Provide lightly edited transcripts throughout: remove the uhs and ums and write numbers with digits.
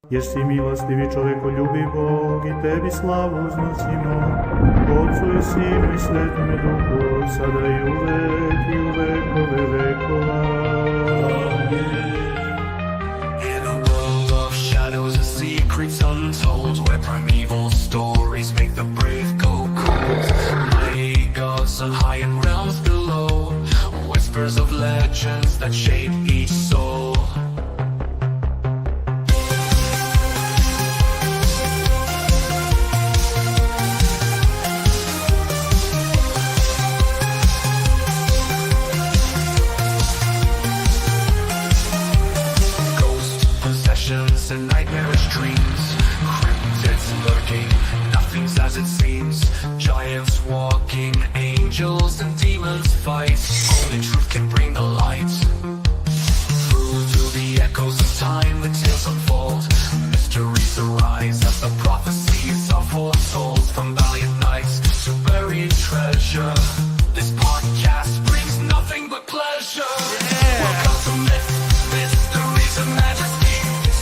Jesi milostivi čovekoljubiv Bog i tebi slavu uznosimo, Otcu i Sinu i Svetome Duhu, sada i u vekove vekova. In a world of shadows and secrets untold, where primeval stories make the brave go cold, mighty gods are high in realms below, whispers of legends that shape each soul. And nightmarish dreams, cryptids lurking, nothing's as it seems, giants walking, angels and demons fight, only truth can bring the light. Through the echoes of time, the tales unfold, mysteries arise as the prophecies are foretold, from valiant knights to buried treasure, this podcast brings nothing but pleasure. Welcome to myth, mysteries and majesty.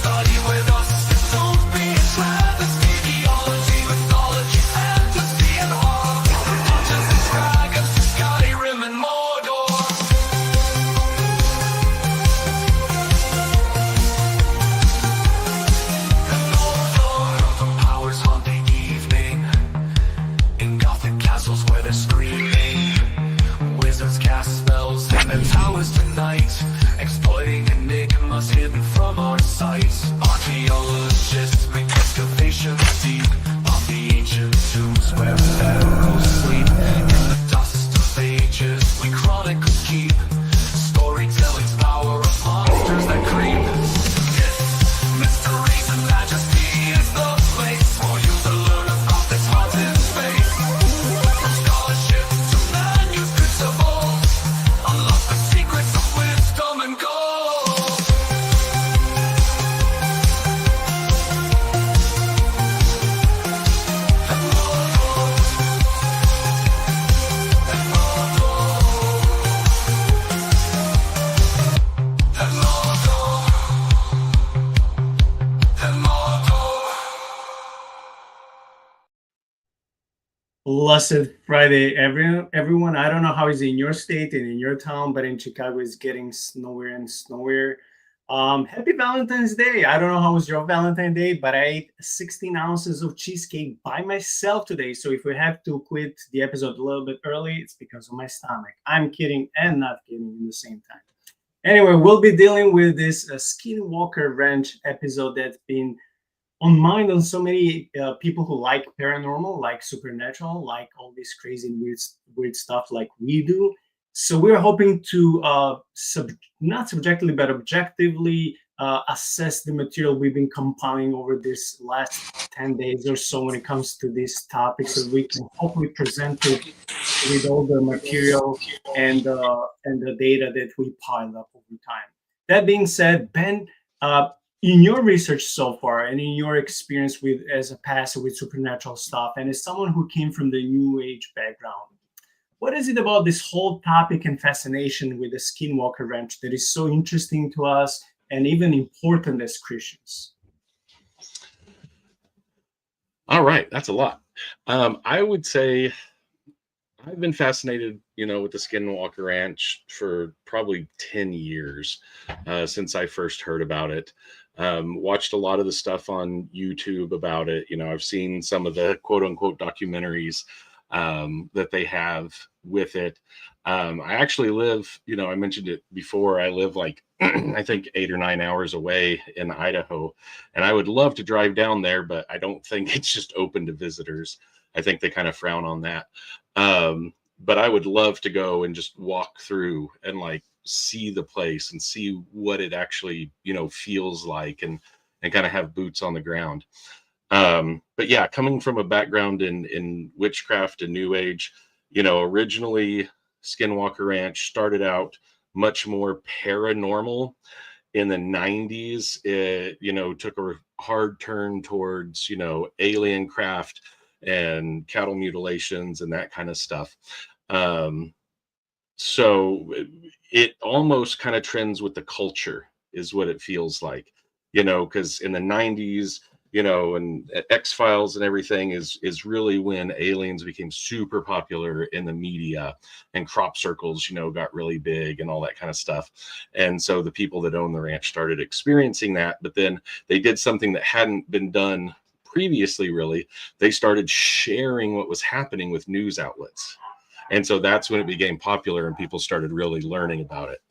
Study with us, don't be a travesty. Theology, mythology, fantasy and horror, dungeons and dragons, Skyrim and Mordor. And Mordor, powers haunt the evening, in gothic castles where they're screaming. Wizards cast spells in their towers tonight, exploiting enigmas hidden from our sight. Archaeologists make excavations deep of the ancient tombs where pharaohs sleep. In the dust of ages we chronicles keep, storytelling's power of monsters that creep. Yes, mysteries and majesty is the place for you to learn about this haunted space. From scholarship to manuscripts of old, unlock the secrets of wisdom and gold. Blessed Friday, everyone. I don't know how it's in your state and in your town, but in Chicago, it's getting snowier and snowier. Happy Valentine's Day. I don't know how was your Valentine's Day, but I ate 16 ounces of cheesecake by myself today. So if we have to quit the episode a little bit early, it's because of my stomach. I'm kidding and not kidding in the same time. Anyway, we'll be dealing with this Skinwalker Ranch episode that's been on mind on so many people who like paranormal, like supernatural, like all this crazy and weird stuff like we do. So we're hoping to not subjectively but objectively assess the material we've been compiling over this last 10 days or so when it comes to this topic, so we can hopefully present it with all the material and the data that we piled up over time. That being said, Ben, in your research so far and in your experience with as a pastor with supernatural stuff and as someone who came from the New Age background, what is it about this whole topic and fascination with the Skinwalker Ranch that is so interesting to us and even important as Christians? All right, that's a lot. I would say I've been fascinated, with the Skinwalker Ranch for probably 10 years since I first heard about it. Watched a lot of the stuff on YouTube about it. I've seen some of the quote unquote documentaries that they have with it. I actually live, I mentioned it before, I live like, I think 8 or 9 hours away in Idaho, and I would love to drive down there, but I don't think it's just open to visitors. I think they kind of frown on that. But I would love to go and just walk through and like see the place and see what it actually, feels like and kind of have boots on the ground. But yeah, coming from a background in witchcraft and New Age, originally Skinwalker Ranch started out much more paranormal. In the 90s, it, took a hard turn towards, alien craft and cattle mutilations and that kind of stuff. So it almost kind of trends with the culture is what it feels like. because in the 90s, and X-Files and everything is really when aliens became super popular in the media, and crop circles, got really big and all that kind of stuff. And so the people that own the ranch started experiencing that, but then they did something that hadn't been done previously, really. They started sharing what was happening with news outlets. And so that's when it became popular and people started really learning about it.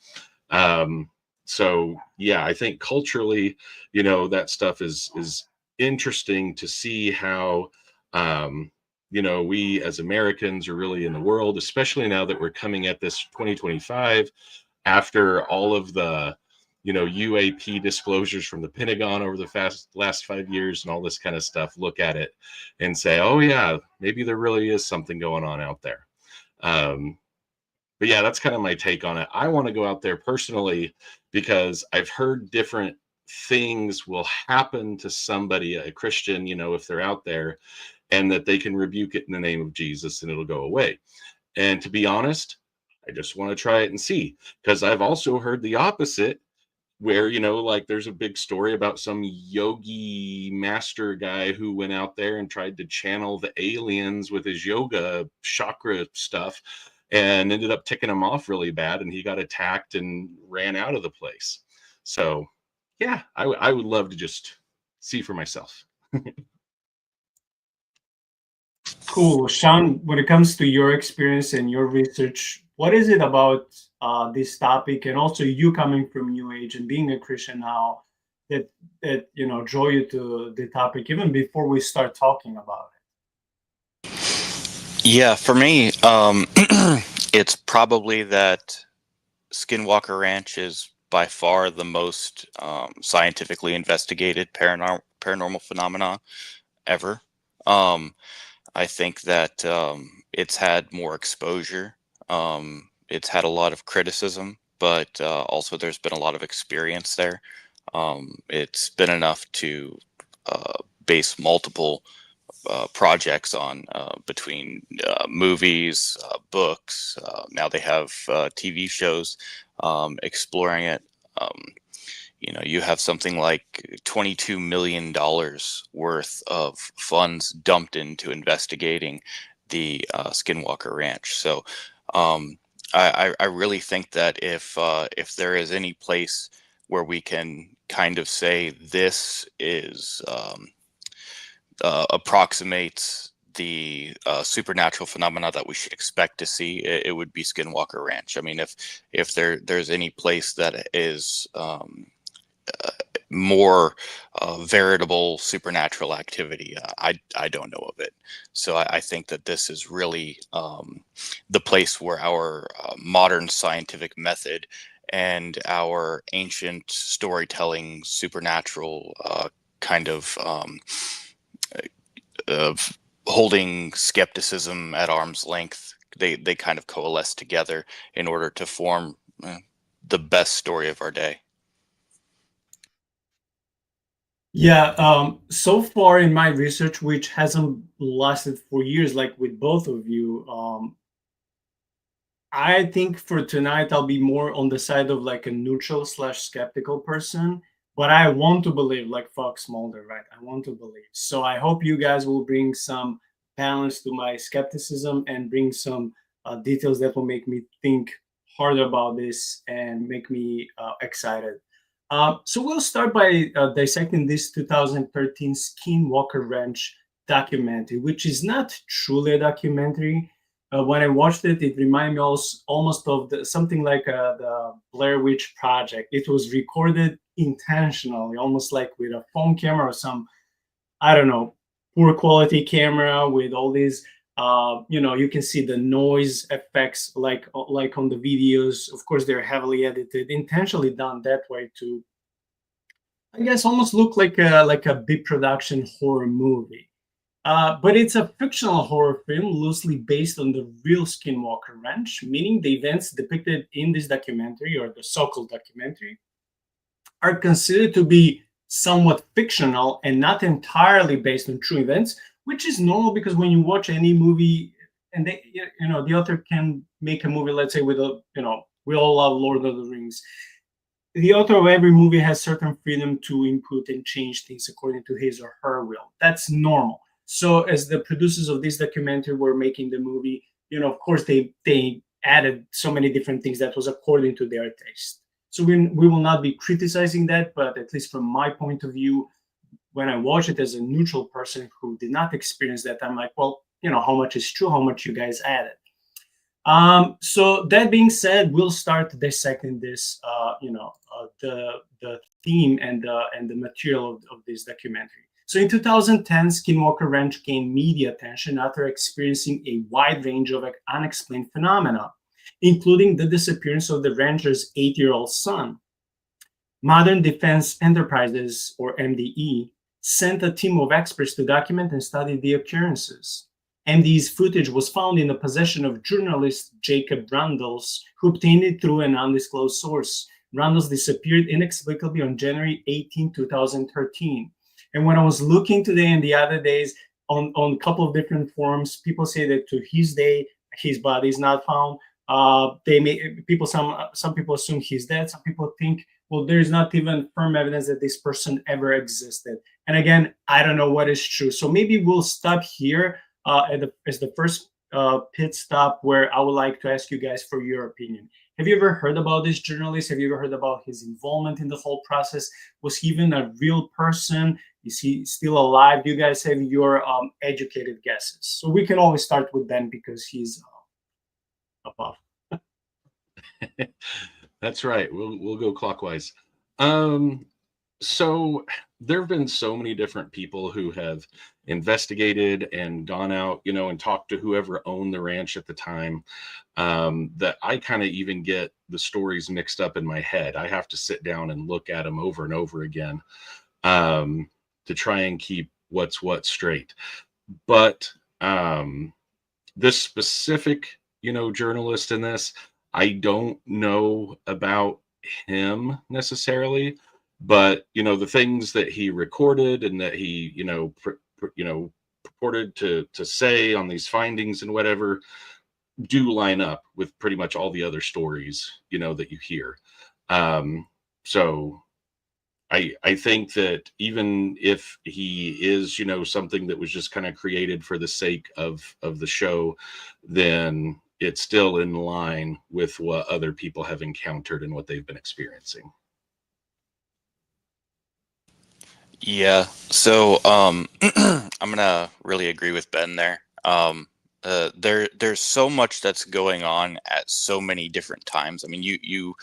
So yeah, I think culturally, that stuff is interesting to see how, we as Americans are really in the world, especially now that we're coming at this 2025 after all of the, UAP disclosures from the Pentagon over the last 5 years and all this kind of stuff. Look at it and say, oh yeah, maybe there really is something going on out there. But yeah, that's kind of my take on it. I want to go out there personally because I've heard different things will happen to somebody, a Christian, if they're out there, and that they can rebuke it in the name of Jesus and it'll go away. And to be honest, I just want to try it and see, because I've also heard the opposite, where, like there's a big story about some yogi master guy who went out there and tried to channel the aliens with his yoga chakra stuff and ended up ticking him off really bad, and he got attacked and ran out of the place. So yeah, I would love to just see for myself. Cool. Shaun, when it comes to your experience and your research, what is it about this topic, and also you coming from New Age and being a Christian now, that draw you to the topic even before we start talking about it? Yeah, for me, it's probably that Skinwalker Ranch is by far the most scientifically investigated paranormal phenomena ever. I think that it's had more exposure. It's had a lot of criticism, but also there's been a lot of experience there. It's been enough to base multiple projects on, between movies, books. Now they have TV shows exploring it. You have something like $22 million worth of funds dumped into investigating the Skinwalker Ranch. So I really think that if there is any place where we can kind of say this is approximates the supernatural phenomena that we should expect to see, it would be Skinwalker Ranch. I mean, if there's any place that is more veritable supernatural activity, I don't know of it. So I think that this is really the place where our modern scientific method and our ancient storytelling supernatural kind of holding skepticism at arm's length, they kind of coalesce together in order to form the best story of our day. Yeah, so far in my research, which hasn't lasted for years, like with both of you, I think for tonight I'll be more on the side of like a neutral / skeptical person, but I want to believe, like Fox Mulder, right? I want to believe. So I hope you guys will bring some balance to my skepticism and bring some details that will make me think hard about this and make me excited. So we'll start by dissecting this 2013 Skinwalker Ranch documentary, which is not truly a documentary. When I watched it, it reminded me almost of something like the Blair Witch Project. It was recorded intentionally, almost like with a phone camera or some, I don't know, poor quality camera with all these, you can see the noise effects like on the videos. Of course, they're heavily edited, intentionally done that way to, I guess, almost look like a big production horror movie. But it's a fictional horror film loosely based on the real Skinwalker Ranch, meaning the events depicted in this documentary, or the so-called documentary, are considered to be somewhat fictional and not entirely based on true events, which is normal because when you watch any movie and the author can make a movie, let's say with we all love Lord of the Rings. the author of every movie has certain freedom to input and change things according to his or her will. That's normal. So as the producers of this documentary were making the movie, of course they added so many different things that was according to their taste. So we will not be criticizing that, but at least from my point of view, when I watch it as a neutral person who did not experience that, I'm like, well, how much is true, how much you guys added. So that being said, we'll start dissecting this, the theme and the material of this documentary. So in 2010, Skinwalker Ranch gained media attention after experiencing a wide range of unexplained phenomena, including the disappearance of the rancher's 8-year-old son. Modern Defense Enterprises, or MDE, sent a team of experts to document and study the occurrences. MD's footage was found in the possession of journalist Jacob Randles, who obtained it through an undisclosed source. Randles disappeared inexplicably on January 18, 2013. And when I was looking today and the other days on a couple of different forums, people say that to his day, his body is not found. Some people assume he's dead. Some people think, well, there's not even firm evidence that this person ever existed. And again, I don't know what is true. So maybe we'll stop here as the first pit stop, where I would like to ask you guys for your opinion. Have you ever heard about this journalist? Have you ever heard about his involvement in the whole process? Was he even a real person? Is he still alive? Do you guys have your educated guesses? So we can always start with Ben because he's above. That's right. We'll go clockwise. So there have been so many different people who have investigated and gone out, and talked to whoever owned the ranch at the time, that I kind of even get the stories mixed up in my head. I have to sit down and look at them over and over again to try and keep what's what straight. But this specific, journalist in this, I don't know about him necessarily, but the things that he recorded and that he purported to say on these findings and whatever do line up with pretty much all the other stories that you hear. So I think that even if he is something that was just kind of created for the sake of the show, then it's still in line with what other people have encountered and what they've been experiencing. Yeah, so I'm gonna really agree with Ben there. There's so much that's going on at so many different times. I mean, you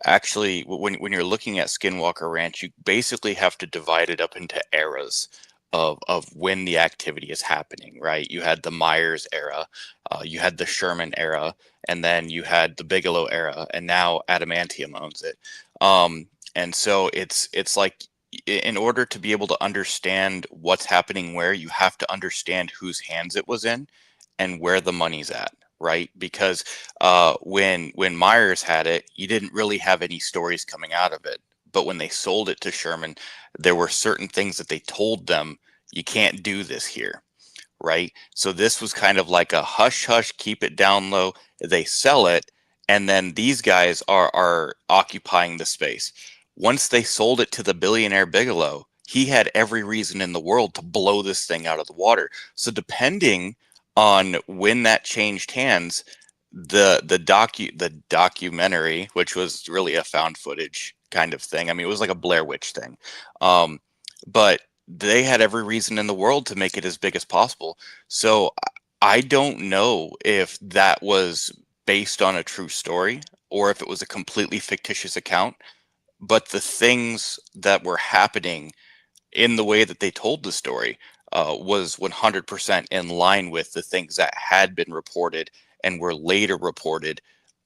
actually, when you're looking at Skinwalker Ranch, you basically have to divide it up into eras of when the activity is happening, right? You had the Myers era, you had the Sherman era, and then you had the Bigelow era, and now Adamantium owns it. And so it's like, in order to be able to understand what's happening where, you have to understand whose hands it was in and where the money's at, right? Because when Myers had it, you didn't really have any stories coming out of it. But when they sold it to Sherman, there were certain things that they told them, you can't do this here, right? So this was kind of like a hush hush, keep it down low. They sell it, and then these guys are occupying the space. Once they sold it to the billionaire Bigelow, he had every reason in the world to blow this thing out of the water. So depending on when that changed hands, the documentary, which was really a found footage kind of thing. I mean, it was like a Blair Witch thing. But they had every reason in the world to make it as big as possible. So I don't know if that was based on a true story or if it was a completely fictitious account. But the things that were happening in the way that they told the story was 100% in line with the things that had been reported and were later reported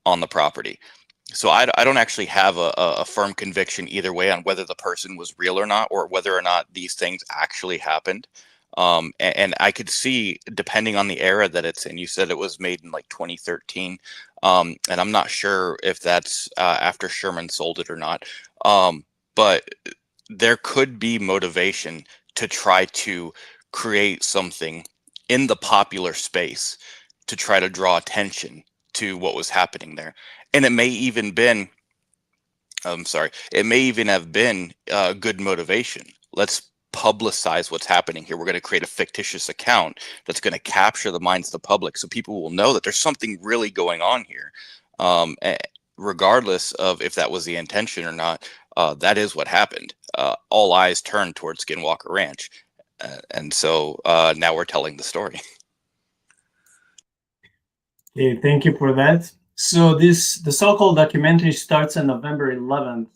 on the property. So I don't actually have a firm conviction either way on whether the person was real or not, or whether or not these things actually happened. And I could see, depending on the era that it's in, you said it was made in like 2013. And I'm not sure if that's after Sherman sold it or not. But there could be motivation to try to create something in the popular space to try to draw attention to what was happening there. And it may even been I'm sorry, it may even have been good motivation. Let's publicize what's happening here. We're going to create a fictitious account that's going to capture the minds of the public, so people will know that there's something really going on here. Regardless of if that was the intention or not, that is what happened. All eyes turned towards Skinwalker Ranch, and so now we're telling the story. Okay, thank you for that. So the so-called documentary starts on November 11th,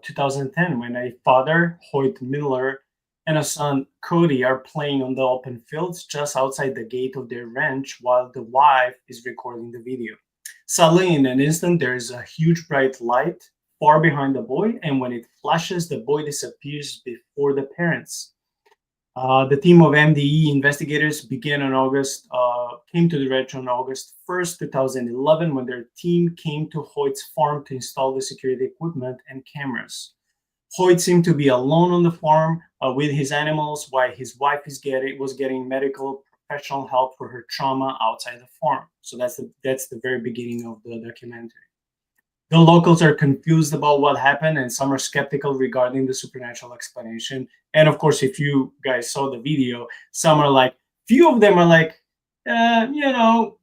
2010, when a father, Hoyt Miller, and a son, Cody, are playing on the open fields just outside the gate of their ranch while the wife is recording the video. Suddenly, in an instant, there is a huge bright light far behind the boy, and when it flashes, the boy disappears before the parents. The team of MDE investigators came to the ranch on August 1st, 2011, when their team came to Hoyt's farm to install the security equipment and cameras. Hoyt seemed to be alone on the farm with his animals, while his wife was getting medical professional help for her trauma outside the farm. So that's the very beginning of the documentary. The locals are confused about what happened, and some are skeptical regarding the supernatural explanation. And of course, if you guys saw the video, few of them are like,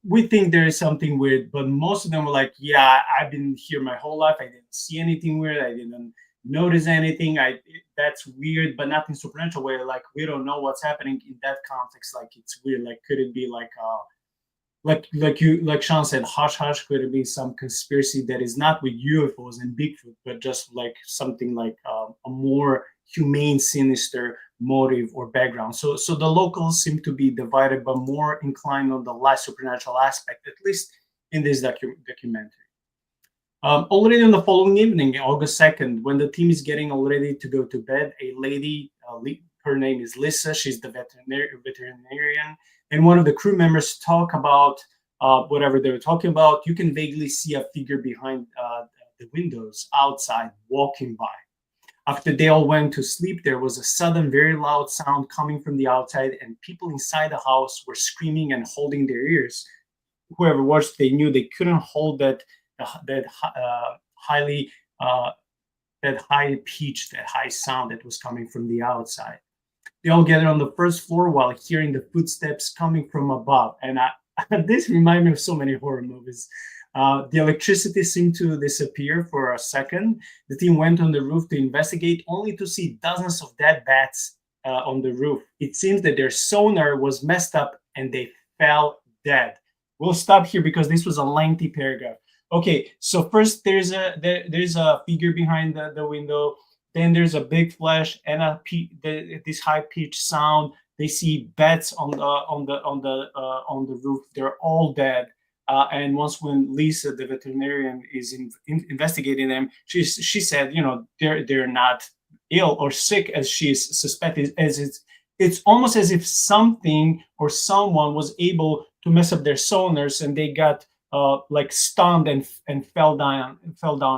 we think there is something weird, but most of them were like, yeah, I've been here my whole life. I didn't see anything weird. I didn't notice anything. That's weird, but nothing supernatural. Where like we don't know what's happening in that context. Like it's weird. Like could it be like Shaun said, hush hush, could it be some conspiracy that is not with UFOs and Bigfoot, but just like something like a more humane, sinister motive or background. So the locals seem to be divided, but more inclined on the less supernatural aspect, at least in this documentary. Already on the following evening, August 2nd, when the team is getting all ready to go to bed, a lady, her name is Lisa, she's the veterinarian, and one of the crew members talk about whatever they were talking about. You can vaguely see a figure behind the windows outside walking by. After they all went to sleep, there was a sudden, very loud sound coming from the outside, and people inside the house were screaming and holding their ears. Whoever watched, they knew they couldn't hold that high pitch, that high sound that was coming from the outside. They all gathered on the first floor while hearing the footsteps coming from above. And this reminded me of so many horror movies. The electricity seemed to disappear for a second. The team went on the roof to investigate, only to see dozens of dead bats on the roof. It seems that their sonar was messed up and they fell dead. We'll stop here because this was a lengthy paragraph. Okay, so first there's a figure behind the window. Then there's a big flash and this high pitched sound. They see bats on the roof. They're all dead. And when Lisa, the veterinarian, is investigating them, she said, they're not ill or sick as she is suspected. As it's almost as if something or someone was able to mess up their sonars, and they got stunned and fell down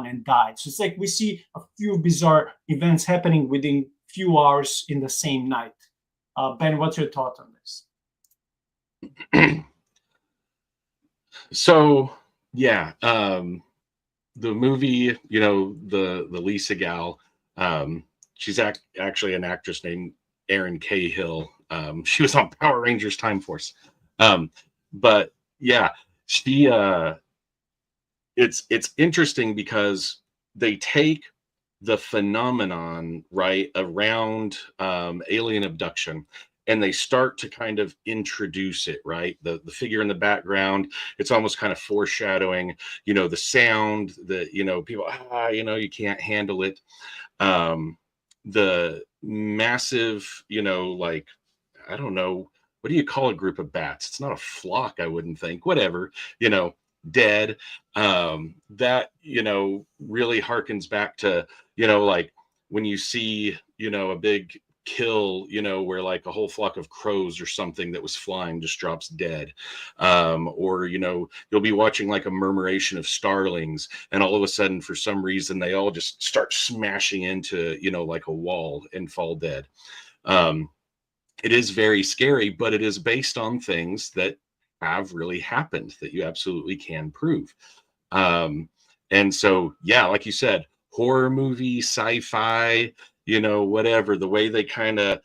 and died. So it's like we see a few bizarre events happening within few hours in the same night. Ben, what's your thought on this? So yeah, the movie, the Lisa gal, she's actually an actress named Erin Cahill. She was on Power Rangers Time Force. But yeah, she it's interesting because they take the phenomenon right around alien abduction, and they start to kind of introduce it, right? The figure in the background, it's almost kind of foreshadowing, the sound that, people, you can't handle it. The massive, I don't know, what do you call a group of bats? It's not a flock, I wouldn't think, whatever, dead. That, really harkens back to, when you see, a big kill, where like a whole flock of crows or something that was flying just drops dead. Or, you'll be watching like a murmuration of starlings, and all of a sudden, for some reason, they all just start smashing into, like a wall and fall dead. It is very scary, but it is based on things that have really happened that you absolutely can prove. And so, yeah, like you said, horror movie, sci-fi, whatever, the way they kind of,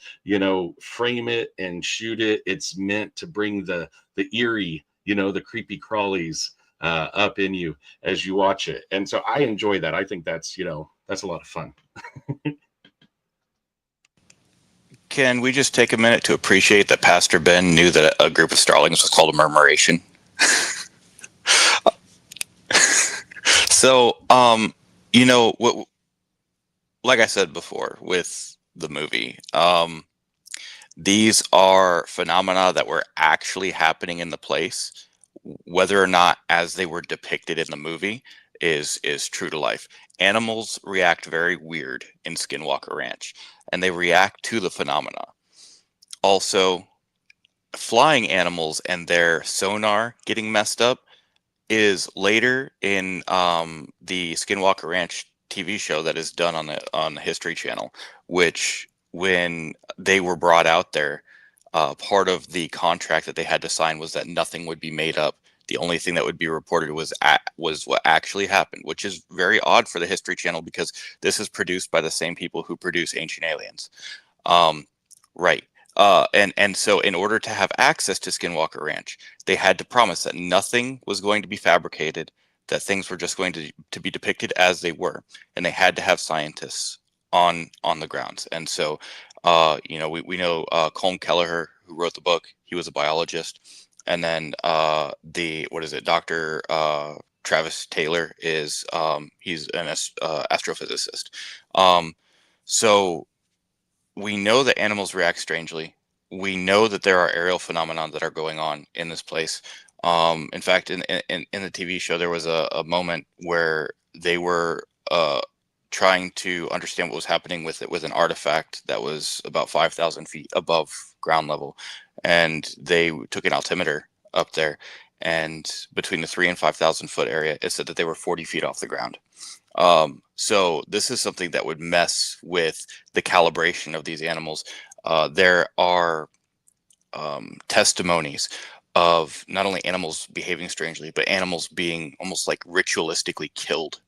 frame it and shoot it, it's meant to bring the eerie, the creepy crawlies up in you as you watch it. And so I enjoy that. I think that's a lot of fun. Can we just take a minute to appreciate that Pastor Ben knew that a group of starlings was called a murmuration? So, like I said before with the movie, these are phenomena that were actually happening in the place. Whether or not as they were depicted in the movie is true to life. Animals react very weird in Skinwalker Ranch, and they react to the phenomena. Also, flying animals and their sonar getting messed up is later in the Skinwalker Ranch TV show that is done on the History Channel, which when they were brought out there, part of the contract that they had to sign was that nothing would be made up. The only thing that would be reported was what actually happened, which is very odd for the History Channel because this is produced by the same people who produce Ancient Aliens. Right. And so in order to have access to Skinwalker Ranch, they had to promise that nothing was going to be fabricated, that things were just going to be depicted as they were. And they had to have scientists on the grounds. And so, we know Colm Kelleher, who wrote the book, he was a biologist. And then Dr. Travis Taylor is he's an astrophysicist. So we know that animals react strangely. We know that there are aerial phenomena that are going on in this place. In fact, in the TV show, there was a moment where they were trying to understand what was happening with an artifact that was about 5,000 feet above ground level. And they took an altimeter up there, and between the 3,000 and 5,000 foot area, it said that they were 40 feet off the ground. So this is something that would mess with the calibration of these animals. There are testimonies of not only animals behaving strangely, but animals being almost like ritualistically killed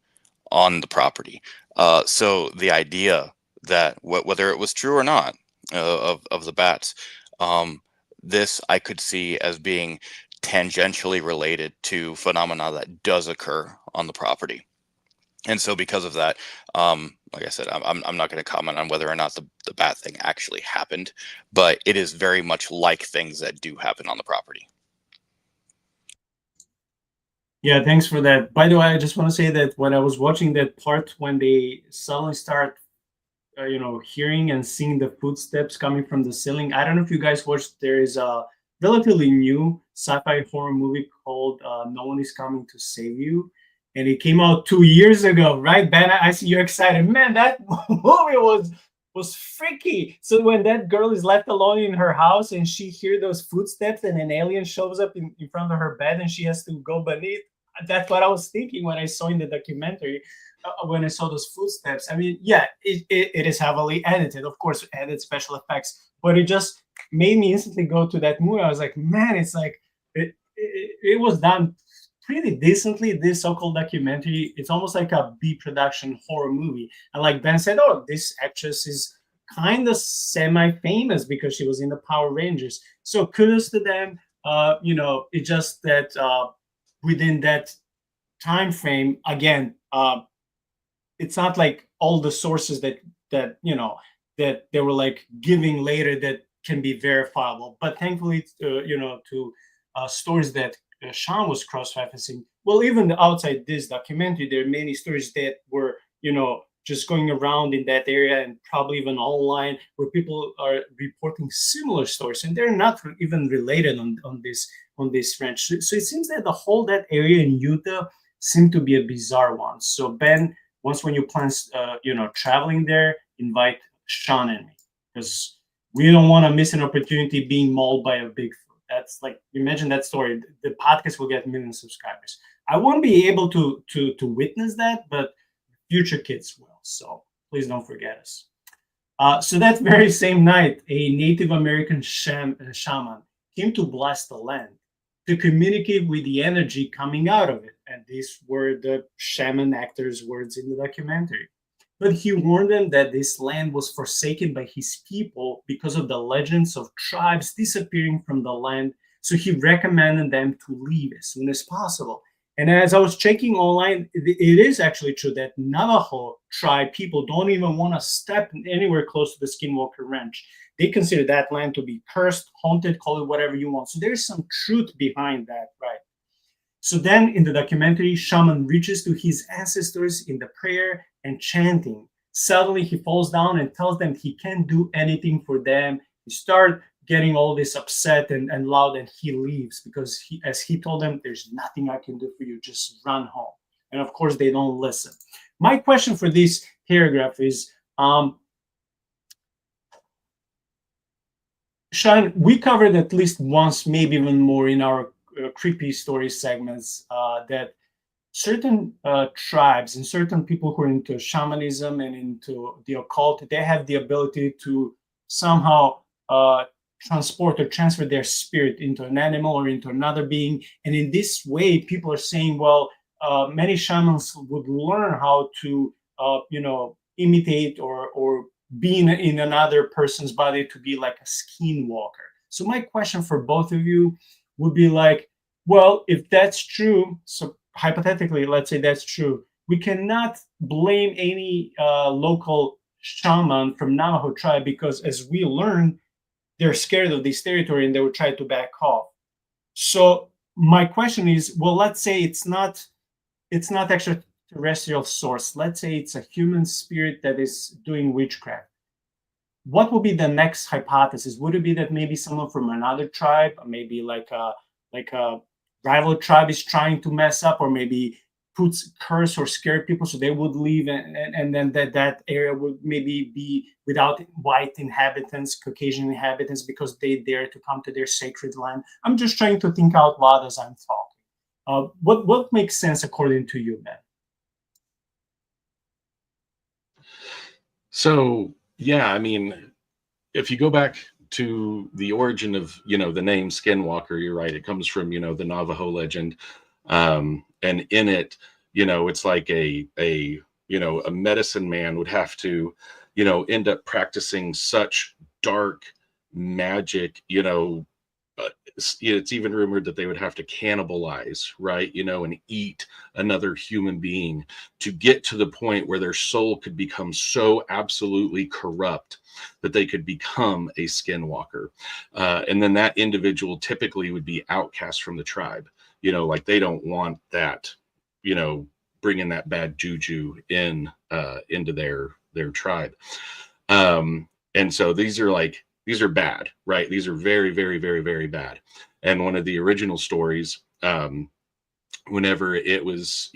on the property. So the idea that whether it was true or not of the bats, this I could see as being tangentially related to phenomena that does occur on the property. And so because of that, like I said, I'm not going to comment on whether or not the bat thing actually happened, but it is very much like things that do happen on the property. Yeah, thanks for that. By the way, I just want to say that when I was watching that part when they suddenly start, hearing and seeing the footsteps coming from the ceiling, I don't know if you guys watched, there is a relatively new sci-fi horror movie called No One Is Coming to Save You. And it came out 2 years ago, right, Ben? I see you're excited. Man, that movie was freaky. So when that girl is left alone in her house and she hears those footsteps and an alien shows up in front of her bed and she has to go beneath, that's what I was thinking when I saw in the documentary, when I saw those footsteps. I mean, yeah, it is heavily edited, of course, added special effects, but it just made me instantly go to that movie. I was like, man, it's like, it was done pretty decently, this so-called documentary. It's almost like a B production horror movie. And like Ben said, oh, this actress is kind of semi-famous because she was in the Power Rangers. So kudos to them. It's just that within that time frame, again, it's not like all the sources that they were like giving later that can be verifiable. But thankfully, to stories that Shaun was cross-referencing. Well, even outside this documentary, there are many stories that were, just going around in that area and probably even online where people are reporting similar stories, and they're not even related on this ranch. So it seems that that area in Utah seemed to be a bizarre one. So Ben, once when you plan, traveling there, invite Shaun and me, because we don't want to miss an opportunity being mauled by a Bigfoot. That's like, imagine that story. The podcast will get millions of subscribers. I won't be able to witness that, but future kids will. So please don't forget us. So that very same night, a Native American shaman came to bless the land to communicate with the energy coming out of it. And these were the shaman actor's words in the documentary. But he warned them that this land was forsaken by his people because of the legends of tribes disappearing from the land. So he recommended them to leave as soon as possible. And as I was checking online, it is actually true that Navajo tribe people don't even want to step anywhere close to the Skinwalker Ranch. They consider that land to be cursed, haunted, call it whatever you want. So there's some truth behind that, right? So then in the documentary, Shaman reaches to his ancestors in the prayer and chanting. Suddenly he falls down and tells them he can't do anything for them. He starts getting all this upset and loud, and he leaves because as he told them, there's nothing I can do for you, just run home. And of course they don't listen. My question for this paragraph is, Shaun, we covered at least once, maybe even more in our creepy story segments, that certain tribes and certain people who are into shamanism and into the occult, they have the ability to somehow transport or transfer their spirit into an animal or into another being. And in this way, people are saying, well, many shamans would learn how to, imitate or be in another person's body to be like a skinwalker. So my question for both of you would be like, well, if that's true, so hypothetically, let's say that's true, we cannot blame any local shaman from Navajo tribe because, as we learned, they're scared of this territory and they would try to back off. So my question is, well, let's say it's not extraterrestrial source. Let's say it's a human spirit that is doing witchcraft. What would be the next hypothesis? Would it be that maybe someone from another tribe, maybe like a rival tribe is trying to mess up, or maybe puts curse or scare people so they would leave, and then that area would maybe be without white inhabitants, Caucasian inhabitants, because they dare to come to their sacred land? I'm just trying to think out loud as I'm talking. What makes sense according to you, Ben? So yeah, I mean, if you go back to the origin of the name Skinwalker, you're right. It comes from the Navajo legend, and in it, it's like a medicine man would have to end up practicing such dark magic. It's even rumored that they would have to cannibalize, right? And eat another human being to get to the point where their soul could become so absolutely corrupt that they could become a skinwalker. And then that individual typically would be outcast from the tribe. Like they don't want that, bringing that bad juju into their tribe. And so these are bad, right? These are very, very, very, very bad. And one of the original stories, whenever it was,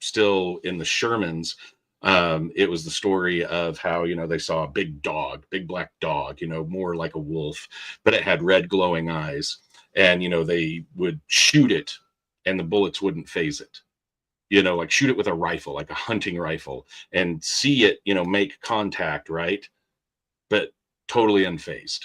still in the Shermans, it was the story of how, they saw a big black dog, more like a wolf, but it had red glowing eyes. And, they would shoot it and the bullets wouldn't phase it. Like shoot it with a rifle, like a hunting rifle, and see it, make contact, right? But totally unfazed.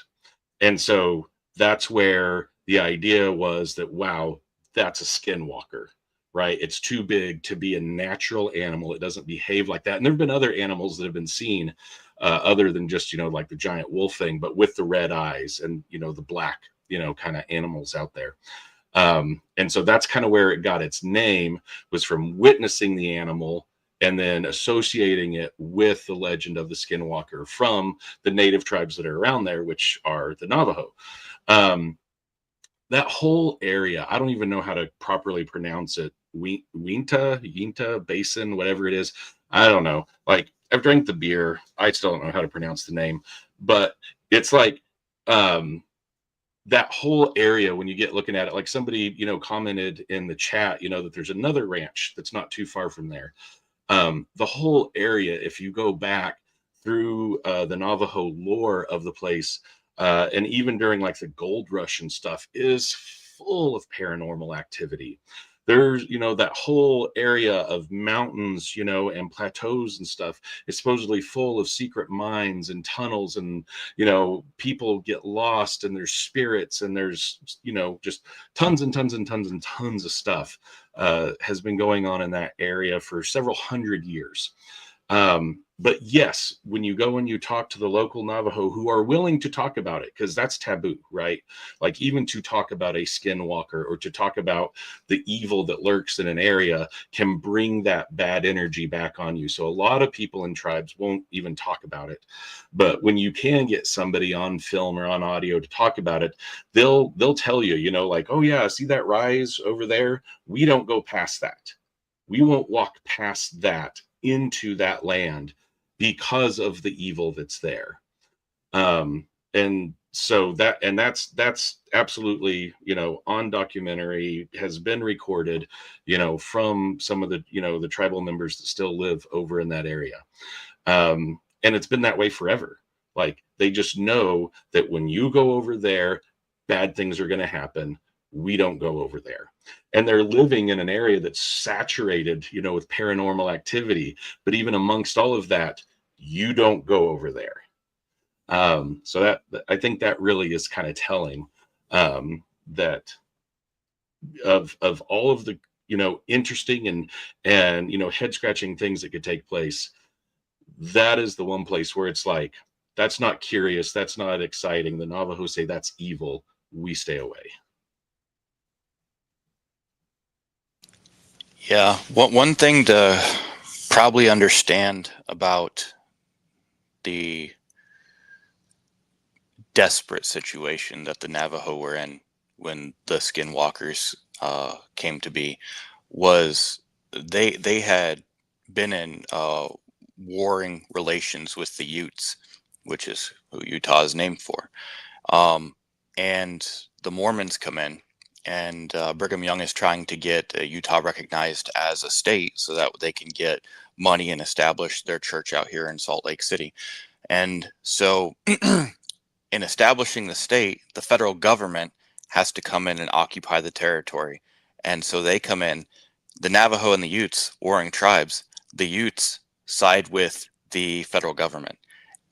And so that's where the idea was that, wow, that's a skinwalker, right? It's too big to be a natural animal. It doesn't behave like that. And there have been other animals that have been seen other than just, like the giant wolf thing, but with the red eyes and, the black, kind of animals out there. And so that's kind of where it got its name, was from witnessing the animal and then associating it with the legend of the skinwalker from the native tribes that are around there, which are the Navajo. That whole area, I don't even know how to properly pronounce it. Yinta Basin, whatever it is. I don't know. Like, I've drank the beer. I still don't know how to pronounce the name, but it's like, that whole area, when you get looking at it, like somebody, commented in the chat, that there's another ranch that's not too far from there. The whole area, if you go back through the Navajo lore of the place, and even during like the gold rush and stuff, is full of paranormal activity. There's, that whole area of mountains, and plateaus and stuff is supposedly full of secret mines and tunnels, and, people get lost, and there's spirits, and there's, just tons and tons and tons and tons of stuff has been going on in that area for several hundred years. But yes, when you go and you talk to the local Navajo who are willing to talk about it, because that's taboo, right? Like even to talk about a skinwalker or to talk about the evil that lurks in an area can bring that bad energy back on you. So a lot of people in tribes won't even talk about it. But when you can get somebody on film or on audio to talk about it, they'll tell you, you know, like, oh yeah, see that rise over there? We don't go past that. We won't walk past that into that land because of the evil that's there. And so that's absolutely, you know, on documentary, has been recorded, you know, from some of the, you know, the tribal members that still live over in that area. And it's been that way forever. Like they just know that when you go over there, bad things are going to happen. We don't go over there. And they're living in an area that's saturated, you know, with paranormal activity. But even amongst all of that, you don't go over there. So that, I think that really is kind of telling, that of all of the, you know, interesting and, you know, head scratching things that could take place. That is the one place where it's like, that's not curious. That's not exciting. The Navajo say that's evil. We stay away. Yeah, one thing to probably understand about the desperate situation that the Navajo were in when the Skinwalkers came to be was they had been in warring relations with the Utes, which is who Utah is named for. And the Mormons come in, and Brigham Young is trying to get Utah recognized as a state so that they can get money and establish their church out here in Salt Lake City. And so in establishing the state, the federal government has to come in and occupy the territory. And so they come in, the Navajo and the Utes, warring tribes, the Utes side with the federal government.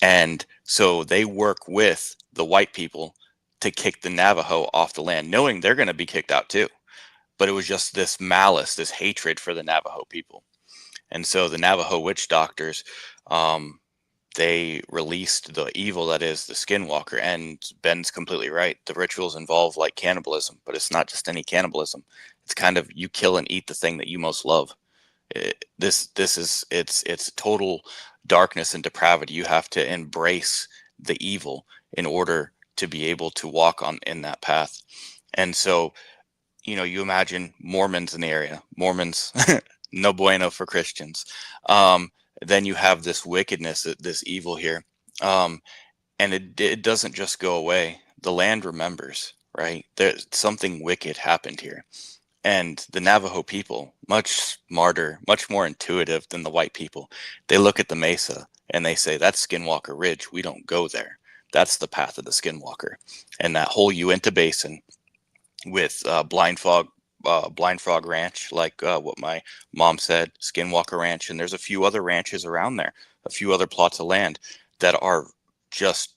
And so they work with the white people to kick the Navajo off the land, knowing they're going to be kicked out too. But it was just this malice, this hatred for the Navajo people. And so the Navajo witch doctors, they released the evil that is the Skinwalker. And Ben's completely right. The rituals involve like cannibalism, but it's not just any cannibalism. It's kind of you kill and eat the thing that you most love. This is it's total darkness and depravity. You have to embrace the evil in order to be able to walk on in that path. And so, you know, you imagine Mormons in the area. Mormons, no bueno for Christians. Then you have this wickedness, this evil here, and it doesn't just go away. The land remembers, right? There's something wicked happened here. And the Navajo people, much smarter, much more intuitive than the white people, they look at the mesa and they say, that's Skinwalker Ridge. We don't go there. That's the path of the Skinwalker. And that whole Uinta Basin with Blind Frog Ranch, like what my mom said, Skinwalker Ranch, and there's a few other ranches around there, a few other plots of land that are just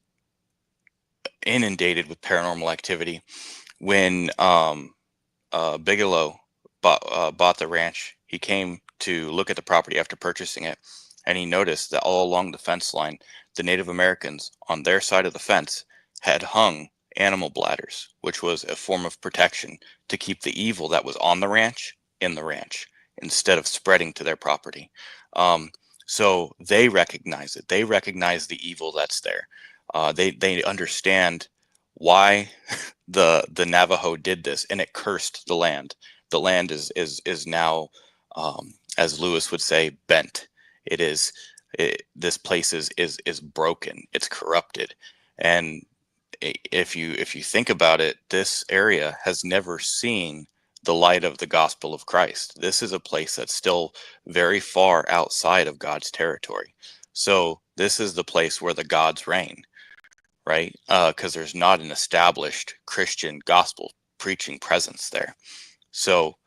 inundated with paranormal activity. When Bigelow bought the ranch, he came to look at the property after purchasing it, and he noticed that all along the fence line, the Native Americans on their side of the fence had hung animal bladders, which was a form of protection to keep the evil that was on the ranch in the ranch instead of spreading to their property. So they recognize it. They recognize the evil that's there. They understand why the Navajo did this, and it cursed the land. The land is now, as Lewis would say, bent. This place is broken. It's corrupted, and if you think about it, this area has never seen the light of the gospel of Christ. This is a place that's still very far outside of God's territory. So this is the place where the gods reign, right? Because there's not an established Christian gospel preaching presence there. So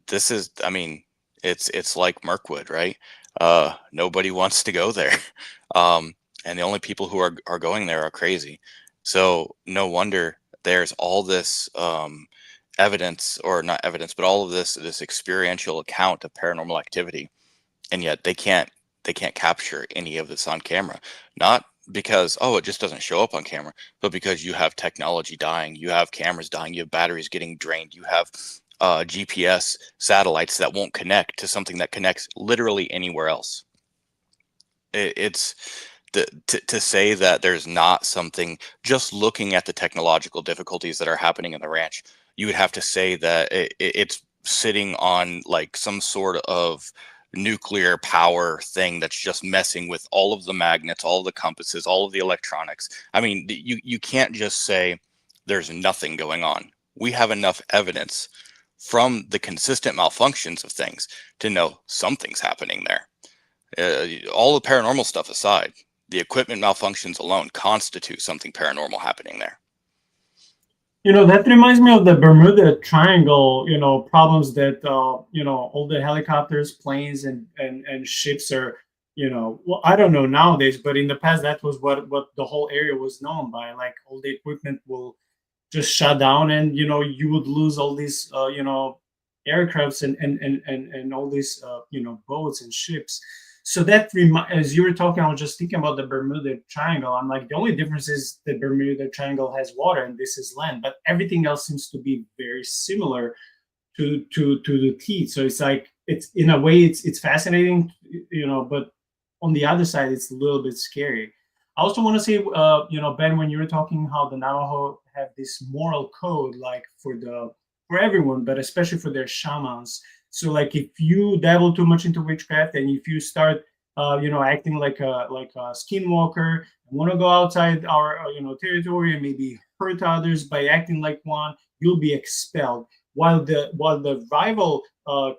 this is, I mean, it's like Mirkwood, right? Nobody wants to go there. And the only people who are going there are crazy. So no wonder there's all this evidence, or not evidence, but all of this experiential account of paranormal activity, and yet they can't they can't capture any of this on camera. Not because, oh, it just doesn't show up on camera, but because you have technology dying, you have cameras dying, you have batteries getting drained, you have GPS satellites that won't connect to something that connects literally anywhere else. It's to say that there's not something, just looking at the technological difficulties that are happening in the ranch, you would have to say that it's sitting on like some sort of nuclear power thing that's just messing with all of the magnets, all of the compasses, all of the electronics. I mean, you can't just say there's nothing going on. We have enough evidence from the consistent malfunctions of things to know something's happening there. All the paranormal stuff aside, the equipment malfunctions alone constitute something paranormal happening there. That reminds me of the Bermuda Triangle, problems that, all the helicopters, planes, and ships are, well, I don't know nowadays, but in the past, that was what the whole area was known by. Like, all the equipment will just shut down, and, you would lose all these, aircrafts and all these, boats and ships. So that as you were talking, I was just thinking about the Bermuda Triangle. I'm like, the only difference is the Bermuda Triangle has water and this is land, but everything else seems to be very similar to the teeth. So it's like, it's in a way it's fascinating, but on the other side, it's a little bit scary. I also want to say, Ben, when you were talking how the Navajo have this moral code, like for everyone, but especially for their shamans. So like if you dabble too much into witchcraft and if you start acting like a skinwalker and want to go outside our territory and maybe hurt others by acting like one, you'll be expelled. While the rival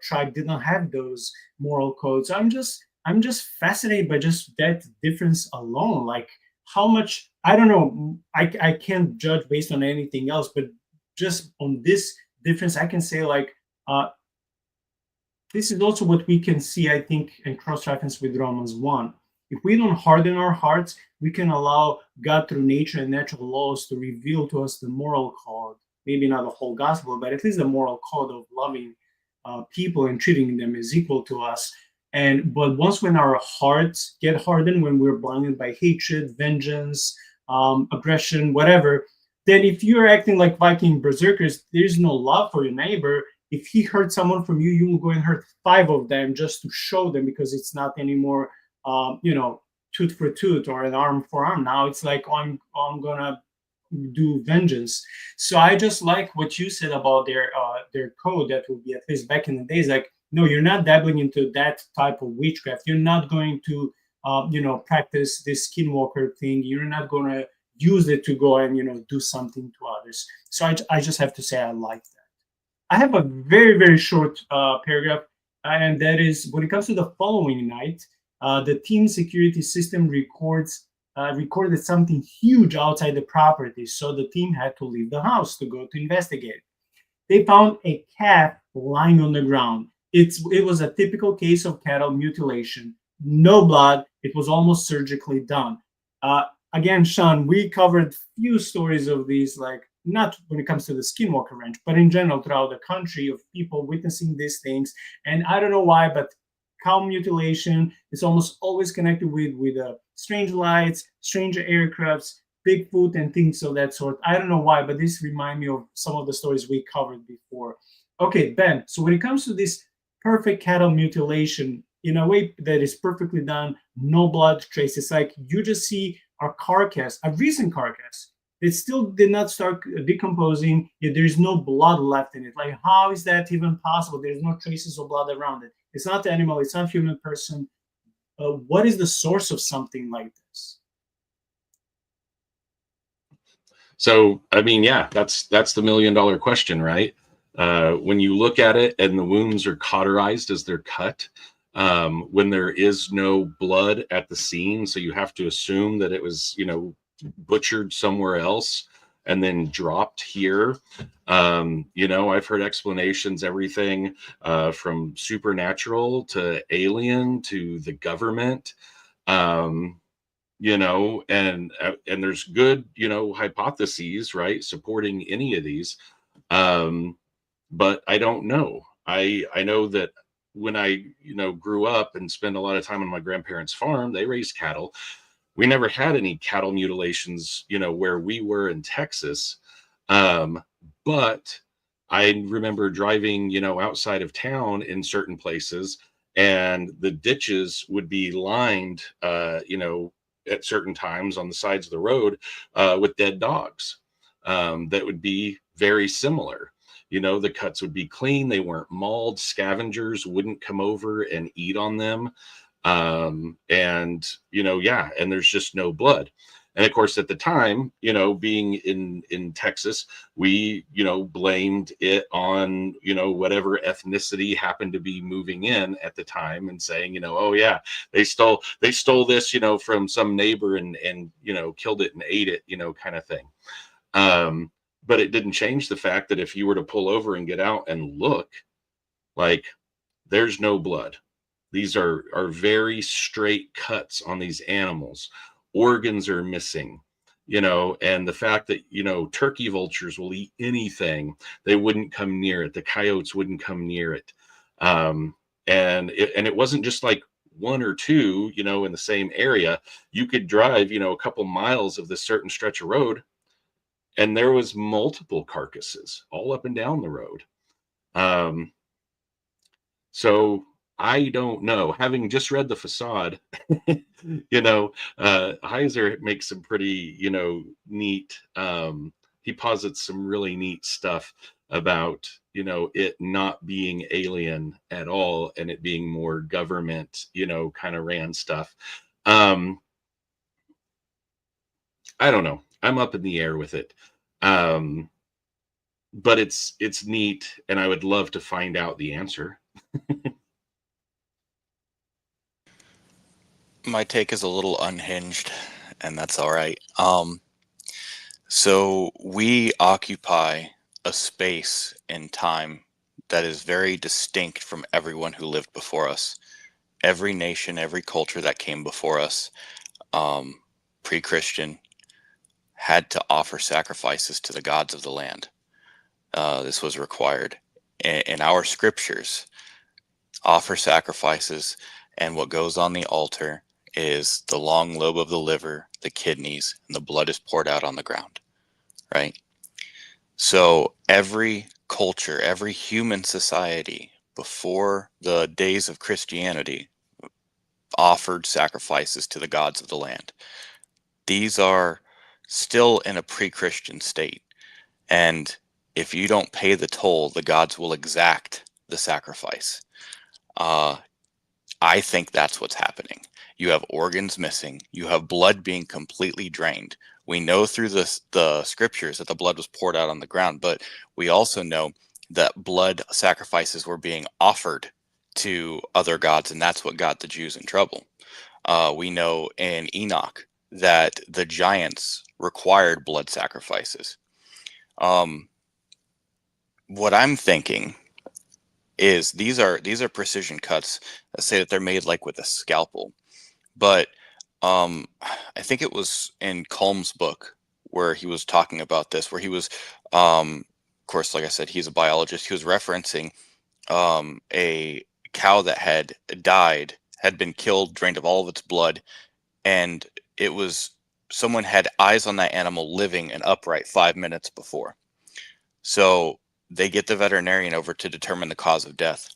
tribe did not have those moral codes. I'm just fascinated by just that difference alone. Like how much, I don't know, I can't judge based on anything else, but just on this difference, I can say like this is also what we can see, I think, and cross-reference with Romans 1. If we don't harden our hearts, we can allow God through nature and natural laws to reveal to us the moral code. Maybe not the whole gospel, but at least the moral code of loving people and treating them as equal to us. But once when our hearts get hardened, when we're blinded by hatred, vengeance, aggression, whatever, then if you're acting like Viking berserkers, there's no love for your neighbor. If he hurt someone from you, you will go and hurt 5 of them just to show them, because it's not anymore, tooth for tooth or an arm for arm. Now it's like, I'm gonna do vengeance. So I just like what you said about their code. That would be, at least back in the days, like, no, you're not dabbling into that type of witchcraft. You're not going to, practice this skinwalker thing. You're not going to use it to go and, do something to others. So I just have to say I like that. I have a very, very short paragraph, and that is, when it comes to the following night, the team security system recorded something huge outside the property, so the team had to leave the house to go to investigate. They found a calf lying on the ground. It was a typical case of cattle mutilation. No blood. It was almost surgically done. Again, Shaun, we covered few stories of these, like, not when it comes to the Skinwalker Ranch, but in general throughout the country, of people witnessing these things. And I don't know why, but cow mutilation is almost always connected with strange lights, strange aircrafts, Bigfoot, and things of that sort. I don't know why, but this reminds me of some of the stories we covered before. Okay, Ben, so when it comes to this perfect cattle mutilation, in a way that is perfectly done, no blood traces, like you just see a carcass, a recent carcass, it still did not start decomposing, yet there is no blood left in it. Like, how is that even possible? There's no traces of blood around it. It's not the animal, it's not human person. What is the source of something like this? So, I mean, yeah, that's the $1 million question, right? When you look at it and the wounds are cauterized as they're cut, when there is no blood at the scene, so you have to assume that it was, butchered somewhere else and then dropped here. I've heard explanations, everything from supernatural to alien to the government, and there's good, hypotheses, right, supporting any of these. But I don't know. I know that when I, grew up and spent a lot of time on my grandparents' farm, they raised cattle. We never had any cattle mutilations, where we were in Texas. But I remember driving, outside of town in certain places, and the ditches would be lined, at certain times on the sides of the road with dead dogs that would be very similar. The cuts would be clean. They weren't mauled. Scavengers wouldn't come over and eat on them. And, yeah, and there's just no blood. And of course, at the time, being in Texas, we, blamed it on, whatever ethnicity happened to be moving in at the time, and saying, oh yeah, they stole this, from some neighbor and killed it and ate it, kind of thing. But it didn't change the fact that if you were to pull over and get out and look, like, there's no blood. These are very straight cuts on these animals. Organs are missing, and the fact that, turkey vultures will eat anything, they wouldn't come near it. The coyotes wouldn't come near it. And it wasn't just like one or two, in the same area. You could drive, a couple miles of this certain stretch of road, and there was multiple carcasses all up and down the road. So I don't know. Having just read The Facade, Heiser makes some pretty, neat, he posits some really neat stuff about, it not being alien at all, and it being more government, kind of ran stuff. I don't know. I'm up in the air with it. But it's neat, and I would love to find out the answer. My take is a little unhinged, and that's all right. So we occupy a space in time that is very distinct from everyone who lived before us. Every nation, every culture that came before us, pre-Christian, had to offer sacrifices to the gods of the land. This was required. In our scriptures, offer sacrifices, and what goes on the altar is the long lobe of the liver, the kidneys, and the blood is poured out on the ground, right? So every culture, every human society before the days of Christianity offered sacrifices to the gods of the land. These are still in a pre-Christian state. And if you don't pay the toll, the gods will exact the sacrifice. I think that's what's happening. You have organs missing. You have blood being completely drained. We know through the scriptures that the blood was poured out on the ground, but we also know that blood sacrifices were being offered to other gods, and that's what got the Jews in trouble. We know in Enoch that the giants required blood sacrifices. What I'm thinking is these are precision cuts that say that they're made like with a scalpel. But I think it was in Colm's book where he was talking about this, where he was, of course, like I said, he's a biologist. He was referencing a cow that had died, had been killed, drained of all of its blood, and it was someone had eyes on that animal living and upright 5 minutes before. So they get the veterinarian over to determine the cause of death.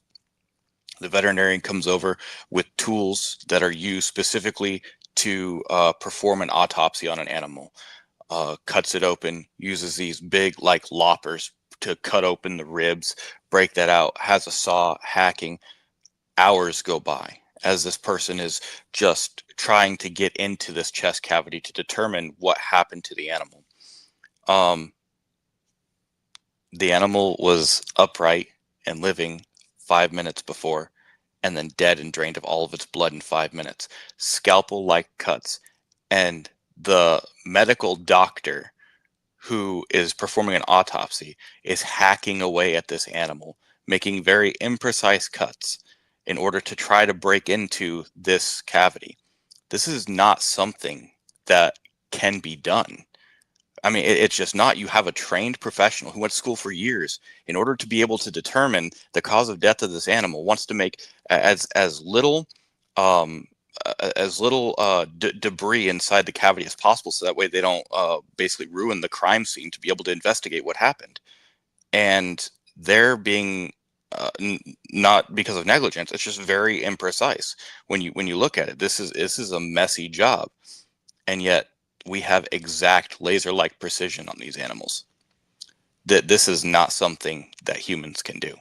The veterinarian comes over with tools that are used specifically to perform an autopsy on an animal, cuts it open, uses these big like loppers to cut open the ribs, break that out, has a saw hacking. Hours go by as this person is just trying to get into this chest cavity to determine what happened to the animal. The animal was upright and living 5 minutes before, and then dead and drained of all of its blood in 5 minutes. Scalpel-like cuts. And the medical doctor who is performing an autopsy is hacking away at this animal, making very imprecise cuts in order to try to break into this cavity. This is not something that can be done. I mean, it's just not. You have a trained professional who went to school for years in order to be able to determine the cause of death of this animal, wants to make as little um, debris inside the cavity as possible, so that way they don't basically ruin the crime scene, to be able to investigate what happened. And they're being not because of negligence. It's just very imprecise when you look at it. This is a messy job, and yet we have exact laser-like precision on these animals. That this is not something that humans can do.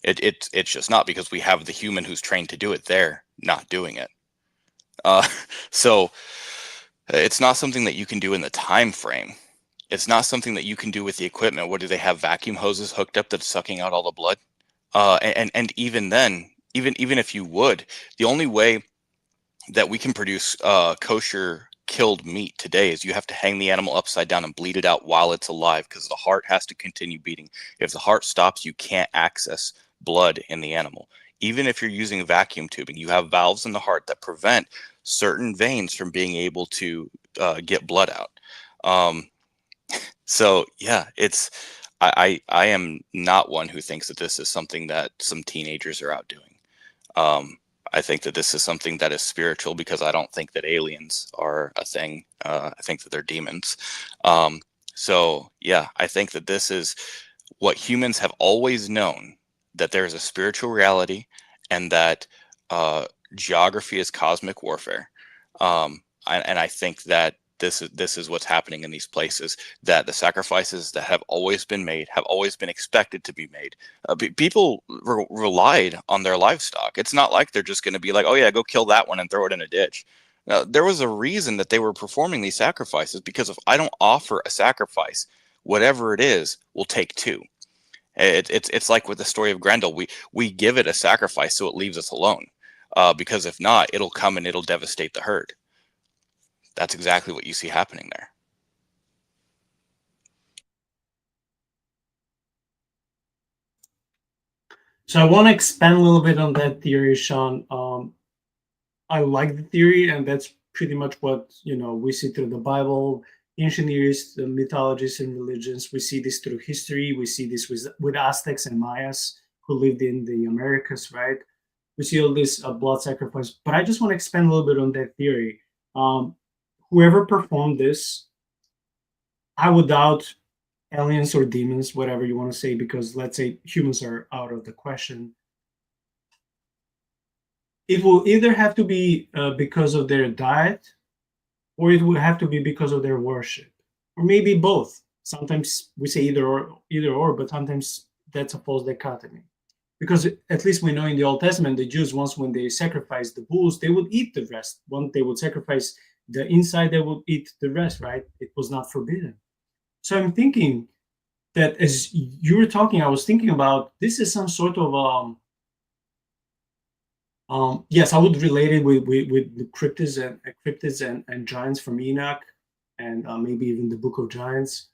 It's just not, because we have the human who's trained to do it there not doing it. So it's not something that you can do in the time frame. It's not something that you can do with the equipment. What do they have? Vacuum hoses hooked up that's sucking out all the blood? And even then, even if you would, the only way that we can produce kosher killed meat today is you have to hang the animal upside down and bleed it out while it's alive, because the heart has to continue beating. If the heart stops, you can't access blood in the animal. Even if you're using vacuum tubing, you have valves in the heart that prevent certain veins from being able to get blood out. So yeah, I am not one who thinks that this is something that some teenagers are out doing. I think that this is something that is spiritual, because I don't think that aliens are a thing. I think that they're demons. So yeah, I think that this is what humans have always known, that there is a spiritual reality, and that geography is cosmic warfare. And I think that this is what's happening in these places, that the sacrifices that have always been made have always been expected to be made. People relied on their livestock. It's not like they're just going to be like, oh yeah, go kill that one and throw it in a ditch. There was a reason that they were performing these sacrifices, because if I don't offer a sacrifice, whatever it is will take two. It's like with the story of Grendel. We give it a sacrifice so it leaves us alone, because if not, it'll come and it'll devastate the herd. That's exactly what you see happening there. So I want to expand a little bit on that theory, Shaun. I like the theory, and that's pretty much what we see through the Bible, ancient Near East, the mythologies and religions. We see this through history. We see this with Aztecs and Mayas who lived in the Americas, right? We see all this blood sacrifice. But I just want to expand a little bit on that theory. Whoever performed this, I would doubt aliens or demons, whatever you want to say, because let's say humans are out of the question. It will either have to be because of their diet, or it will have to be because of their worship, or maybe both. Sometimes we say either or, but sometimes that's a false dichotomy. Because at least we know in the Old Testament, the Jews, once when they sacrificed the bulls, they would eat the rest. Once they would sacrifice the inside, they would eat the rest, right? It was not forbidden. So I'm thinking that as you were talking, I was thinking about this is some sort of yes, I would relate it with the cryptids and giants from Enoch, and maybe even the Book of Giants.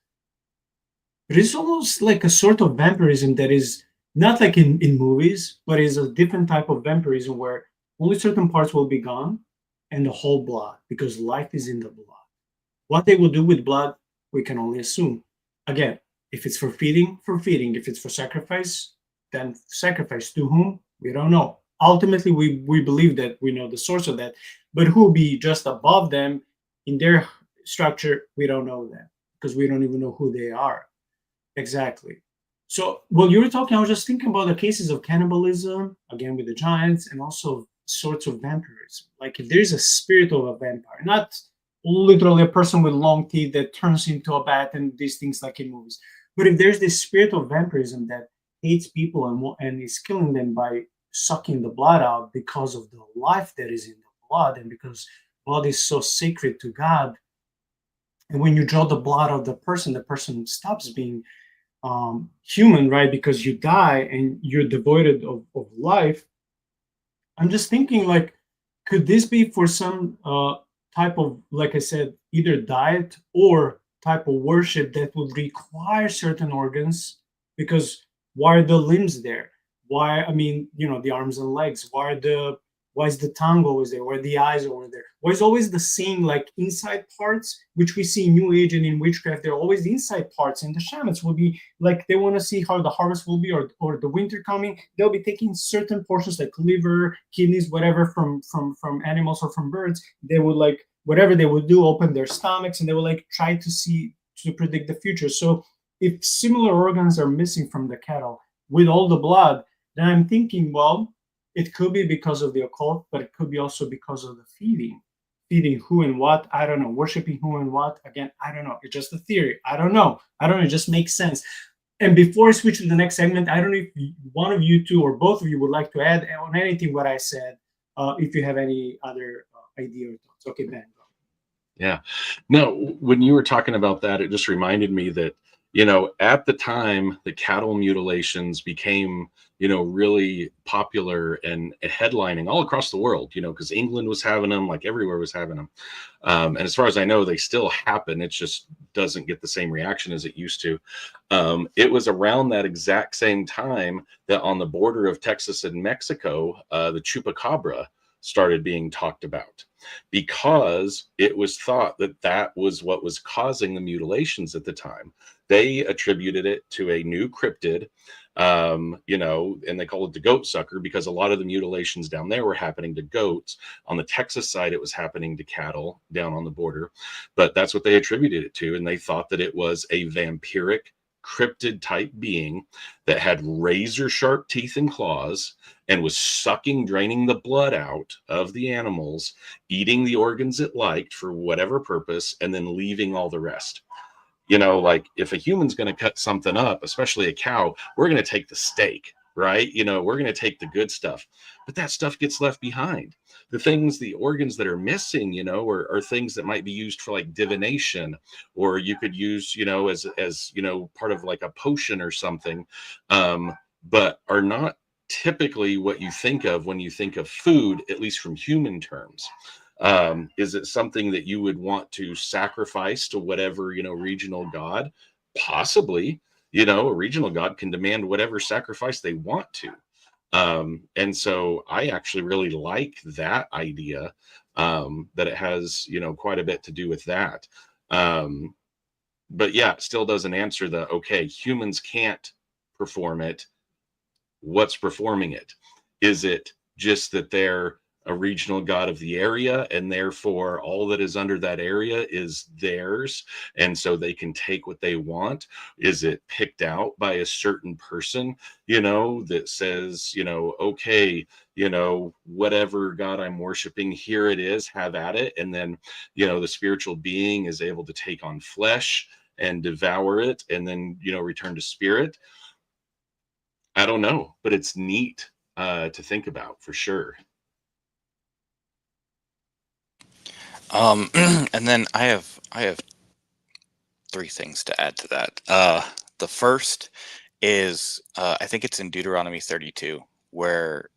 But it's almost like a sort of vampirism that is not like in movies, but is a different type of vampirism where only certain parts will be gone and the whole blood, because life is in the blood. What they will do with blood, we can only assume. Again, if it's for feeding, for feeding. If it's for sacrifice, then sacrifice. To whom? We don't know. Ultimately, we believe that we know the source of that, but who will be just above them in their structure, we don't know that, because we don't even know who they are exactly. So while you were talking, I was just thinking about the cases of cannibalism, again with the giants, and also sorts of vampirism. Like if there's a spirit of a vampire, not literally a person with long teeth that turns into a bat and these things like in movies, but if there's this spirit of vampirism that hates people and is killing them by sucking the blood out because of the life that is in the blood, and because blood is so sacred to God, and when you draw the blood of the person stops being human, right? Because you die and you're devoid of life. I'm just thinking, like, could this be for some type of, like I said, either diet or type of worship that would require certain organs? Because why are the limbs there? Why, I mean, the arms and legs? Why are the Why is the tongue always there? Why are the eyes over there? Why is always the same like inside parts, which we see in New Age and in witchcraft? They're always the inside parts, and the shamans will be like they want to see how the harvest will be, or the winter coming. They'll be taking certain portions like liver, kidneys, whatever from animals or from birds. They would like whatever they would do, open their stomachs, and they will like try to see to predict the future. So if similar organs are missing from the cattle with all the blood, then I'm thinking, well, it could be because of the occult, but it could be also because of the feeding. Feeding who and what, I don't know. Worshipping who and what, again, I don't know. It's just a theory. I don't know. It just makes sense. And before I switch to the next segment, I don't know if one of you two or both of you would like to add on anything what I said, if you have any other idea or thoughts. Okay, Ben. Yeah. No, when you were talking about that, it just reminded me that, at the time, the cattle mutilations became, really popular and headlining all across the world, because England was having them, like everywhere was having them. And as far as I know, they still happen. It just doesn't get the same reaction as it used to. It was around that exact same time that on the border of Texas and Mexico, the chupacabra started being talked about, because it was thought that that was what was causing the mutilations at the time. They attributed it to a new cryptid, and they call it the goat sucker, because a lot of the mutilations down there were happening to goats. On the Texas side, it was happening to cattle down on the border, but that's what they attributed it to. And they thought that it was a vampiric cryptid type being that had razor sharp teeth and claws and was sucking, draining the blood out of the animals, eating the organs it liked for whatever purpose, and then leaving all the rest. Like if a human's going to cut something up, especially a cow, we're going to take the steak, right? We're going to take the good stuff, but that stuff gets left behind. The organs that are missing, are things that might be used for like divination, or you could use, as part of like a potion or something, but are not typically what you think of when you think of food, at least from human terms. Is it something that you would want to sacrifice to whatever, regional god? Possibly. A regional god can demand whatever sacrifice they want to. And so I actually really like that idea, that it has, quite a bit to do with that. But yeah, it still doesn't answer okay, humans can't perform it. What's performing it? Is it just that they're a regional god of the area, and therefore all that is under that area is theirs, and so they can take what they want? Is it picked out by a certain person, that says, okay, whatever god I'm worshiping, here it is, have at it, and then the spiritual being is able to take on flesh and devour it, and then return to spirit? I don't know, but it's neat to think about for sure. And then I have three things to add to that. The first is, I think it's in Deuteronomy 32, where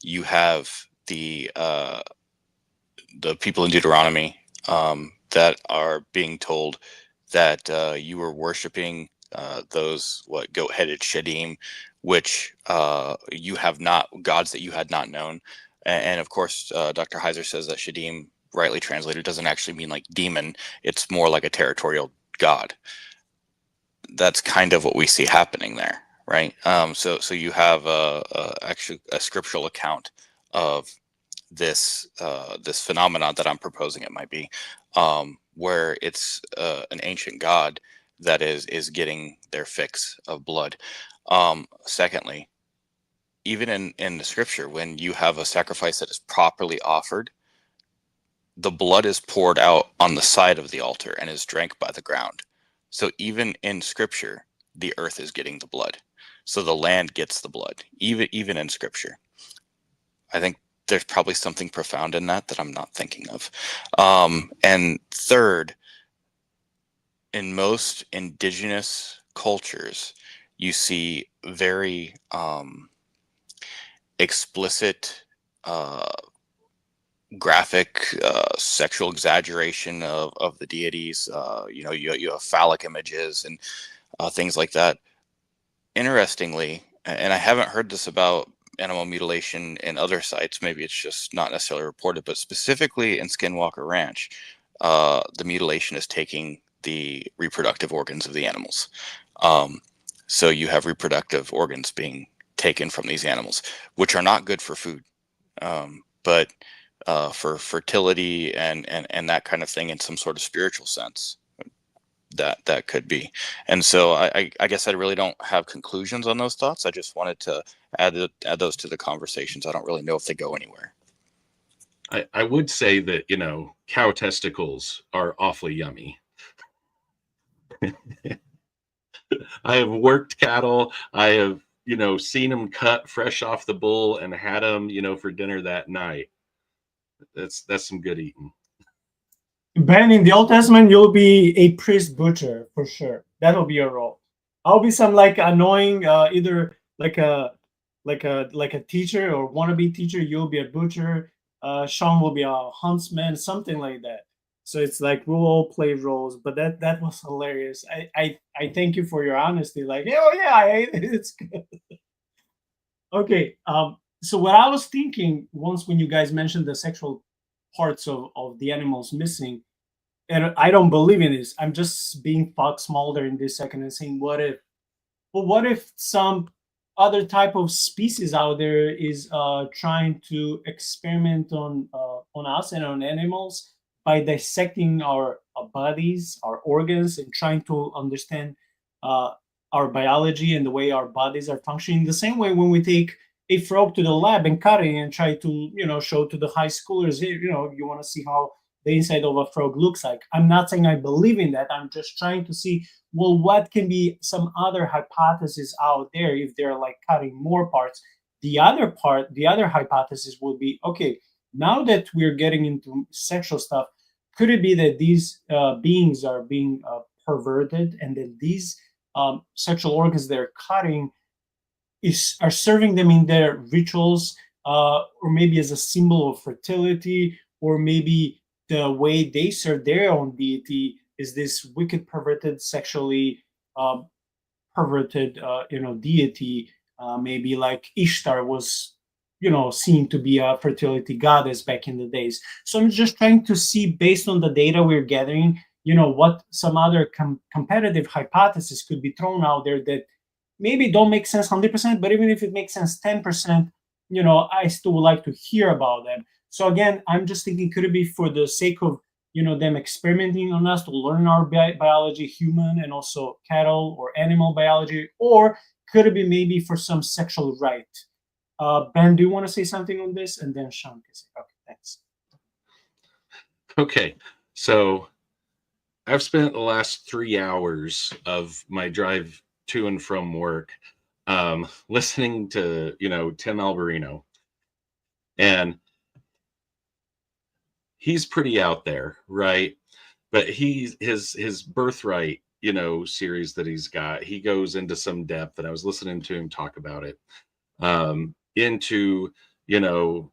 you have the people in Deuteronomy that are being told that you were worshiping those goat-headed shadim, which you have not, gods that you had not known. And of course, Dr. Heiser says that shadim, rightly translated, doesn't actually mean like demon. It's more like a territorial god. That's kind of what we see happening there, right? So you have actually a scriptural account of this this phenomenon that I'm proposing it might be, where it's an ancient god that is getting their fix of blood. Secondly, even in the scripture, when you have a sacrifice that is properly offered, the blood is poured out on the side of the altar and is drank by the ground. So even in scripture, the earth is getting the blood. So the land gets the blood, even in scripture. I think there's probably something profound in that I'm not thinking of. And third, in most indigenous cultures, you see very explicit, graphic sexual exaggeration of the deities. You have phallic images and things like that. Interestingly, and I haven't heard this about animal mutilation in other sites. Maybe it's just not necessarily reported, but specifically in Skinwalker Ranch, the mutilation is taking the reproductive organs of the animals. So you have reproductive organs being taken from these animals, which are not good for food, but for fertility and that kind of thing in some sort of spiritual sense, that could be. And so I guess I really don't have conclusions on those thoughts. I just wanted to add those to the conversations. I don't really know if they go anywhere. I would say that, cow testicles are awfully yummy. I have worked cattle. I have, seen them cut fresh off the bull and had them, for dinner that night. That's some good eating. Ben, in the Old Testament, you'll be a priest butcher for sure. That'll be your role. I'll be some like annoying, either like a teacher or wannabe teacher. You'll be a butcher. Shaun will be a huntsman, something like that. So it's like we'll all play roles. But that was hilarious. I thank you for your honesty. Like, oh yeah, I ate it. It's good. Okay. So what I was thinking once when you guys mentioned the sexual parts of the animals missing, and I don't believe in this. I'm just being Fox Mulder in this second and saying, what if? Well, what if some other type of species out there is trying to experiment on us and on animals by dissecting our bodies, our organs, and trying to understand our biology and the way our bodies are functioning? The same way when we take a frog to the lab and cut it and try to show to the high schoolers, hey, you want to see how the inside of a frog looks like. I'm not saying I believe in that. I'm just trying to see, well, what can be some other hypothesis out there if they're like cutting more parts. The other hypothesis would be, okay, now that we're getting into sexual stuff, could it be that these beings are being perverted, and that these sexual organs they're cutting are serving them in their rituals, or maybe as a symbol of fertility, or maybe the way they serve their own deity is this wicked, perverted, sexually perverted, deity. Maybe like Ishtar was, seen to be a fertility goddess back in the days. So I'm just trying to see, based on the data we're gathering, what some other competitive hypothesis could be thrown out there that maybe don't make sense 100%, but even if it makes sense 10%, I still would like to hear about them. So again, I'm just thinking, could it be for the sake of, them experimenting on us to learn our biology, human and also cattle or animal biology, or could it be maybe for some sexual rite? Ben, do you want to say something on this? And then Shaun can say, okay, thanks. Okay, so I've spent the last 3 hours of my drive to and from work listening to, Tim Alberino. And he's pretty out there, right? But his Birthright, series that he's got, he goes into some depth, and I was listening to him talk about it, into, and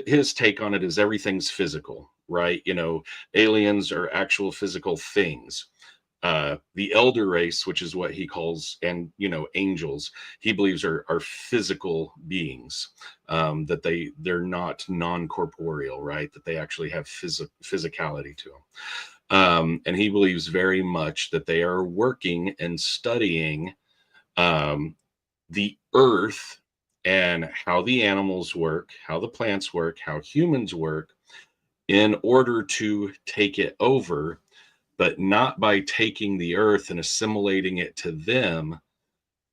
his take on it is everything's physical, right? Aliens are actual physical things. The elder race, which is what he calls, and angels, he believes are physical beings, that they're not non-corporeal, right? That they actually have physicality to them. And he believes very much that they are working and studying the earth and how the animals work, how the plants work, how humans work, in order to take it over, but not by taking the earth and assimilating it to them,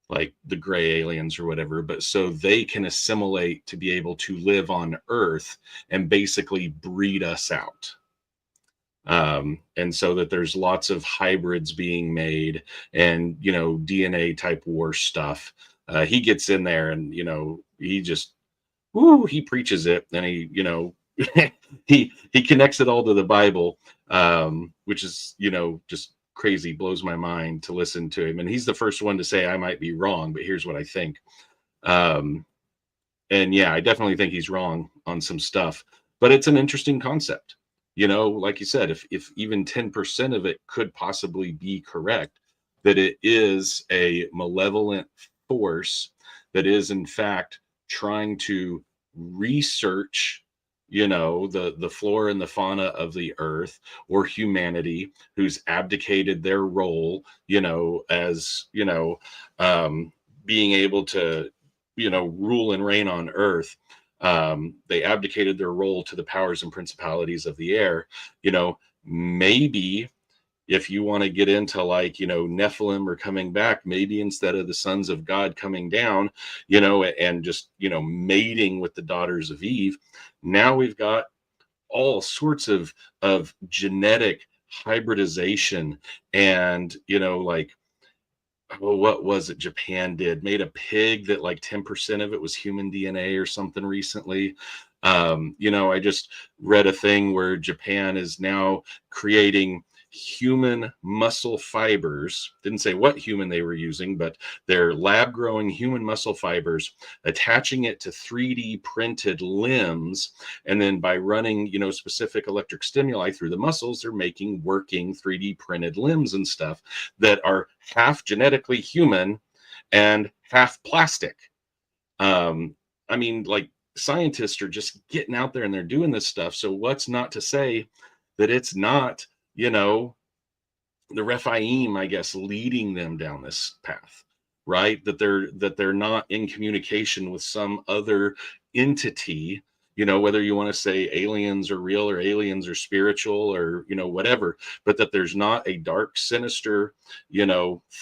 like the gray aliens or whatever, but so they can assimilate to be able to live on earth and basically breed us out. And so that there's lots of hybrids being made and, DNA type war stuff. He gets in there and, he just, he preaches it, and he, he connects it all to the Bible, which is, just crazy, blows my mind to listen to him. And he's the first one to say, I might be wrong, but here's what I think. And yeah, I definitely think he's wrong on some stuff, but it's an interesting concept. Like you said, if even 10% of it could possibly be correct, that it is a malevolent force that is in fact trying to research, the flora and the fauna of the earth, or humanity who's abdicated their role, as being able to rule and reign on earth. They abdicated their role to the powers and principalities of the air. Maybe if you want to get into Nephilim are coming back, maybe instead of the sons of God coming down, and just, mating with the daughters of Eve, now we've got all sorts of genetic hybridization. And, what was it Japan made a pig that 10% of it was human DNA or something recently. I just read a thing where Japan is now creating human muscle fibers. Didn't say what human they were using, but they're lab growing human muscle fibers, attaching it to 3D printed limbs, and then by running specific electric stimuli through the muscles, they're making working 3D printed limbs and stuff that are half genetically human and half plastic. Scientists are just getting out there and they're doing this stuff. So what's not to say that it's not the Rephaim, I guess, leading them down this path, right? That they're not in communication with some other entity, whether you want to say aliens are real or aliens are spiritual or, whatever, but that there's not a dark, sinister,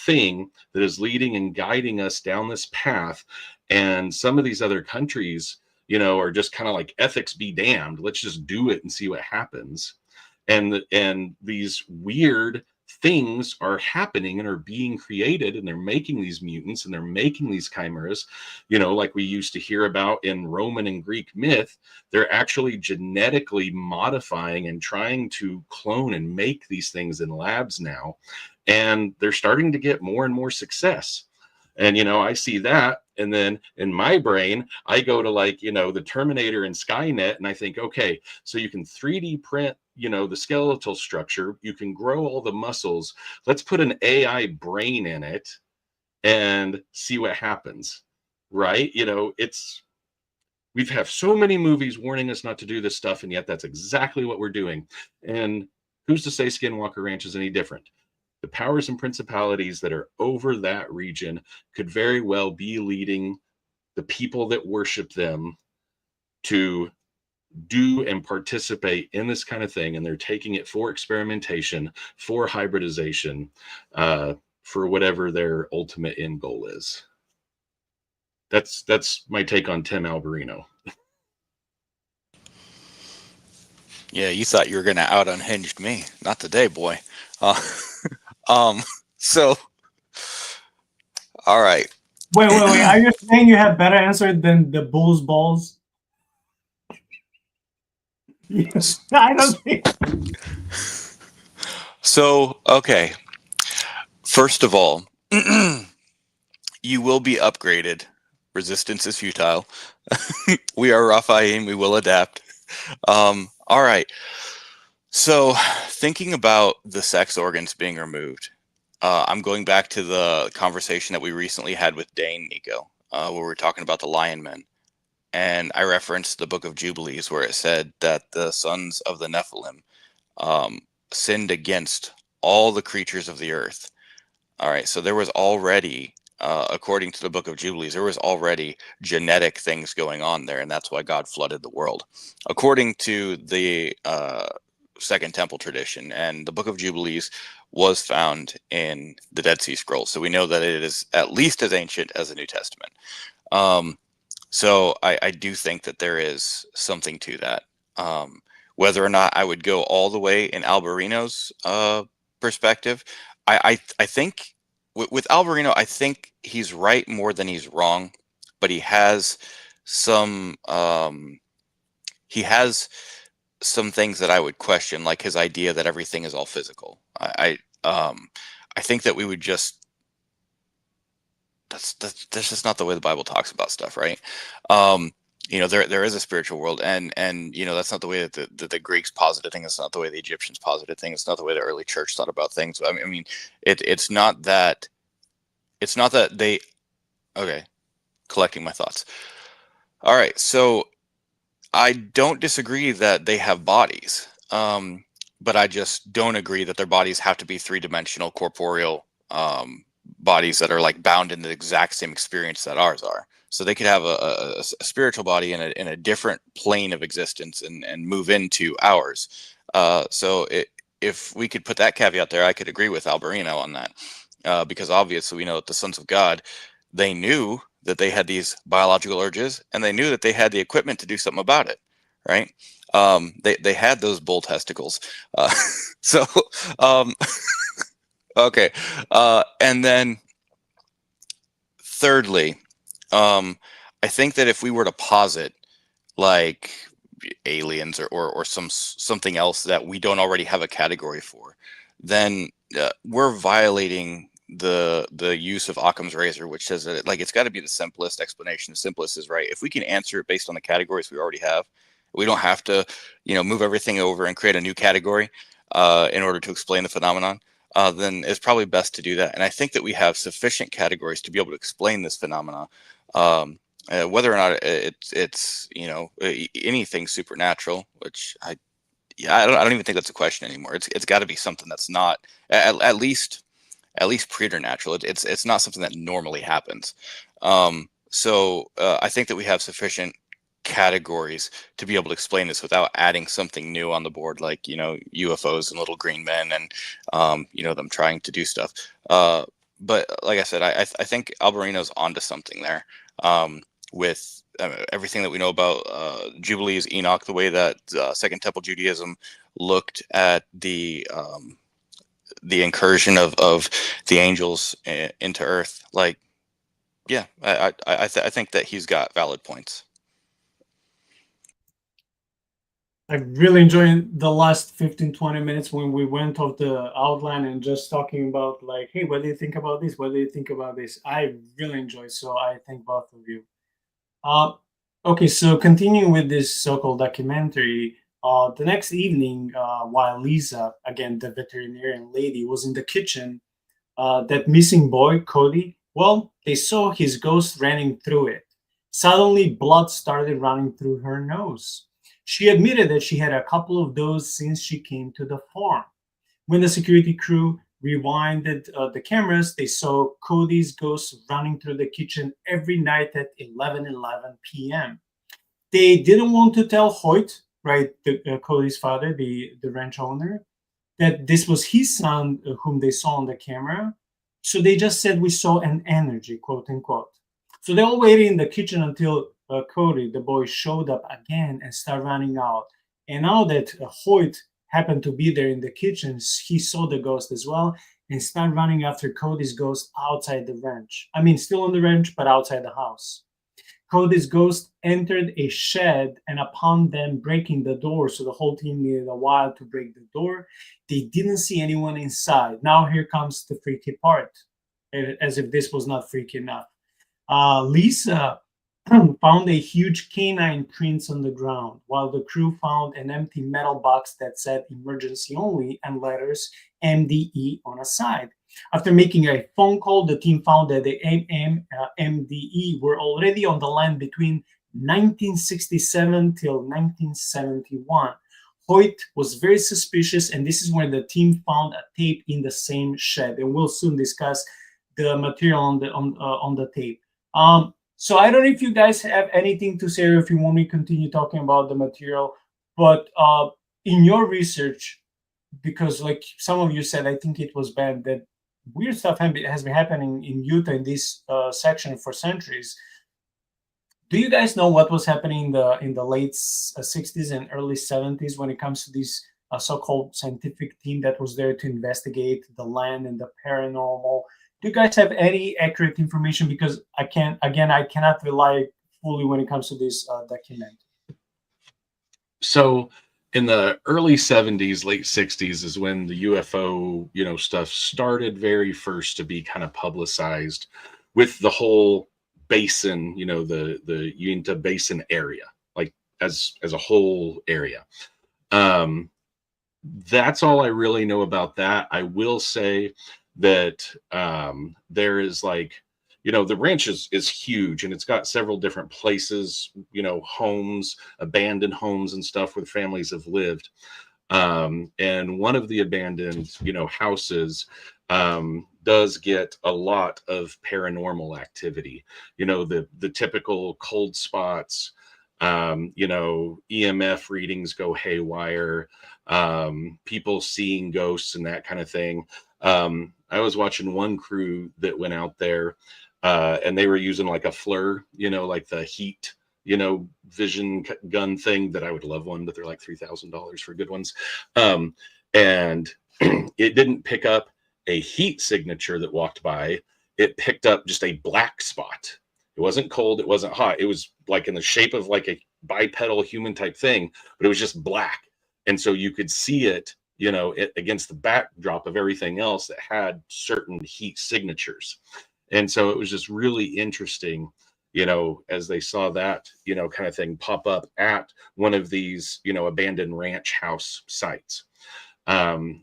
thing that is leading and guiding us down this path. And some of these other countries, are just kind of like, ethics be damned. Let's just do it and see what happens. And these weird things are happening and are being created, and they're making these mutants and they're making these chimeras, like we used to hear about in Roman and Greek myth. They're actually genetically modifying and trying to clone and make these things in labs now. And they're starting to get more and more success. And, I see that. And then in my brain, I go to the Terminator and Skynet, and I think, okay, so you can 3D print, the skeletal structure, you can grow all the muscles. Let's put an AI brain in it and see what happens, right? We have so many movies warning us not to do this stuff, and yet that's exactly what we're doing. And who's to say Skinwalker Ranch is any different? The powers and principalities that are over that region could very well be leading the people that worship them to do and participate in this kind of thing. And they're taking it for experimentation, for hybridization, for whatever their ultimate end goal is. That's my take on Tim Alberino. Yeah, you thought you were going to out unhinged me. Not today, boy. So, all right. Wait. Are you saying you have better answer than the bull's balls? I don't think. So, okay. First of all, you will be upgraded. Resistance is futile. We are Raphaim. We will adapt. All right. So, thinking about the sex organs being removed, I'm going back to the conversation that we recently had with Dane, Nico, where we were talking about the lion men. And I referenced the book of Jubilees, where it said that the sons of the Nephilim sinned against all the creatures of the earth. All right, so there was already, according to the book of Jubilees, there was already genetic things going on there, and that's why God flooded the world. According to the Second Temple tradition, and the book of Jubilees was found in the Dead Sea Scrolls, so we know that it is at least as ancient as the New Testament. So I do think that there is something to that. Whether or not I would go all the way in Alberino's perspective, I think with Alberino, I think he's right more than he's wrong, but he has some things that I would question, like his idea that everything is all physical. I think that we would just that's just not the way the Bible talks about stuff, right? There is a spiritual world, and that's not the way that the Greeks posited things. It's not the way the Egyptians posited things. It's not the way the early church thought about things. I mean, it's not that they. Okay, collecting my thoughts. All right, so I don't disagree that they have bodies, but I just don't agree that their bodies have to be three-dimensional, corporeal bodies that are like bound in the exact same experience that ours are. So they could have a spiritual body in a different plane of existence and move into ours. If we could put that caveat there, I could agree with Alberino on that, because obviously we know that the sons of God, they knew that they had these biological urges, and they knew that they had the equipment to do something about it, right? They had those bull testicles. So okay, and then thirdly, I think that if we were to posit like aliens or something else that we don't already have a category for, then we're violating the use of Occam's razor, which says that it's got to be the simplest explanation. The simplest is right. If we can answer it based on the categories we already have, we don't have to move everything over and create a new category in order to explain the phenomenon. Then it's probably best to do that. And I think that we have sufficient categories to be able to explain this phenomena. Whether or not it's anything supernatural, which I don't even think that's a question anymore. It's got to be something that's not at least preternatural. It's not something that normally happens. So I think that we have sufficient categories to be able to explain this without adding something new on the board, like UFOs and little green men and them trying to do stuff. But like I said, I think Alberino's onto something there. With everything that we know about Jubilees, Enoch, the way that Second Temple Judaism looked at the incursion of the angels into Earth, I think that he's got valid points. I really enjoyed the last 15-20 minutes when we went off the outline and just talking about hey, what do you think about this? What do you think about this? I really enjoyed, so I thank both of you. Okay, so continuing with this so-called documentary, the next evening, while Lisa, again, the veterinarian lady, was in the kitchen, that missing boy, Cody, well, they saw his ghost running through it. Suddenly, blood started running through her nose. She admitted that she had a couple of those since she came to the farm. When the security crew rewinded the cameras, they saw Cody's ghost running through the kitchen every night at 11:11 p.m. They didn't want to tell Hoyt, right, Cody's father, the ranch owner, that this was his son whom they saw on the camera. So they just said, we saw an energy, quote unquote. So they all waited in the kitchen until Cody, the boy, showed up again and started running out. And now that Hoyt happened to be there in the kitchen, he saw the ghost as well and started running after Cody's ghost outside the ranch. I mean, still on the ranch, but outside the house. Cody's ghost entered a shed, and upon them breaking the door, so the whole team needed a while to break the door, they didn't see anyone inside. Now here comes the freaky part, as if this was not freaky enough. Lisa found a huge canine prints on the ground, while the crew found an empty metal box that said emergency only and letters MDE on a side. After making a phone call, the team found that the MDE were already on the land between 1967 till 1971. Hoyt was very suspicious, and this is where the team found a tape in the same shed, and we'll soon discuss the material on the tape. So I don't know if you guys have anything to say or if you want me to continue talking about the material, but in your research, because like some of you said, I think it was bad, that weird stuff has been happening in Utah in this section for centuries. Do you guys know what was happening in the late 60s and early 70s when it comes to this so-called scientific team that was there to investigate the land and the paranormal? Do you guys have any accurate information? Because I cannot rely fully when it comes to this document. So in the early 70s, late 60s is when the UFO, stuff started very first to be kind of publicized with the whole basin, the Uinta Basin area, like as a whole area. That's all I really know about that. I will say that there is the ranch is huge, and it's got several different places, homes, abandoned homes and stuff where families have lived. And one of the abandoned, houses does get a lot of paranormal activity. The typical cold spots, EMF readings go haywire, people seeing ghosts and that kind of thing. I was watching one crew that went out there, and they were using like a FLIR, like the heat, vision gun thing that I would love one, but they're like $3,000 for good ones. And it didn't pick up a heat signature that walked by. It picked up just a black spot. It wasn't cold. It wasn't hot. It was like in the shape of like a bipedal human type thing, but it was just black. And so you could see it, against the backdrop of everything else that had certain heat signatures. And so it was just really interesting, as they saw that, kind of thing pop up at one of these, abandoned ranch house sites.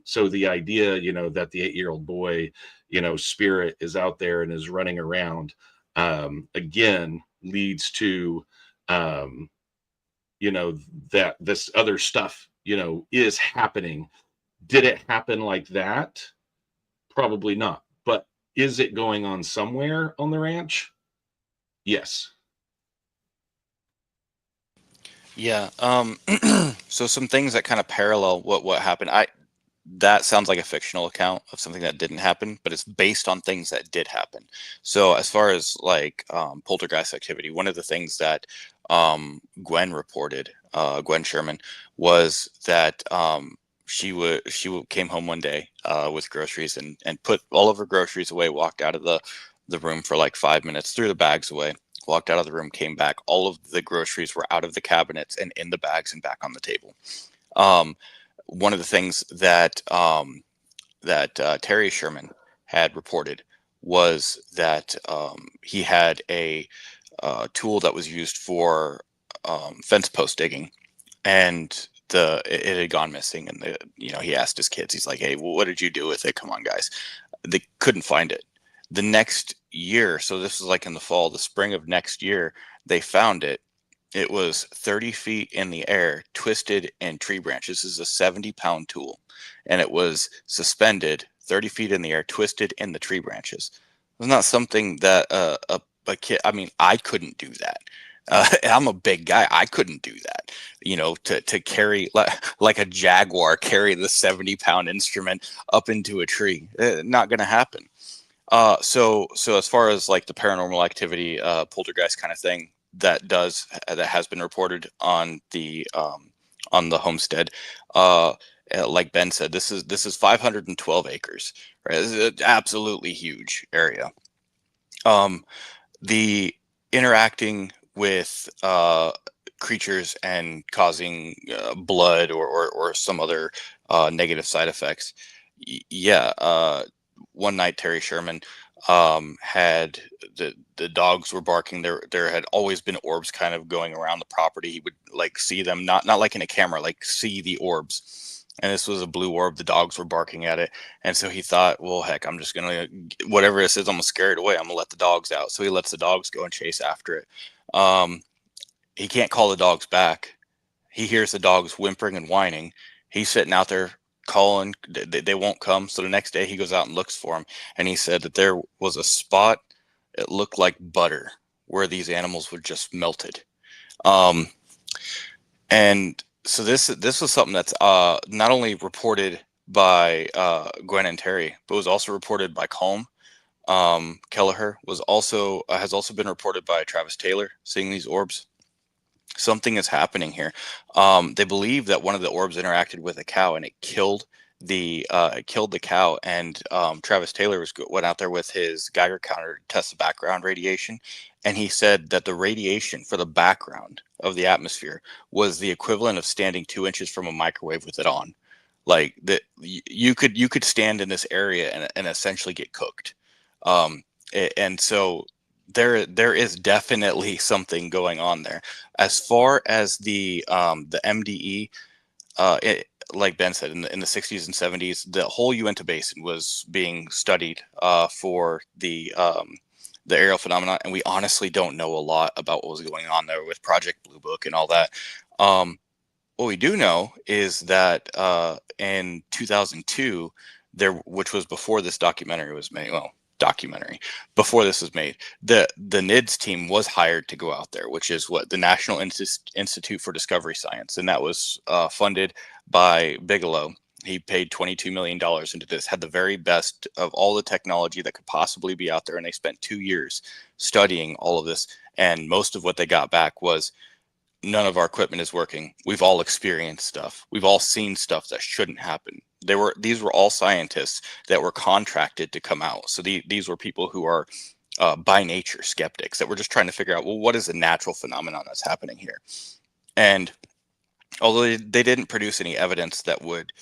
So the idea, that the 8-year-old boy, spirit is out there and is running around, again, leads to, that this other stuff, is happening. Did it happen like that? Probably not. But is it going on somewhere on the ranch? Yes. Yeah. So some things that kind of parallel what happened. That sounds like a fictional account of something that didn't happen, but it's based on things that did happen. So as far as like poltergeist activity, one of the things that Gwen reported, Gwen Sherman, was that she came home one day with groceries and put all of her groceries away, walked out of the room for like 5 minutes, threw the bags away, walked out of the room, came back. All of the groceries were out of the cabinets and in the bags and back on the table. One of the things that Terry Sherman had reported was that he had a tool that was used for fence post digging, and it had gone missing. And he asked his kids, he's like, "Hey, what did you do with it? Come on, guys." They couldn't find it. The next year, so this was like in the spring of next year, they found it. It was 30 feet in the air, twisted in tree branches. This is a 70-pound tool, and it was suspended 30 feet in the air, twisted in the tree branches. It was not something that a kid, I mean, I couldn't do that. I'm a big guy. I couldn't do that, to carry like a jaguar, carry the 70-pound instrument up into a tree. Not going to happen. So as far as like the paranormal activity, poltergeist kind of thing, that has been reported on the homestead. Like Ben said, this is 512 acres. Right? This is an absolutely huge area. The interacting with creatures and causing blood or some other negative side effects. One night Terry Sherman had the dogs were barking. There had always been orbs kind of going around the property. He would like see them, not like in a camera, like see the orbs. And this was a blue orb. The dogs were barking at it. And so he thought, well, heck, I'm just going to, whatever this is, I'm going to scare it away. I'm going to let the dogs out. So he lets the dogs go and chase after it. He can't call the dogs back. He hears the dogs whimpering and whining. He's sitting out there calling. They won't come. So the next day he goes out and looks for them. And he said that there was a spot, it looked like butter, where these animals were just melted. And so this was something that's not only reported by Gwen and Terry, but was also reported by Colm. Kelleher has also been reported by Travis Taylor, seeing these orbs. Something is happening here. They believe that one of the orbs interacted with a cow and it killed the cow. And Travis Taylor went out there with his Geiger counter to test the background radiation, and he said that the radiation for the background of the atmosphere was the equivalent of standing 2 inches from a microwave with it on. Like that, you could stand in this area and essentially get cooked. And so there is definitely something going on there. As far as the MDE, like Ben said, in the 60s and 70s, the whole Uinta Basin was being studied for the the aerial phenomena, and we honestly don't know a lot about what was going on there with Project Blue Book and all that. What we do know is that in 2002, which was before this documentary was made, before this was made, the NIDS team was hired to go out there, which is what the National Institute for Discovery Science, and that was funded by Bigelow. He paid $22 million into this, had the very best of all the technology that could possibly be out there, and they spent 2 years studying all of this, and most of what they got back was, none of our equipment is working. We've all experienced stuff. We've all seen stuff that shouldn't happen. These were all scientists that were contracted to come out. So these were people who are by nature skeptics that were just trying to figure out, well, what is the natural phenomenon that's happening here? And although they didn't produce any evidence that would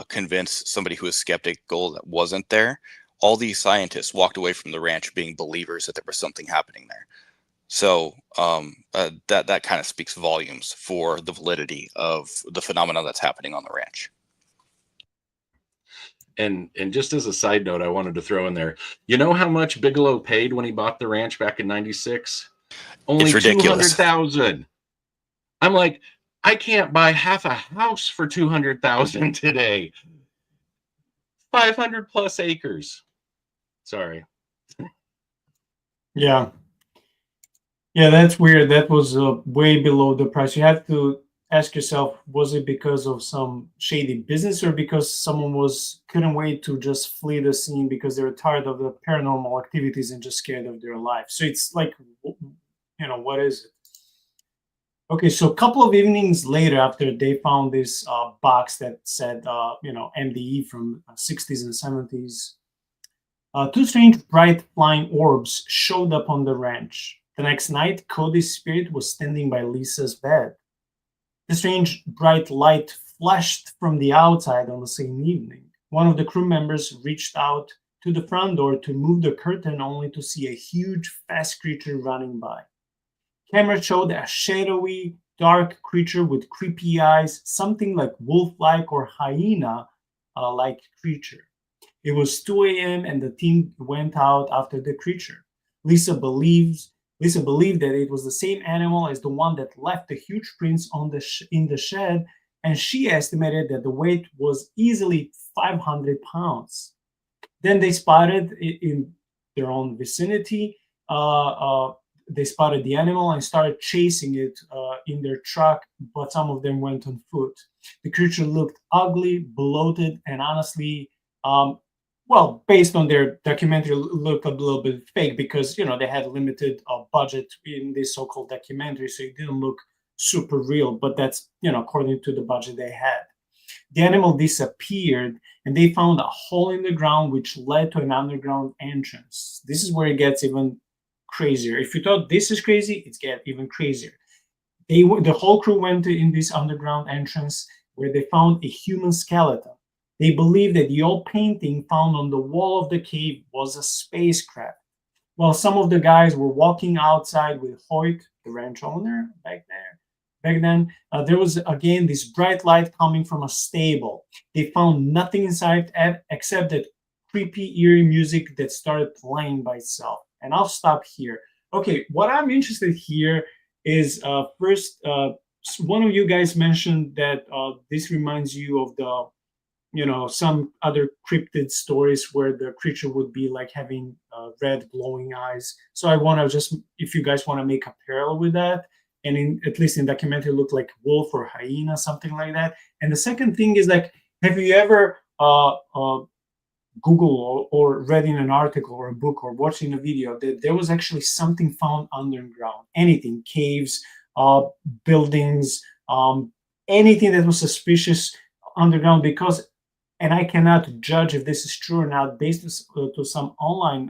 convince somebody who was skeptical that wasn't there, all these scientists walked away from the ranch being believers that there was something happening there. So that kind of speaks volumes for the validity of the phenomena that's happening on the ranch. And just as a side note, I wanted to throw in there, you know how much Bigelow paid when he bought the ranch back in '96? Only $200,000. I'm like, I can't buy half a house for $200,000 today. 500 plus acres. Sorry. Yeah. Yeah, that's weird. That was way below the price. You have to ask yourself, was it because of some shady business, or because someone couldn't wait to just flee the scene because they were tired of the paranormal activities and just scared of their life? So it's like, what is it? Okay, so a couple of evenings later, after they found this box that said, MDE from 60s and 70s, two strange bright flying orbs showed up on the ranch. The next night, Cody's spirit was standing by Lisa's bed. The strange bright light flashed from the outside on the same evening. One of the crew members reached out to the front door to move the curtain, only to see a huge, fast creature running by. Camera showed a shadowy, dark creature with creepy eyes, something like wolf-like or hyena-like creature. It was 2 a.m. and the team went out after the creature. Lisa believed that it was the same animal as the one that left the huge prints in the shed, and she estimated that the weight was easily 500 pounds. Then they spotted in their own vicinity, they spotted the animal and started chasing it in their truck, but some of them went on foot. The creature looked ugly, bloated, and honestly, based on their documentary, looked a little bit fake because, they had limited budget in this so-called documentary, so it didn't look super real, but that's, according to the budget they had. The animal disappeared, and they found a hole in the ground which led to an underground entrance. This is where it gets even crazier. If you thought this is crazy, it's get even crazier. The whole crew went in this underground entrance where they found a human skeleton. They believe that the old painting found on the wall of the cave was a spacecraft. While some of the guys were walking outside with Hoyt, the ranch owner, back then, there was again this bright light coming from a stable. They found nothing inside except that creepy, eerie music that started playing by itself. And I'll stop here. Okay, what I'm interested here is first, one of you guys mentioned that this reminds you of the some other cryptid stories where the creature would be like having red glowing eyes. So I want to just, if you guys want to make a parallel with that, and at least in documentary, look like wolf or hyena, something like that. And the second thing is, like, have you ever Google or read in an article or a book or watching a video that there was actually something found underground? Anything, caves, buildings, anything that was suspicious underground? Because, and I cannot judge if this is true or not based to some online,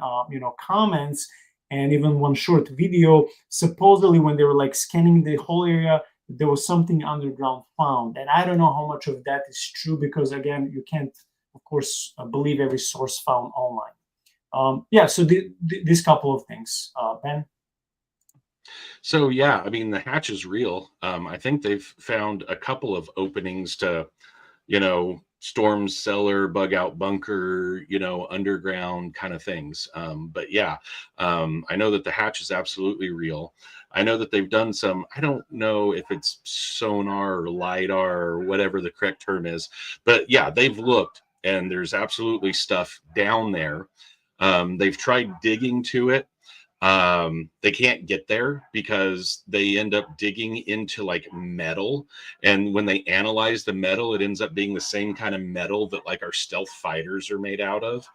comments, and even one short video. Supposedly, when they were like scanning the whole area, there was something underground found, and I don't know how much of that is true because, again, you can't, of course, believe every source found online. So these couple of things, Ben. So yeah, I mean, the hatch is real. I think they've found a couple of openings to, storm cellar, bug out bunker, underground kind of things. But yeah, I know that the hatch is absolutely real. I know that they've done some, I don't know if it's sonar or LiDAR or whatever the correct term is, but yeah, they've looked and there's absolutely stuff down there. They've tried digging to it. They can't get there because they end up digging into like metal, and when they analyze the metal, it ends up being the same kind of metal that like our stealth fighters are made out of.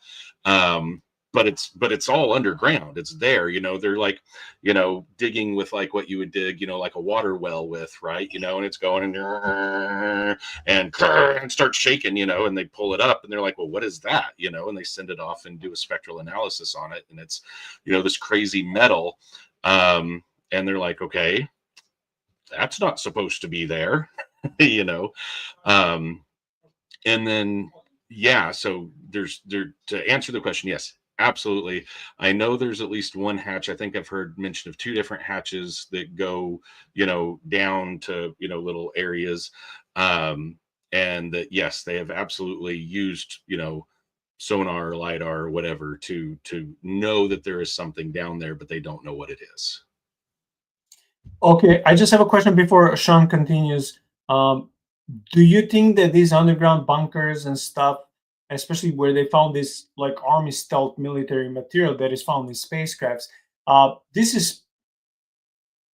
But it's all underground. It's there, they're like, digging with like what you would dig, like a water well with, right? And it's going in there and starts shaking, and they pull it up and they're like, well, what is that? And they send it off and do a spectral analysis on it. And it's, this crazy metal. And they're like, okay, that's not supposed to be there, and then, yeah, so to answer the question, yes, absolutely. I know there's at least one hatch. I think I've heard mention of 2 different hatches that go, down to, little areas. And that, yes, they have absolutely used, sonar or LiDAR or whatever to know that there is something down there, but they don't know what it is. Okay, I just have a question before Shaun continues. Do you think that these underground bunkers and stuff, especially where they found this like army stealth military material that is found in spacecrafts, this is,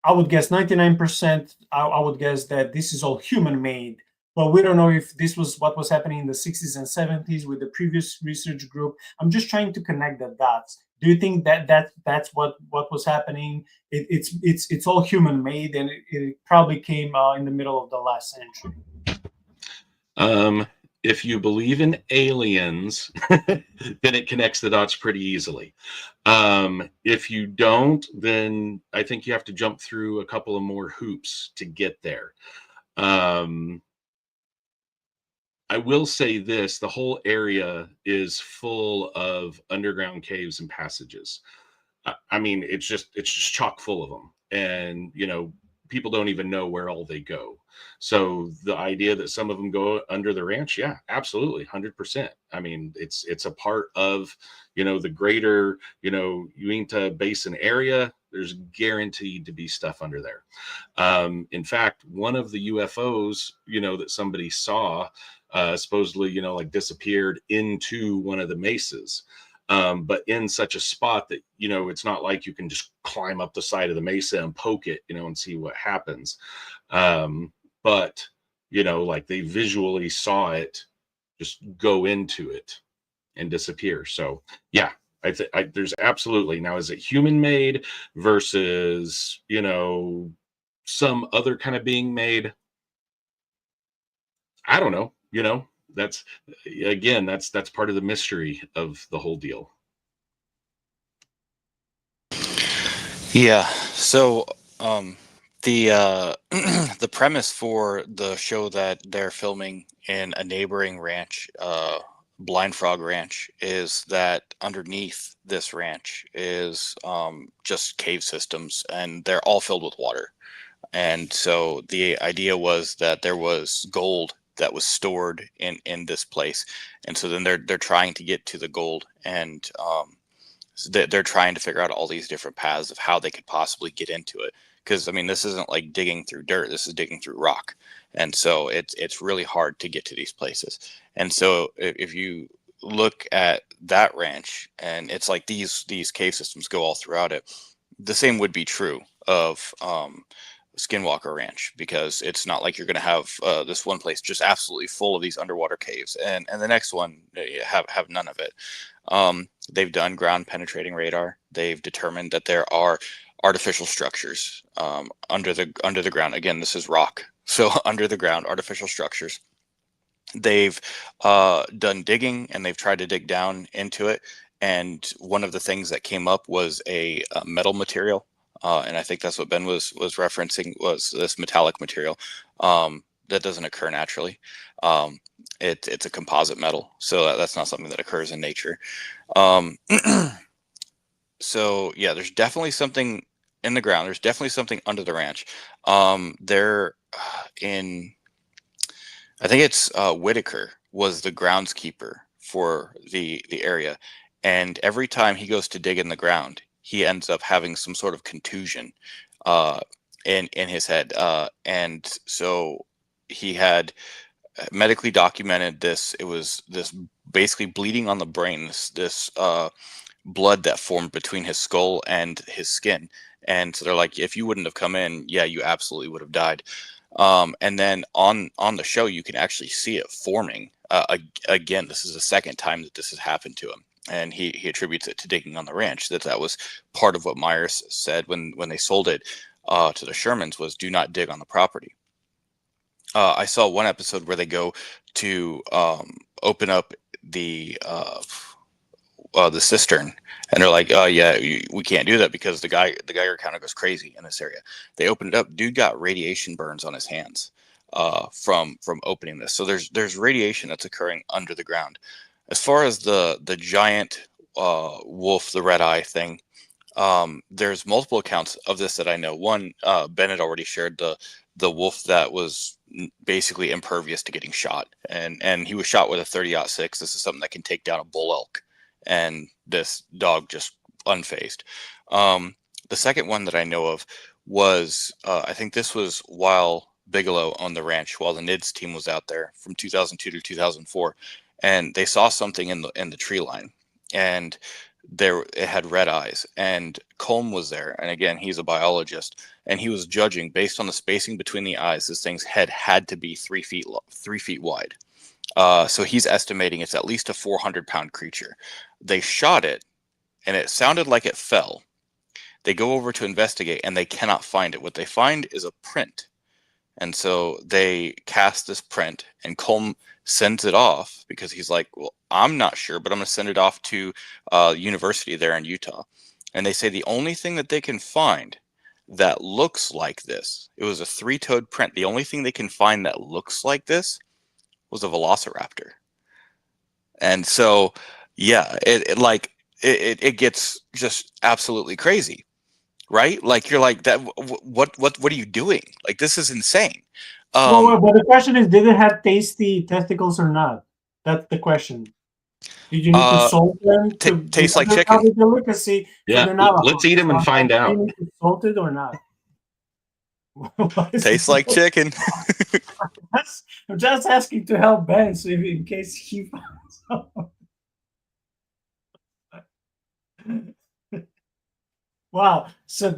I would guess 99%, I would guess that this is all human made, but we don't know if this was what was happening in the 60s and 70s with the previous research group. I'm just trying to connect the dots. Do you think that that's what was happening? It's all human made, and it probably came in the middle of the last century. If you believe in aliens, then it connects the dots pretty easily. If you don't, then I think you have to jump through a couple of more hoops to get there. I will say this, the whole area is full of underground caves and passages. I mean, it's just chock full of them. And, people don't even know where all they go. So the idea that some of them go under the ranch, yeah, absolutely, 100%. I mean, it's a part of, the greater, Uinta Basin area. There's guaranteed to be stuff under there. In fact, one of the UFOs, that somebody saw, supposedly, like disappeared into one of the mesas. But in such a spot that, it's not like you can just climb up the side of the mesa and poke it, and see what happens. But, like they visually saw it just go into it and disappear. So, yeah, there's absolutely. Now, is it human made versus, some other kind of being made? I don't know, that's again, that's part of the mystery of the whole deal. Yeah. So the the premise for the show that they're filming in a neighboring ranch, Blind Frog Ranch, is that underneath this ranch is just cave systems, and they're all filled with water. And so the idea was that there was gold that was stored in this place, and so then they're trying to get to the gold, and they're trying to figure out all these different paths of how they could possibly get into it. Because I mean, this isn't like digging through dirt; this is digging through rock, and so it's really hard to get to these places. And so if you look at that ranch, and it's like these cave systems go all throughout it, the same would be true of Skinwalker Ranch, because it's not like you're going to have this one place just absolutely full of these underwater caves, and the next one have none of it. They've done ground penetrating radar. They've determined that there are artificial structures under the ground. Again, this is rock, so under the ground, artificial structures. They've done digging, and they've tried to dig down into it. And one of the things that came up was a metal material. And I think that's what Ben was referencing, was this metallic material that doesn't occur naturally. It's a composite metal, so that's not something that occurs in nature. So yeah, there's definitely something in the ground. There's definitely something under the ranch. They're in, I think it's Whitaker, was the groundskeeper for the area, and every time he goes to dig in the ground, he ends up having some sort of contusion in his head, and so he had medically documented this. It was this basically bleeding on the brain, this blood that formed between his skull and his skin. And so they're like, if you wouldn't have come in, yeah, you absolutely would have died. And then on the show, you can actually see it forming. Again, this is the second time that this has happened to him, and he attributes it to digging on the ranch. That was part of what Myers said when they sold it to the Shermans, was do not dig on the property. I saw one episode where they go to open up the cistern, and they're like, "Oh yeah, we can't do that because the Geiger counter goes crazy in this area." They opened it up. Dude got radiation burns on his hands from opening this. So there's radiation that's occurring under the ground. As far as the giant wolf, the red eye thing, there's multiple accounts of this that I know. One, Ben had already shared the wolf that was basically impervious to getting shot, and he was shot with a 30-06. This is something that can take down a bull elk, and this dog just unfazed. The second one that I know of was I think this was while Bigelow on the ranch, while the NIDS team was out there from 2002 to 2004, and they saw something in the tree line, and it had red eyes, and Colm was there, and again, he's a biologist, and he was judging based on the spacing between the eyes. This thing's head had to be 3 feet wide. So he's estimating it's at least a 400-pound creature. They shot it, and it sounded like it fell. They go over to investigate, and they cannot find it. What they find is a print. And so they cast this print, and Colm sends it off because he's like, well, I'm not sure, but I'm going to send it off to university there in Utah. And they say the only thing that they can find that looks like this, it was a 3-toed print. The only thing they can find that looks like this was a velociraptor. And so, yeah, it gets just absolutely crazy, right? Like, you're like, that. What are you doing? Like, this is insane. Well, but the question is, did it have tasty testicles or not? That's the question. Did you need to salt them to taste like chicken? Delicacy Yeah, for the Navajo. let's eat them and find out. Do you need to salt it or not? Tastes like chicken. I'm just asking to help Ben, so in case he finds out. Wow, so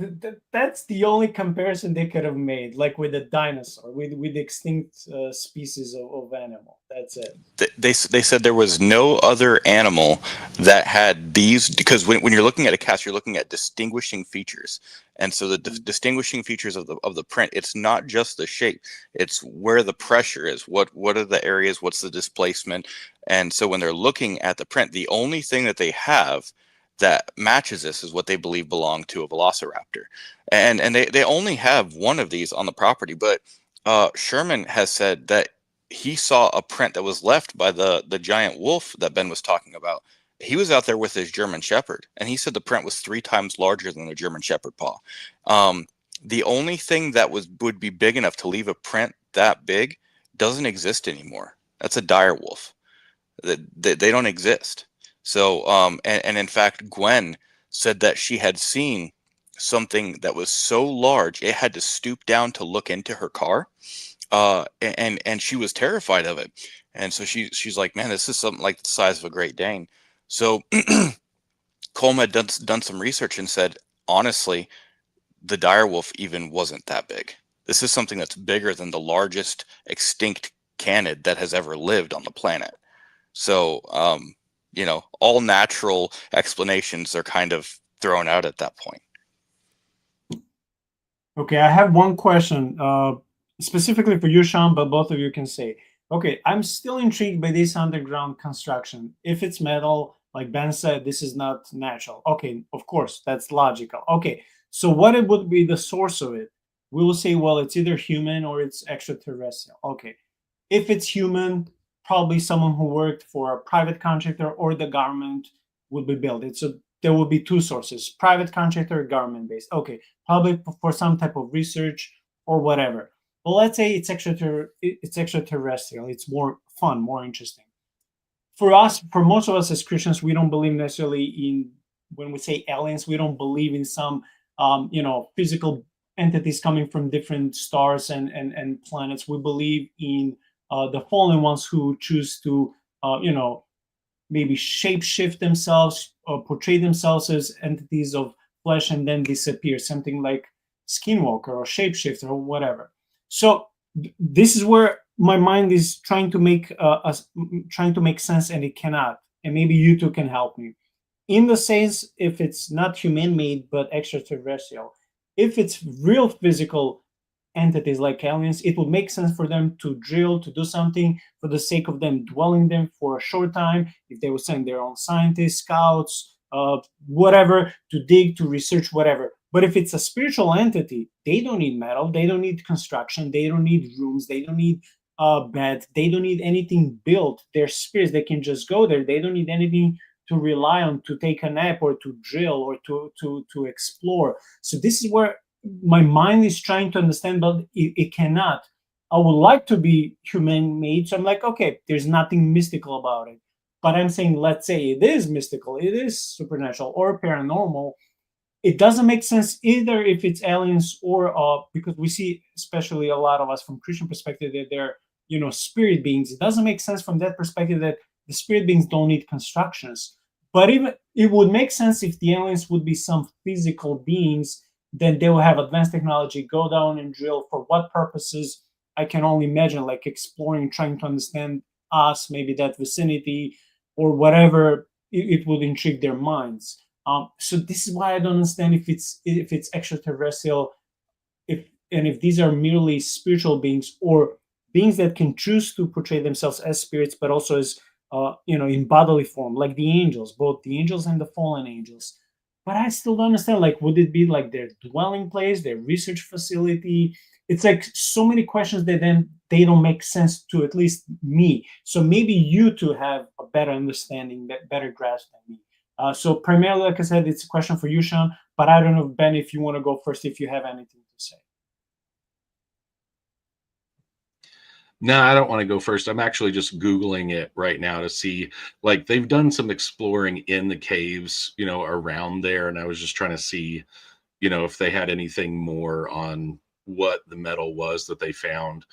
that's the only comparison they could have made, like with a dinosaur, with extinct species of animal. That's it. They said there was no other animal that had these, because when you're looking at a cast, you're looking at distinguishing features, and so the distinguishing features of the print, it's not just the shape, it's where the pressure is, what are the areas, what's the displacement, and so when they're looking at the print, the only thing that they have that matches this is what they believe belonged to a velociraptor, and they only have one of these on the property. But Sherman has said that he saw a print that was left by the giant wolf that Ben was talking about. He was out there with his German Shepherd, and he said the print was 3 times larger than the German Shepherd paw. The only thing that would be big enough to leave a print that big doesn't exist anymore. That's a dire wolf. They don't exist. So, and in fact, Gwen said that she had seen something that was so large, it had to stoop down to look into her car. And she was terrified of it. And so she's like, man, this is something like the size of a Great Dane. So Colm had done some research and said, honestly, the direwolf even wasn't that big. This is something that's bigger than the largest extinct canid that has ever lived on the planet. So, all natural explanations are kind of thrown out at that point. Okay, I have one question specifically for you, Shaun, but both of you can say. Okay, I'm still intrigued by this underground construction. If it's metal, like Ben said, this is not natural. Okay, of course, that's logical. Okay, so what it would be the source of it? We will say, well, it's either human or it's extraterrestrial. Okay, if it's human, probably someone who worked for a private contractor or the government will be built it. So there will be 2 sources, private contractor, government based. Okay, probably for some type of research or whatever. Well, let's say it's extraterrestrial. It's more fun, more interesting. For us, for most of us as Christians, we don't believe necessarily in, when we say aliens, we don't believe in some physical entities coming from different stars and planets. We believe in the fallen ones who choose to maybe shapeshift themselves or portray themselves as entities of flesh and then disappear, something like Skinwalker or shapeshifter or whatever. So this is where my mind is trying to make sense, and it cannot. And maybe you two can help me. In the sense, if it's not human-made but extraterrestrial, if it's real physical entities like aliens, it would make sense for them to drill, to do something for the sake of them dwelling them for a short time. If they would send their own scientists, scouts, whatever, to dig, to research, whatever. But if it's a spiritual entity, they don't need metal, they don't need construction, they don't need rooms, they don't need bed, they don't need anything built. They're spirits, they can just go there. They don't need anything to rely on to take a nap or to drill or to explore. So this is where my mind is trying to understand, but it cannot. I would like to be human made, so I'm like, okay, there's nothing mystical about it. But I'm saying, let's say it is mystical, it is supernatural or paranormal. It doesn't make sense either if it's aliens or because we see, especially a lot of us from Christian perspective, that they're spirit beings. It doesn't make sense from that perspective that the spirit beings don't need constructions. But even it would make sense if the aliens would be some physical beings, then they will have advanced technology, go down and drill. For what purposes? I can only imagine, like exploring, trying to understand us, maybe that vicinity or whatever. It would intrigue their minds. So this is why I don't understand if it's extraterrestrial, if these are merely spiritual beings or beings that can choose to portray themselves as spirits, but also as in bodily form, like the angels, both the angels and the fallen angels. But I still don't understand. Like, would it be like their dwelling place, their research facility? It's like so many questions that then they don't make sense to at least me. So maybe you two have a better understanding, that better grasp than me. So primarily, like I said, it's a question for you, Shaun. But I don't know, Ben, if you want to go first, if you have anything to say. No, I don't want to go first. I'm actually just Googling it right now to see, like, they've done some exploring in the caves, around there. And I was just trying to see, if they had anything more on what the metal was that they found.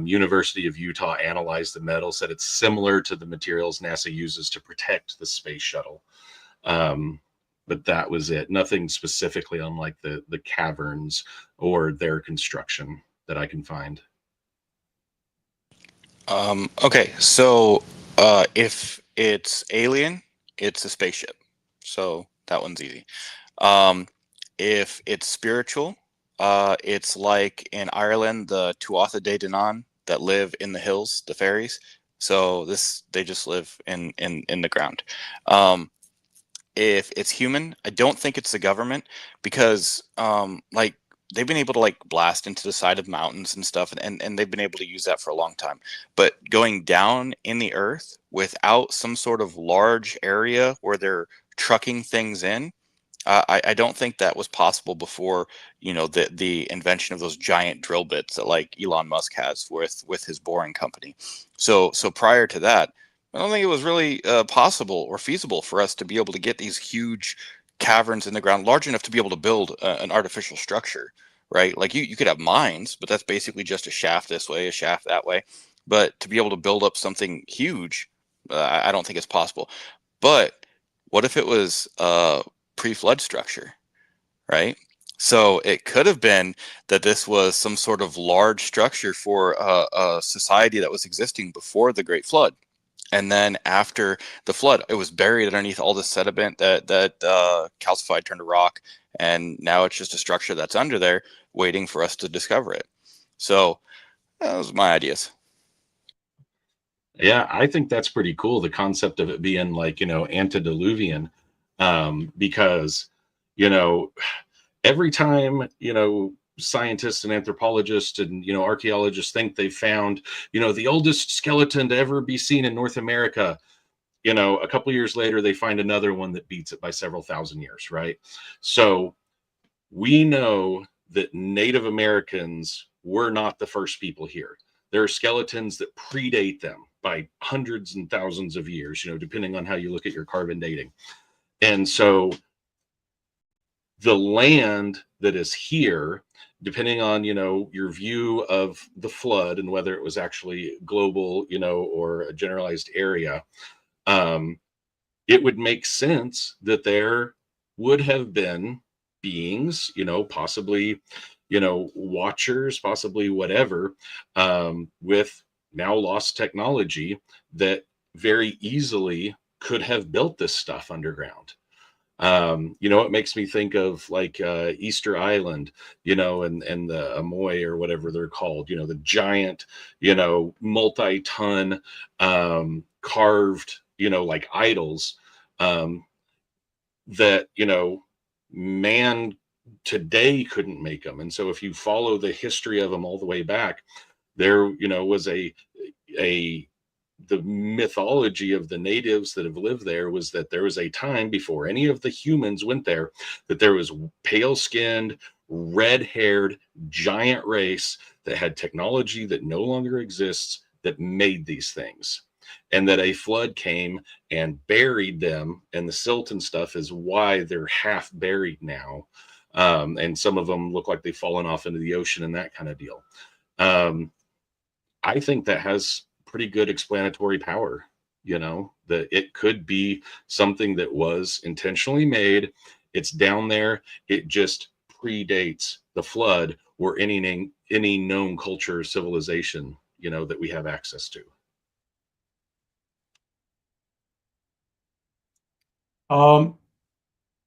University of Utah analyzed the metal, said it's similar to the materials NASA uses to protect the space shuttle. But that was it. Nothing specifically on like the caverns or their construction that I can find. Okay, so if it's alien, it's a spaceship. So that one's easy. If it's spiritual, it's like in Ireland, the Tuatha De Danann that live in the hills, the fairies. So they just live in the ground. If it's human, I don't think it's the government, because like they've been able to like blast into the side of mountains and stuff, and they've been able to use that for a long time. But going down in the earth without some sort of large area where they're trucking things in, I don't think that was possible before, the invention of those giant drill bits that like Elon Musk has with his boring company. So prior to that, I don't think it was really possible or feasible for us to be able to get these huge caverns in the ground large enough to be able to build an artificial structure, right? Like you could have mines, but that's basically just a shaft this way, a shaft that way. But to be able to build up something huge, I don't think it's possible. But what if it was pre-flood structure, right? So it could have been that this was some sort of large structure for a society that was existing before the Great Flood. And then after the flood, it was buried underneath all the sediment that calcified, turned to rock. And now it's just a structure that's under there waiting for us to discover it. So those are my ideas. Yeah, I think that's pretty cool. The concept of it being like, antediluvian, because, every time, scientists and anthropologists and, archaeologists think they've found, the oldest skeleton to ever be seen in North America, a couple of years later, they find another one that beats it by several thousand years, right? So we know that Native Americans were not the first people here. There are skeletons that predate them, by hundreds and thousands of years, depending on how you look at your carbon dating. And so the land that is here, depending on, your view of the flood and whether it was actually global, or a generalized area, it would make sense that there would have been beings, possibly, watchers, possibly whatever, with now lost technology that very easily could have built this stuff underground. It makes me think of like Easter Island, and the Amoy or whatever they're called, the giant, multi-ton carved, like idols, that, man today couldn't make them. And so if you follow the history of them all the way back, there, was the mythology of the natives that have lived there was that there was a time before any of the humans went there, that there was pale skinned, red haired, giant race that had technology that no longer exists that made these things. And that a flood came and buried them. And the silt and stuff is why they're half buried now. And some of them look like they've fallen off into the ocean and that kind of deal. I think that has pretty good explanatory power, that it could be something that was intentionally made. It's down there. It just predates the flood or any known culture or civilization, that we have access to.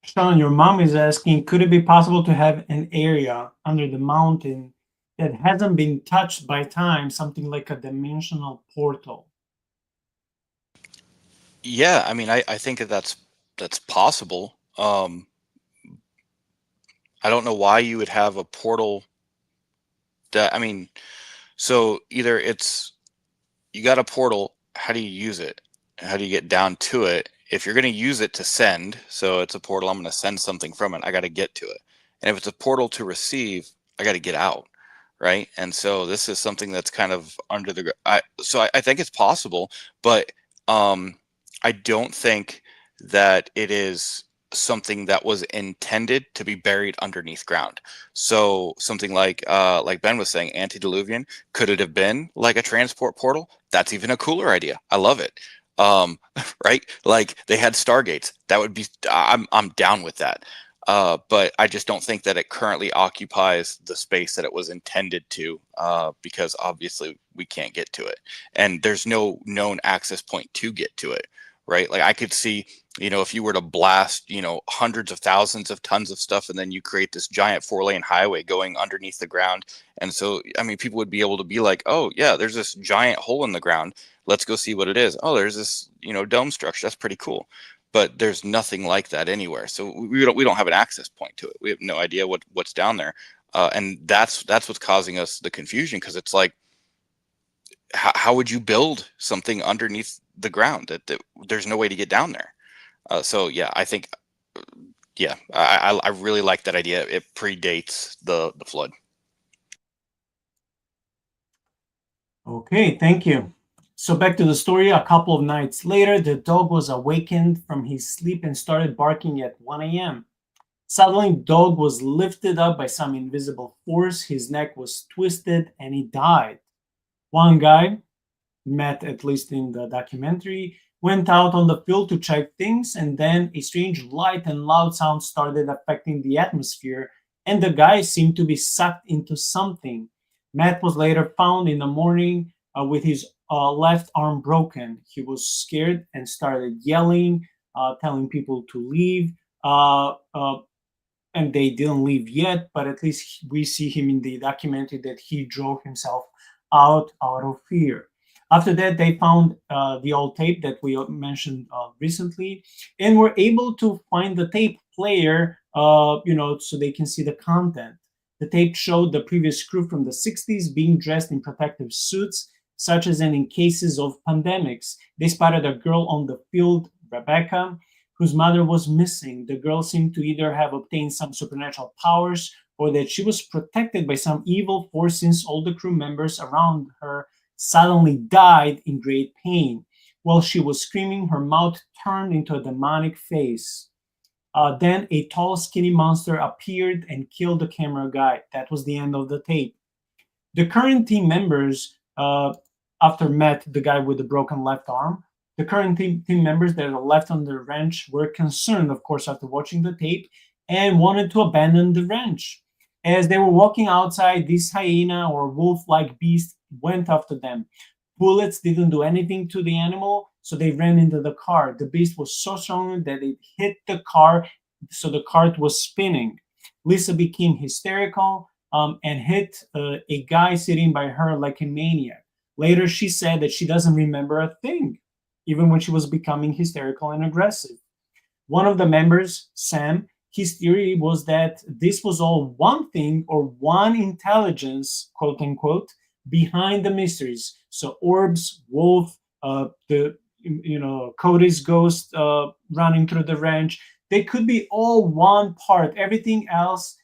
Shaun, your mom is asking, could it be possible to have an area under the mountain that hasn't been touched by time, something like a dimensional portal? Yeah, I mean, I think that's possible. I don't know why you would have a portal that, I mean, so either you got a portal, how do you use it? How do you get down to it? If you're going to use it to send, so it's a portal, I'm going to send something from it, I got to get to it. And if it's a portal to receive, I got to get out, right? And so this is something that's kind of under the, so I think it's possible, but I don't think that it is something that was intended to be buried underneath ground. So something like Ben was saying, antediluvian, could it have been like a transport portal? That's even a cooler idea. I love it. Right? Like they had stargates. That would be, I'm down with that. But I just don't think that it currently occupies the space that it was intended to, because obviously we can't get to it. And there's no known access point to get to it, right? Like I could see, if you were to blast, hundreds of thousands of tons of stuff, and then you create this giant 4-lane highway going underneath the ground. And so, I mean, people would be able to be like, oh yeah, there's this giant hole in the ground. Let's go see what it is. Oh, there's this, dome structure. That's pretty cool. But there's nothing like that anywhere. So we don't have an access point to it. We have no idea what's down there. And that's what's causing us the confusion, because it's like, how would you build something underneath the ground that there's no way to get down there? So yeah, I think, yeah, I really like that idea. It predates the flood. Okay, thank you. So back to the story. A couple of nights later, the dog was awakened from his sleep and started barking at 1 a.m. Suddenly, the dog was lifted up by some invisible force. His neck was twisted and he died. One guy, Matt, at least in the documentary, went out on the field to check things, and then a strange light and loud sound started affecting the atmosphere, and the guy seemed to be sucked into something. Matt was later found in the morning with his left arm broken. He was scared and started yelling, telling people to leave. And they didn't leave yet, but at least we see him in the documentary that he drove himself out of fear. After that, they found the old tape that we mentioned recently, and were able to find the tape player, so they can see the content. The tape showed the previous crew from the 60s being dressed in protective suits, such as in cases of pandemics. They spotted a girl on the field, Rebecca, whose mother was missing. The girl seemed to either have obtained some supernatural powers or that she was protected by some evil force, since all the crew members around her suddenly died in great pain. While she was screaming, her mouth turned into a demonic face. Then a tall, skinny monster appeared and killed the camera guy. That was the end of the tape. The current team members, after met the guy with the broken left arm, the current team members that are left on the ranch were concerned, of course, after watching the tape and wanted to abandon the ranch. As they were walking outside, this hyena or wolf-like beast went after them. Bullets didn't do anything to the animal, so they ran into the car. The beast was so strong that it hit the car, so the cart was spinning. Lisa became hysterical and hit a guy sitting by her like a maniac. Later, she said that she doesn't remember a thing, even when she was becoming hysterical and aggressive. One of the members, Sam, his theory was that this was all one thing or one intelligence, quote unquote, behind the mysteries. So orbs, wolf, the Cody's ghost running through the ranch. They could be all one part. Everything else,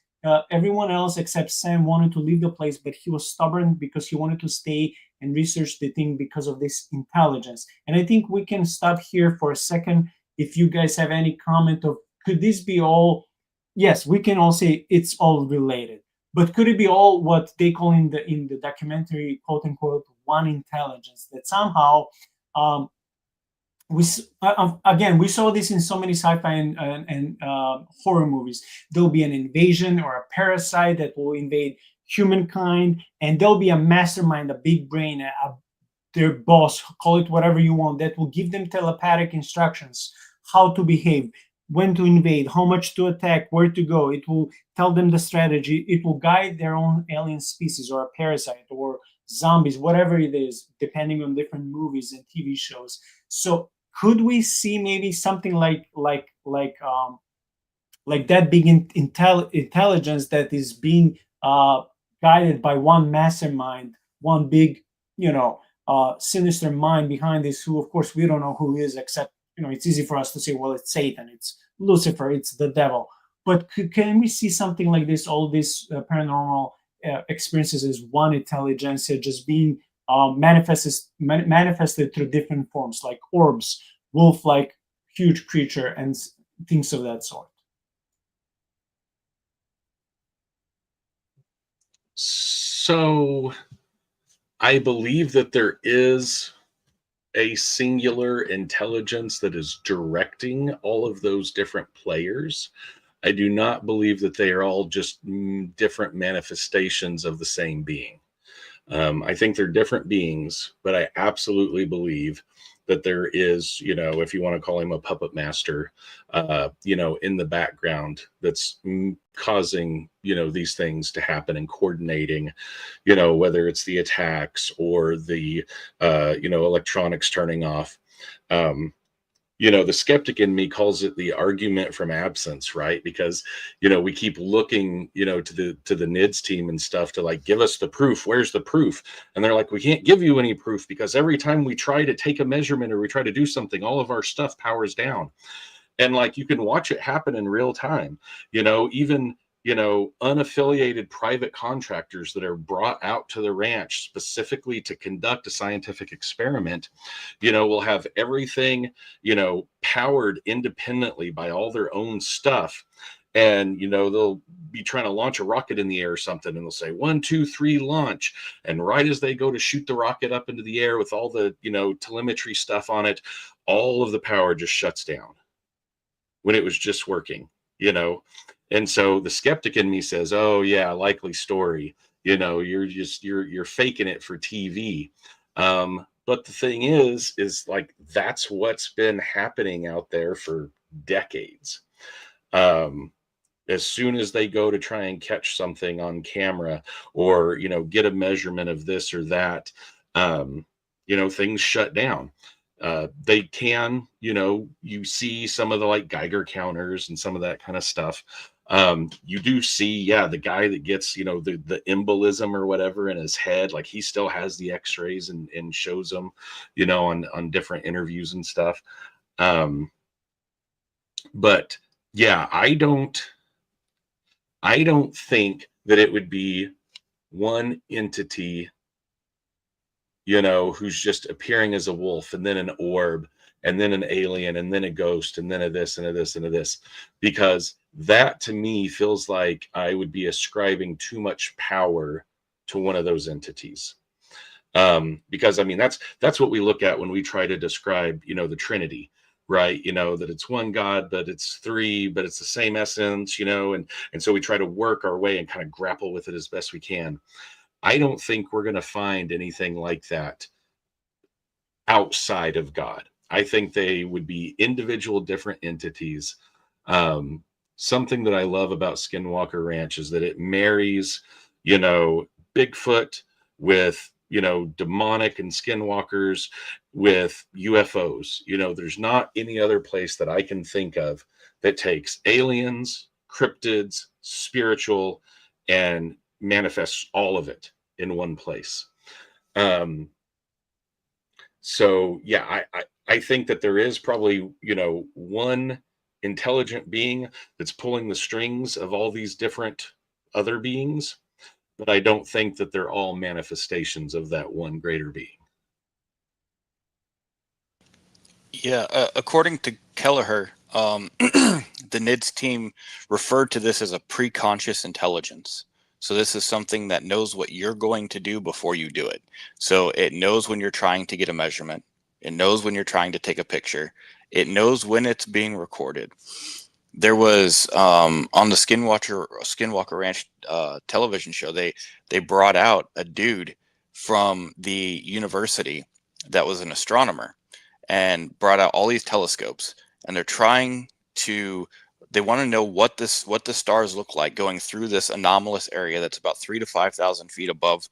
everyone else except Sam wanted to leave the place, but he was stubborn because he wanted to stay and research the thing because of this intelligence. And I think we can stop here for a second. If you guys have any comment of could this be all? Yes, we can all say it's all related. But could it be all what they call in the documentary, quote unquote, one intelligence that somehow we saw this in so many sci-fi and horror movies. There'll be an invasion or a parasite that will invade humankind, and there'll be a mastermind, a big brain, their boss, call it whatever you want, that will give them telepathic instructions, how to behave, when to invade, how much to attack, where to go. It will tell them the strategy. It will guide their own alien species or a parasite or zombies, whatever it is, depending on different movies and TV shows. So could we see maybe something like that big intelligence that is being guided by one mastermind, one big, sinister mind behind this, who of course we don't know who is, except it's easy for us to say, well, it's Satan, it's Lucifer, it's the devil. But can we see something like this, all these paranormal experiences as one intelligentsia just being manifested through different forms, like orbs, wolf-like huge creature, and things of that sort? So I believe that there is a singular intelligence that is directing all of those different players. I do not believe that they are all just different manifestations of the same being. I think they're different beings, but I absolutely believe that there is, if you want to call him a puppet master, in the background that's causing, these things to happen and coordinating, whether it's the attacks or the, electronics turning off. The skeptic in me calls it the argument from absence, right? Because, we keep looking, to the NIDS team and stuff to like, give us the proof. Where's the proof? And they're like, we can't give you any proof because every time we try to take a measurement or we try to do something, all of our stuff powers down. And like, you can watch it happen in real time, even unaffiliated private contractors that are brought out to the ranch specifically to conduct a scientific experiment, will have everything, powered independently by all their own stuff. And, they'll be trying to launch a rocket in the air or something, and they'll say 1, 2, 3, launch. And right as they go to shoot the rocket up into the air with all the, telemetry stuff on it, all of the power just shuts down when it was just working, And so the skeptic in me says, oh yeah, likely story. You're faking it for TV. But the thing is like, that's what's been happening out there for decades. As soon as they go to try and catch something on camera or, get a measurement of this or that, things shut down. They can, you see some of the like Geiger counters and some of that kind of stuff. You do see, the guy that gets, the embolism or whatever in his head, like he still has the x-rays and shows them, on different interviews and stuff. But yeah, I don't think that it would be one entity, who's just appearing as a wolf, and then an orb, and then an alien, and then a ghost, and then a this and a this and a this, because that to me feels like I would be ascribing too much power to one of those entities. Because I mean, that's what we look at when we try to describe, the Trinity, right? That it's one God, but it's three, but it's the same essence, and so we try to work our way and kind of grapple with it as best we can. I don't think we're going to find anything like that outside of God. I think they would be individual different entities. Something that I love about Skinwalker Ranch is that it marries, Bigfoot with, demonic and skinwalkers with UFOs. There's not any other place that I can think of that takes aliens, cryptids, spiritual, and manifests all of it in one place. So yeah, I think that there is probably, one intelligent being that's pulling the strings of all these different other beings, but I don't think that they're all manifestations of that one greater being. Yeah, according to Kelleher, the NIDS team referred to this as a pre-conscious intelligence. So this is something that knows what you're going to do before you do it. So it knows when you're trying to get a measurement. It knows when you're trying to take a picture. It knows when it's being recorded. There was on the Skinwalker Ranch television show, they brought out a dude from the university that was an astronomer and brought out all these telescopes, and they want to know what the stars look like going through this anomalous area that's about 3,000 to 5,000 feet above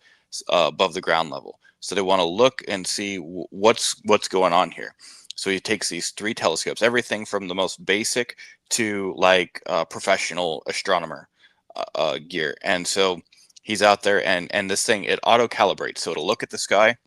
the ground level. So they want to look and see what's going on here. So he takes these 3 telescopes, everything from the most basic to like professional astronomer gear. And so he's out there, and this thing, it auto calibrates. So it'll look at the sky.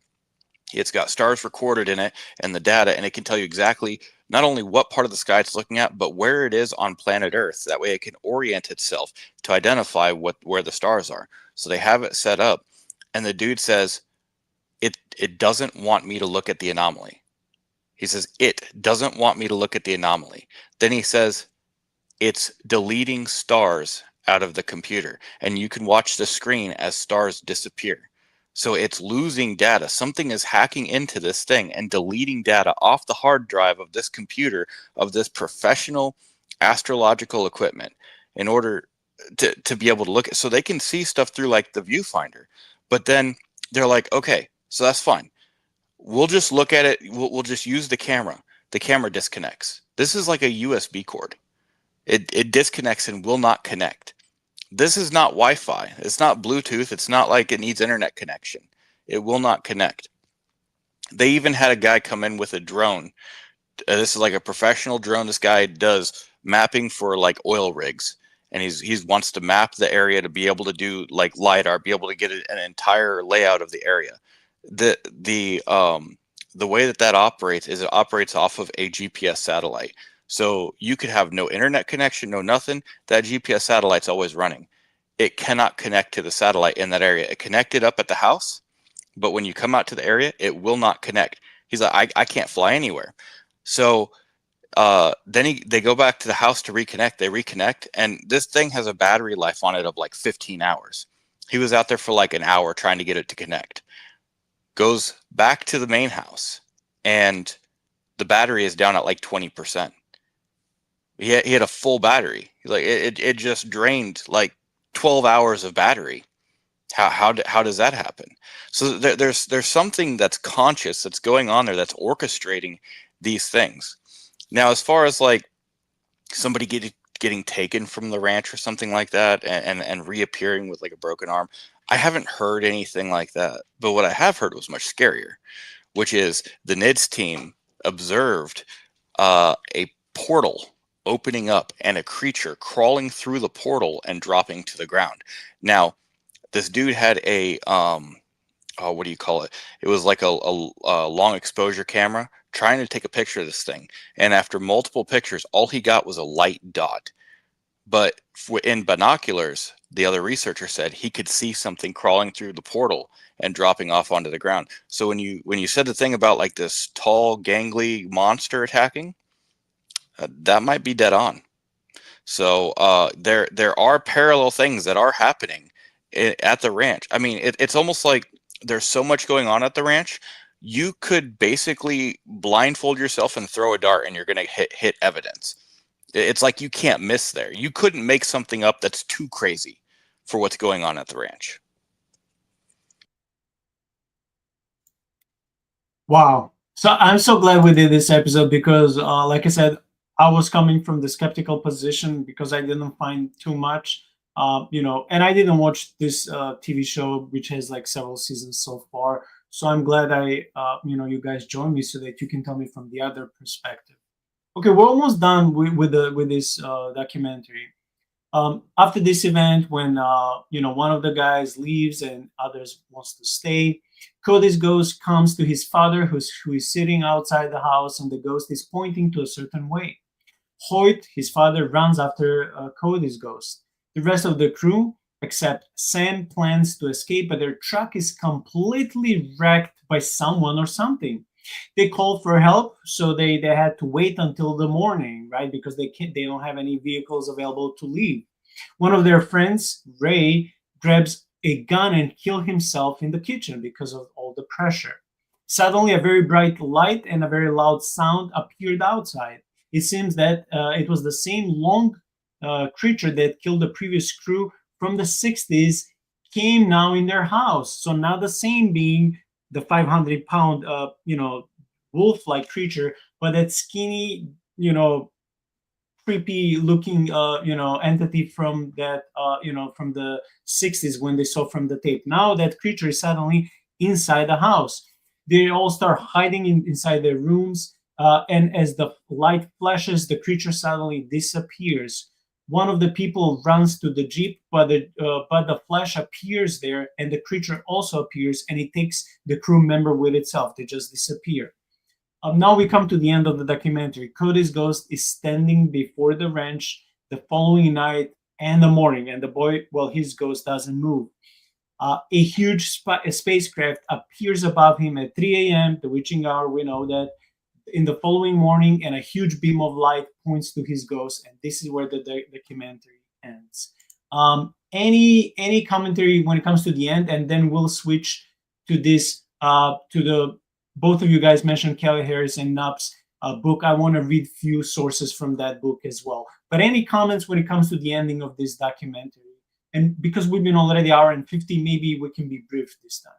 It's got stars recorded in it and the data, and it can tell you exactly not only what part of the sky it's looking at, but where it is on planet Earth. That way it can orient itself to identify where the stars are. So they have it set up, and the dude says, it doesn't want me to look at the anomaly. He says, it doesn't want me to look at the anomaly. Then he says, it's deleting stars out of the computer, and you can watch the screen as stars disappear. So it's losing data. Something is hacking into this thing and deleting data off the hard drive of this computer, of this professional astrological equipment, in order to be able to look at. So they can see stuff through like the viewfinder. But then they're like, okay, so that's fine. We'll just look at it. We'll just use the camera. The camera disconnects. This is like a USB cord. It disconnects and will not connect. This is not Wi-Fi. It's not Bluetooth. It's not like it needs internet connection. It will not connect. They even had a guy come in with a drone. This is like a professional drone. This guy does mapping for like oil rigs, and he wants to map the area to be able to do like LiDAR, be able to get an entire layout of the area. The way that operates is it operates off of a GPS satellite. So you could have no internet connection, no nothing. That GPS satellite's always running. It cannot connect to the satellite in that area. It connected up at the house, but when you come out to the area, it will not connect. He's like, I can't fly anywhere. So then they go back to the house to reconnect. They reconnect, and this thing has a battery life on it of like 15 hours. He was out there for like an hour trying to get it to connect. Goes back to the main house, and the battery is down at like 20%. He had a full battery. Like it just drained like 12 hours of battery. How does that happen? So there's something that's conscious that's going on there that's orchestrating these things. Now, as far as like somebody getting taken from the ranch or something like that and reappearing with like a broken arm, I haven't heard anything like that. But what I have heard was much scarier, which is the NIDS team observed a portal opening up and a creature crawling through the portal and dropping to the ground. Now, this dude had a what do you call it? It was like a long exposure camera trying to take a picture of this thing. And after multiple pictures, all he got was a light dot. But in binoculars, the other researcher said he could see something crawling through the portal and dropping off onto the ground. So when you said the thing about like this tall, gangly monster attacking, that might be dead on. So there are parallel things that are happening at the ranch. I mean, it's almost like there's so much going on at the ranch. You could basically blindfold yourself and throw a dart, and you're going to hit evidence. It's like you can't miss there. You couldn't make something up that's too crazy for what's going on at the ranch. Wow. So I'm so glad we did this episode because, like I said, I was coming from the skeptical position because I didn't find too much, and I didn't watch this TV show, which has like several seasons so far. So I'm glad you guys joined me so that you can tell me from the other perspective. Okay, we're almost done with this documentary. After this event, when one of the guys leaves and others wants to stay, Cody's ghost comes to his father, who is sitting outside the house, and the ghost is pointing to a certain way. Hoyt, his father, runs after Cody's ghost. The rest of the crew, except Sam, plans to escape, but their truck is completely wrecked by someone or something. They called for help, so they had to wait until the morning, right? Because they don't have any vehicles available to leave. One of their friends, Ray, grabs a gun and kills himself in the kitchen because of all the pressure. Suddenly, a very bright light and a very loud sound appeared outside. It seems that it was the same long creature that killed the previous crew from the 60s came now in their house. So now the same being, the 500-pound, wolf-like creature, but that skinny, creepy-looking, entity from that, from the 60s when they saw from the tape. Now that creature is suddenly inside the house. They all start hiding inside their rooms, and as the light flashes, the creature suddenly disappears. One of the people runs to the jeep, but the flash appears there, and the creature also appears, and it takes the crew member with itself. They just disappear. Now we come to the end of the documentary. Cody's ghost is standing before the ranch the following night and the morning, and the boy, well, his ghost doesn't move. A huge spacecraft appears above him at 3 a.m., the witching hour. We know that. In the following morning, and a huge beam of light points to his ghost, and this is where the documentary ends. Any commentary when it comes to the end, and then we'll switch to this to the both of you guys mentioned Kelly Harris and Nupp's book. I want to read few sources from that book as well. But any comments when it comes to the ending of this documentary? And because we've been already hour and 50, maybe we can be brief this time.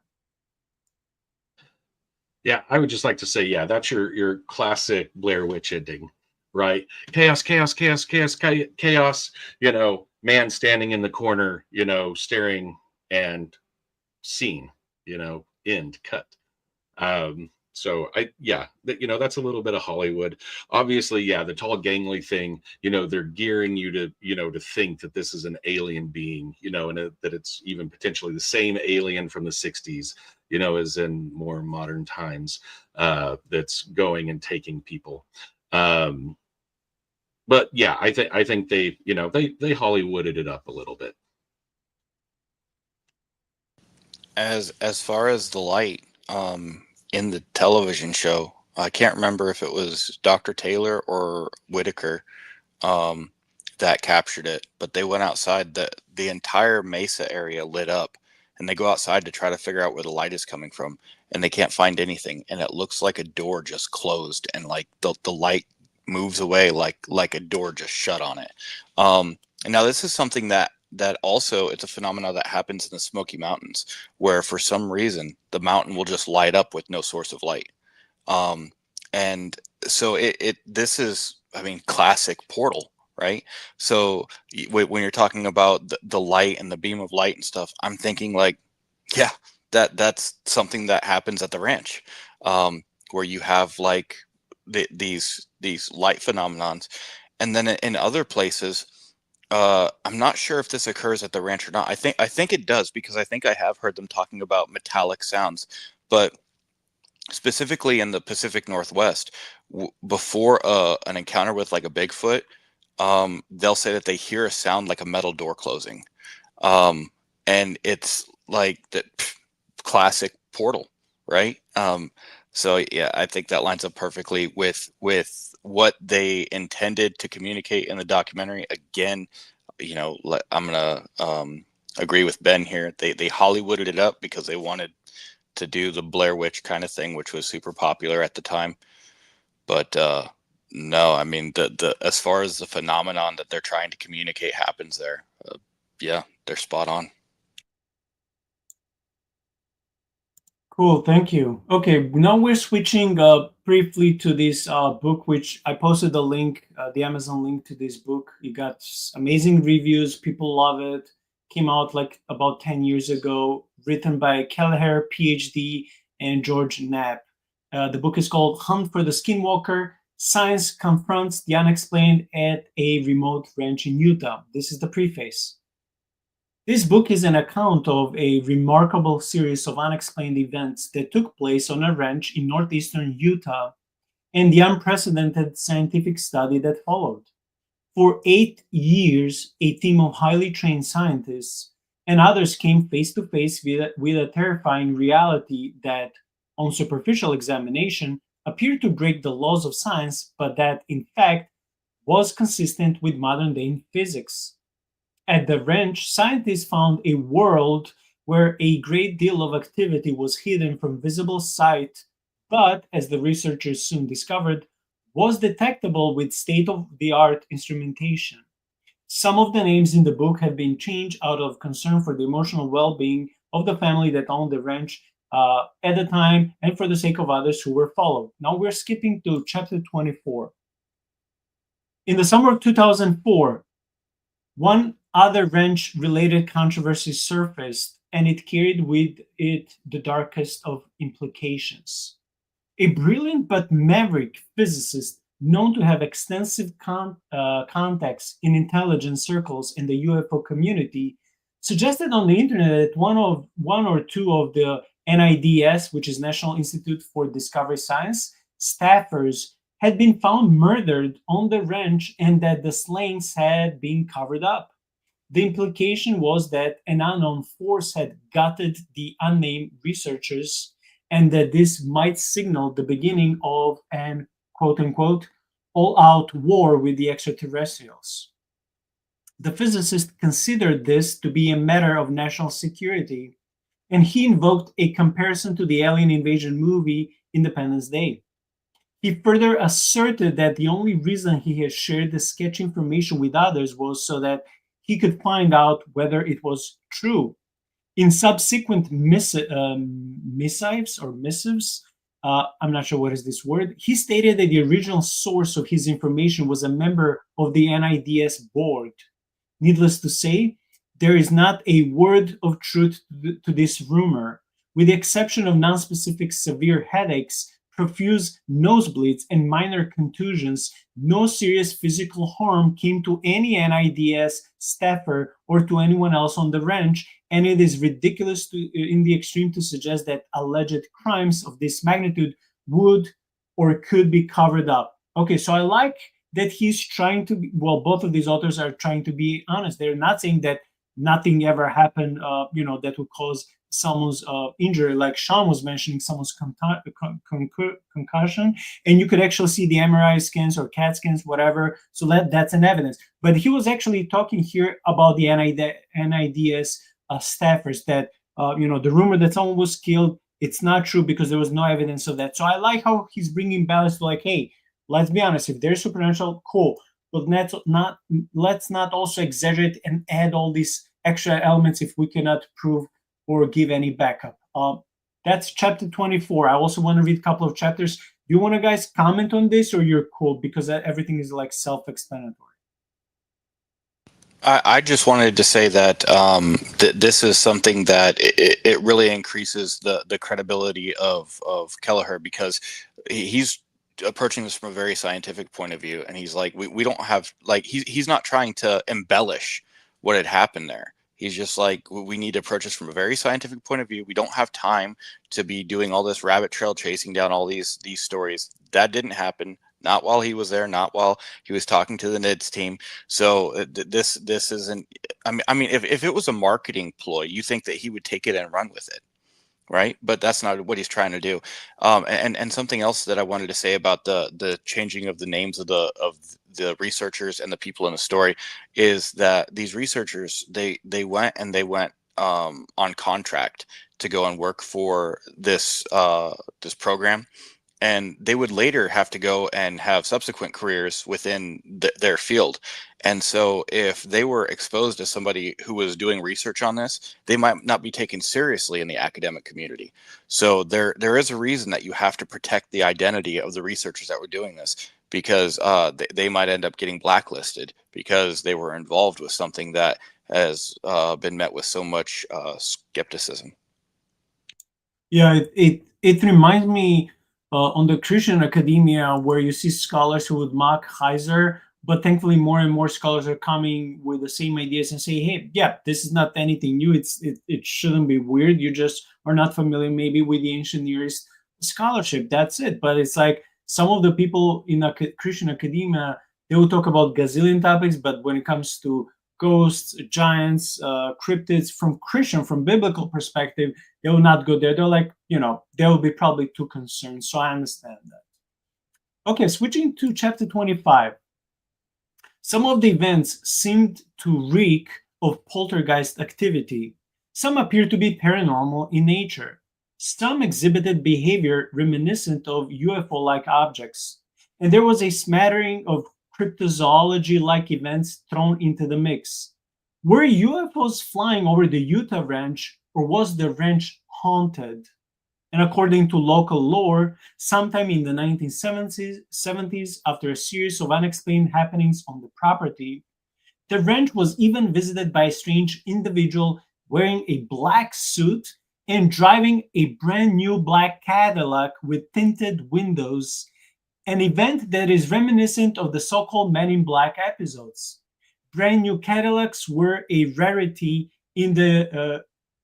Yeah, I would just like to say, yeah, that's your classic Blair Witch ending, right? Chaos, chaos, chaos, chaos, chaos. Man standing in the corner, staring and scene, end cut. So that's a little bit of Hollywood. Obviously, yeah, the tall gangly thing, they're gearing you to, to think that this is an alien being, and that it's even potentially the same alien from the 60s, as in more modern times, that's going and taking people. But yeah, I think they Hollywooded it up a little bit. As far as the light, in the television show, I can't remember if it was Dr. Taylor or Whitaker that captured it, but they went outside. The entire mesa area lit up, and they go outside to try to figure out where the light is coming from, and they can't find anything, and it looks like a door just closed, and like the light moves away like a door just shut on it. And now this is something that also, it's a phenomenon that happens in the Smoky Mountains, where for some reason the mountain will just light up with no source of light. And so this is, classic Portal, right? So when you're talking about the light and the beam of light and stuff, I'm thinking like, yeah, that's something that happens at the ranch, where you have like these light phenomenons. And then in other places, I'm not sure if this occurs at the ranch or not. I think it does, because I think I have heard them talking about metallic sounds, but specifically in the Pacific Northwest, before an encounter with like a Bigfoot, they'll say that they hear a sound like a metal door closing. And it's like the classic portal, right? So yeah, I think that lines up perfectly with what they intended to communicate in the documentary. Again, I'm gonna agree with Ben here. They Hollywooded it up because they wanted to do the Blair Witch kind of thing, which was super popular at the time. But no, I mean the as far as the phenomenon that they're trying to communicate happens there, yeah, they're spot on. Cool, thank you. Okay, now we're switching briefly to this book, which I posted the link, the Amazon link to this book. It got amazing reviews. People love it. Came out like about 10 years ago, written by Kelleher, PhD, and George Knapp. The book is called Hunt for the Skinwalker. Science Confronts the Unexplained at a Remote Ranch in Utah. This is the preface. This book is an account of a remarkable series of unexplained events that took place on a ranch in northeastern Utah and the unprecedented scientific study that followed. For 8 years, a team of highly trained scientists and others came face to face with a terrifying reality that, on superficial examination, appeared to break the laws of science, but that, in fact, was consistent with modern day physics. At the ranch, scientists found a world where a great deal of activity was hidden from visible sight, but, as the researchers soon discovered, was detectable with state of the art instrumentation. Some of the names in the book have been changed out of concern for the emotional well being of the family that owned the ranch at the time and for the sake of others who were followed. Now we're skipping to chapter 24. In the summer of 2004, one other ranch related controversy surfaced, and it carried with it the darkest of implications. A brilliant but maverick physicist known to have extensive contacts in intelligence circles in the UFO community suggested on the internet that one or two of the NIDS, which is National Institute for Discovery Science, staffers had been found murdered on the ranch and that the slayings had been covered up. The implication was that an unknown force had gutted the unnamed researchers and that this might signal the beginning of an quote unquote all out war with the extraterrestrials. The physicist considered this to be a matter of national security, and he invoked a comparison to the alien invasion movie Independence Day. He further asserted that the only reason he had shared the sketch information with others was so that he could find out whether it was true. In subsequent missives, I'm not sure what is this word, he stated that the original source of his information was a member of the NIDS board. Needless to say, there is not a word of truth to this rumor, with the exception of nonspecific severe headaches, profuse nosebleeds, and minor contusions. No serious physical harm came to any NIDS staffer or to anyone else on the ranch, and it is ridiculous in the extreme to suggest that alleged crimes of this magnitude would or could be covered up. Okay, so I like that he's trying to be, well, both of these authors are trying to be honest. They're not saying that nothing ever happened, that would cause someone's injury, like Shaun was mentioning, someone's concussion, and you could actually see the MRI scans or CAT scans, whatever. So that's an evidence. But he was actually talking here about the NIDS staffers that, the rumor that someone was killed, it's not true because there was no evidence of that. So I like how he's bringing balance to like, hey, let's be honest, if there's supernatural, cool. But let's not also exaggerate and add all these extra elements if we cannot prove or give any backup. That's chapter 24. I also want to read a couple of chapters. Do you want to guys comment on this, or you're cool because everything is like self-explanatory? I just wanted to say that this is something that it really increases the credibility of Kelleher, because he's approaching this from a very scientific point of view, and he's like, we don't have, like, he's not trying to embellish what had happened there. He's just like, we need to approach this from a very scientific point of view. We don't have time to be doing all this rabbit trail chasing down all these stories. That didn't happen. not while he was there, not while he was talking to the NIDS team. So this isn't. I mean, if it was a marketing ploy, you think that he would take it and run with it, right? But that's not what he's trying to do. And something else that I wanted to say about the changing of the names of the researchers and the people in the story is that these researchers they went on contract to go and work for this this program, and they would later have to go and have subsequent careers within their field. And so if they were exposed as somebody who was doing research on this, they might not be taken seriously in the academic community. So there is a reason that you have to protect the identity of the researchers that were doing this, because they might end up getting blacklisted because they were involved with something that has been met with so much skepticism. Yeah, it reminds me on the Christian academia where you see scholars who would mock Heiser, but thankfully more and more scholars are coming with the same ideas and say, hey, yeah, this is not anything new. It shouldn't be weird. You just are not familiar maybe with the ancient Near East scholarship. That's it. But it's like some of the people in Christian academia, they will talk about gazillion topics, but when it comes to ghosts, giants, cryptids, from biblical perspective, they will not go there. They're like, they will be probably too concerned. So I understand that. Okay, switching to chapter 25. Some of the events seemed to reek of poltergeist activity. Some appeared to be paranormal in nature. Some exhibited behavior reminiscent of UFO-like objects. And there was a smattering of cryptozoology-like events thrown into the mix. Were UFOs flying over the Utah ranch, or was the ranch haunted? And according to local lore, sometime in the 1970s, after a series of unexplained happenings on the property, the ranch was even visited by a strange individual wearing a black suit and driving a brand new black Cadillac with tinted windows, an event that is reminiscent of the so-called Men in Black episodes. Brand new Cadillacs were a rarity in the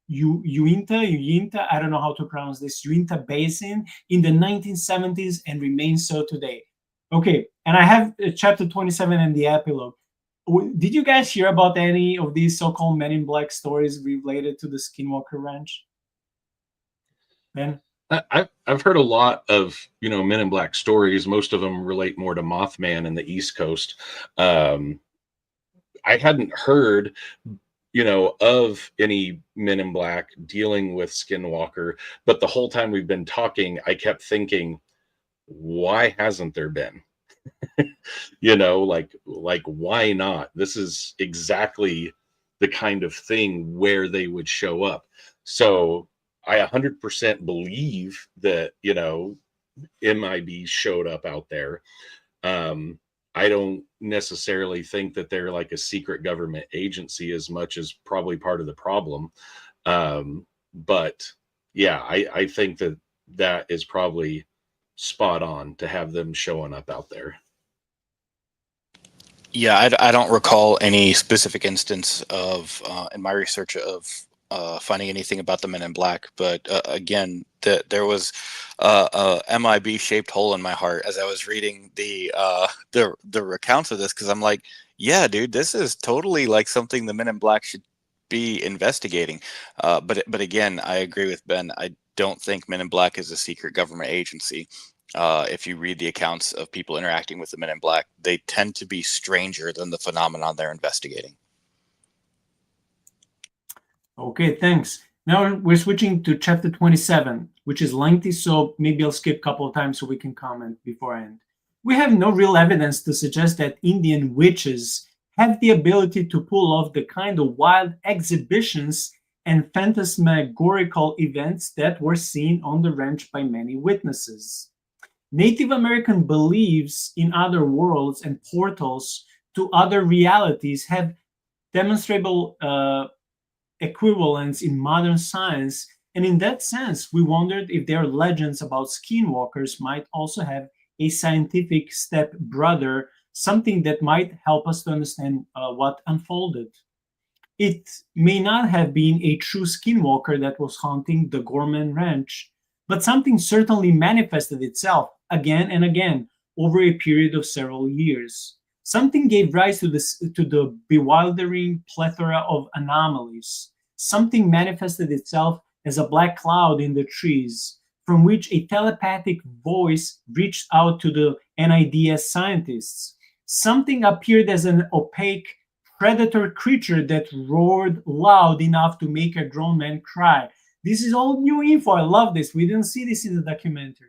Uinta, I don't know how to pronounce this, Uinta Basin in the 1970s and remains so today. Okay, and I have chapter 27 and the epilogue. Did you guys hear about any of these so-called Men in Black stories related to the Skinwalker Ranch? Ben? I've heard a lot of Men in Black stories. Most of them relate more to Mothman in the East Coast. I hadn't heard of any Men in Black dealing with Skinwalker, but the whole time we've been talking, I kept thinking, why hasn't there been? like why not? This is exactly the kind of thing where they would show up. So I 100% believe that, MIB showed up out there. I don't necessarily think that they're like a secret government agency as much as probably part of the problem. But yeah, I think that is probably spot on to have them showing up out there. Yeah, I don't recall any specific instance of in my research of finding anything about the Men in Black, but again, there was a MIB shaped hole in my heart as I was reading the accounts of this, because I'm like, yeah, dude, this is totally like something the Men in Black should be investigating. But again, I agree with Ben. I don't think Men in Black is a secret government agency. If you read the accounts of people interacting with the Men in Black, they tend to be stranger than the phenomenon they're investigating. Okay, thanks. Now we're switching to chapter 27, which is lengthy, so maybe I'll skip a couple of times so we can comment before I end. We have no real evidence to suggest that Indian witches have the ability to pull off the kind of wild exhibitions and phantasmagorical events that were seen on the ranch by many witnesses. Native American beliefs in other worlds and portals to other realities have demonstrable equivalence in modern science, and in that sense, we wondered if their legends about skinwalkers might also have a scientific step brother, something that might help us to understand what unfolded. It may not have been a true skinwalker that was haunting the Gorman Ranch, but something certainly manifested itself again and again over a period of several years. Something gave rise to the bewildering plethora of anomalies. Something manifested itself as a black cloud in the trees, from which a telepathic voice reached out to the NIDS scientists. Something appeared as an opaque predator creature that roared loud enough to make a grown man cry. This is all new info. I love this. We didn't see this in the documentary.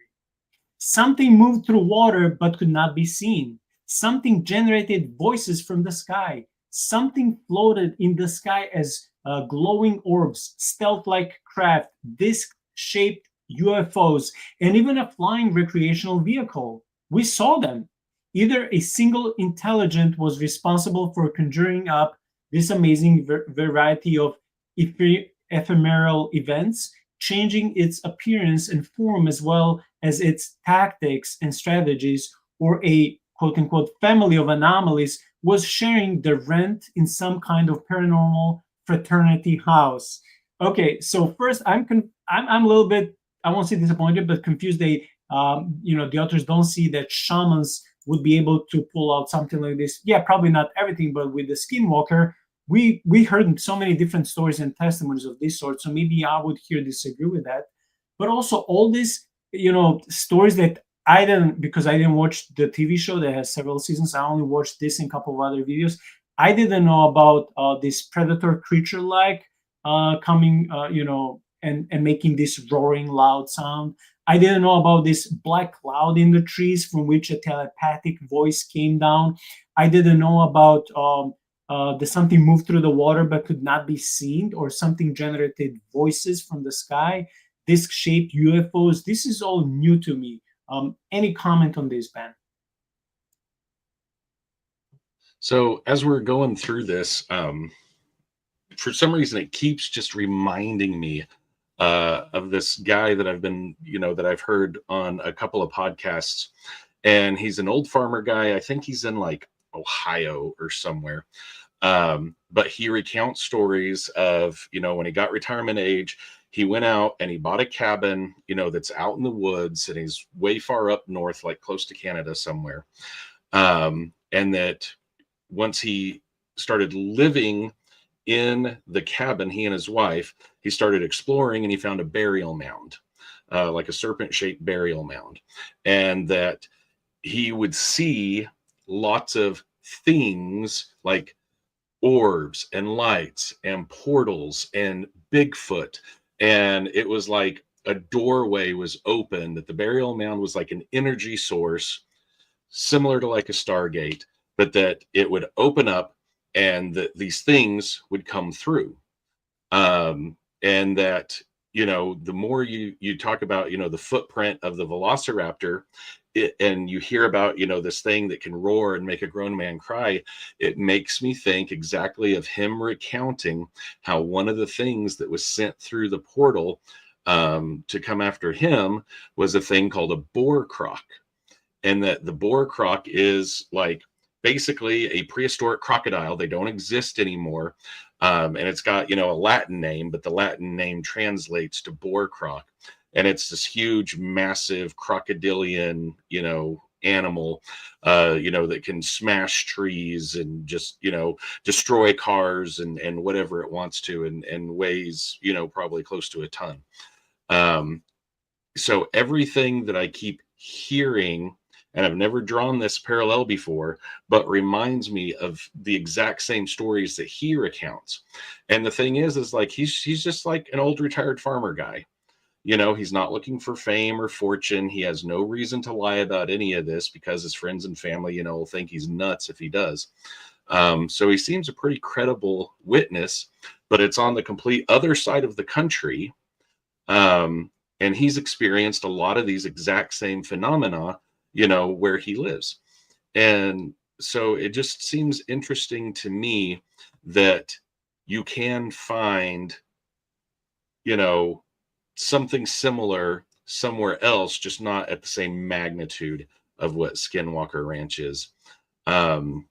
Something moved through water but could not be seen. Something generated voices from the sky. Something floated in the sky as glowing orbs, stealth-like craft, disc-shaped UFOs, and even a flying recreational vehicle. We saw them. Either a single intelligent was responsible for conjuring up this amazing variety of ephemeral events, changing its appearance and form as well as its tactics and strategies, or a quote-unquote family of anomalies was sharing the rent in some kind of paranormal fraternity house. Okay, so first I'm a little bit, I won't say disappointed, but confused. The authors don't see that shamans would be able to pull out something like this. Yeah, probably not everything, but with the Skinwalker, we heard so many different stories and testimonies of this sort. So maybe I would here disagree with that. But also all these, stories that I didn't watch the TV show that has several seasons. I only watched this and a couple of other videos. I didn't know about this predator creature-like coming, and making this roaring loud sound. I didn't know about this black cloud in the trees from which a telepathic voice came down. I didn't know about the something moved through the water but could not be seen, or something generated voices from the sky, disc-shaped UFOs. This is all new to me. Any comment on this, Ben? So as we're going through this, for some reason, it keeps just reminding me of this guy that I've heard on a couple of podcasts, and he's an old farmer guy. I think he's in like Ohio or somewhere. But he recounts stories of, when he got retirement age, he went out and he bought a cabin, that's out in the woods, and he's way far up north, like close to Canada somewhere. And that once he started living in the cabin, he and his wife, he started exploring, and he found a burial mound, like a serpent-shaped burial mound. And that he would see lots of things like orbs and lights and portals and Bigfoot. And it was like a doorway was open, that the burial mound was like an energy source, similar to like a Stargate, but that it would open up and that these things would come through. And that, the more you talk about, the footprint of the velociraptor, and you hear about, this thing that can roar and make a grown man cry, it makes me think exactly of him recounting how one of the things that was sent through the portal to come after him was a thing called a boar croc. And that the boar croc is like basically a prehistoric crocodile. They don't exist anymore. And it's got, a Latin name, but the Latin name translates to boar croc. And it's this huge, massive crocodilian, animal, that can smash trees and just, destroy cars and whatever it wants to, and weighs, probably close to a ton. So everything that I keep hearing, and I've never drawn this parallel before, but reminds me of the exact same stories that he recounts. And the thing is like, he's just like an old retired farmer guy. He's not looking for fame or fortune. He has no reason to lie about any of this, because his friends and family, will think he's nuts if he does. So he seems a pretty credible witness, but it's on the complete other side of the country. And he's experienced a lot of these exact same phenomena, where he lives. And so it just seems interesting to me that you can find, something similar somewhere else, just not at the same magnitude of what Skinwalker Ranch is. So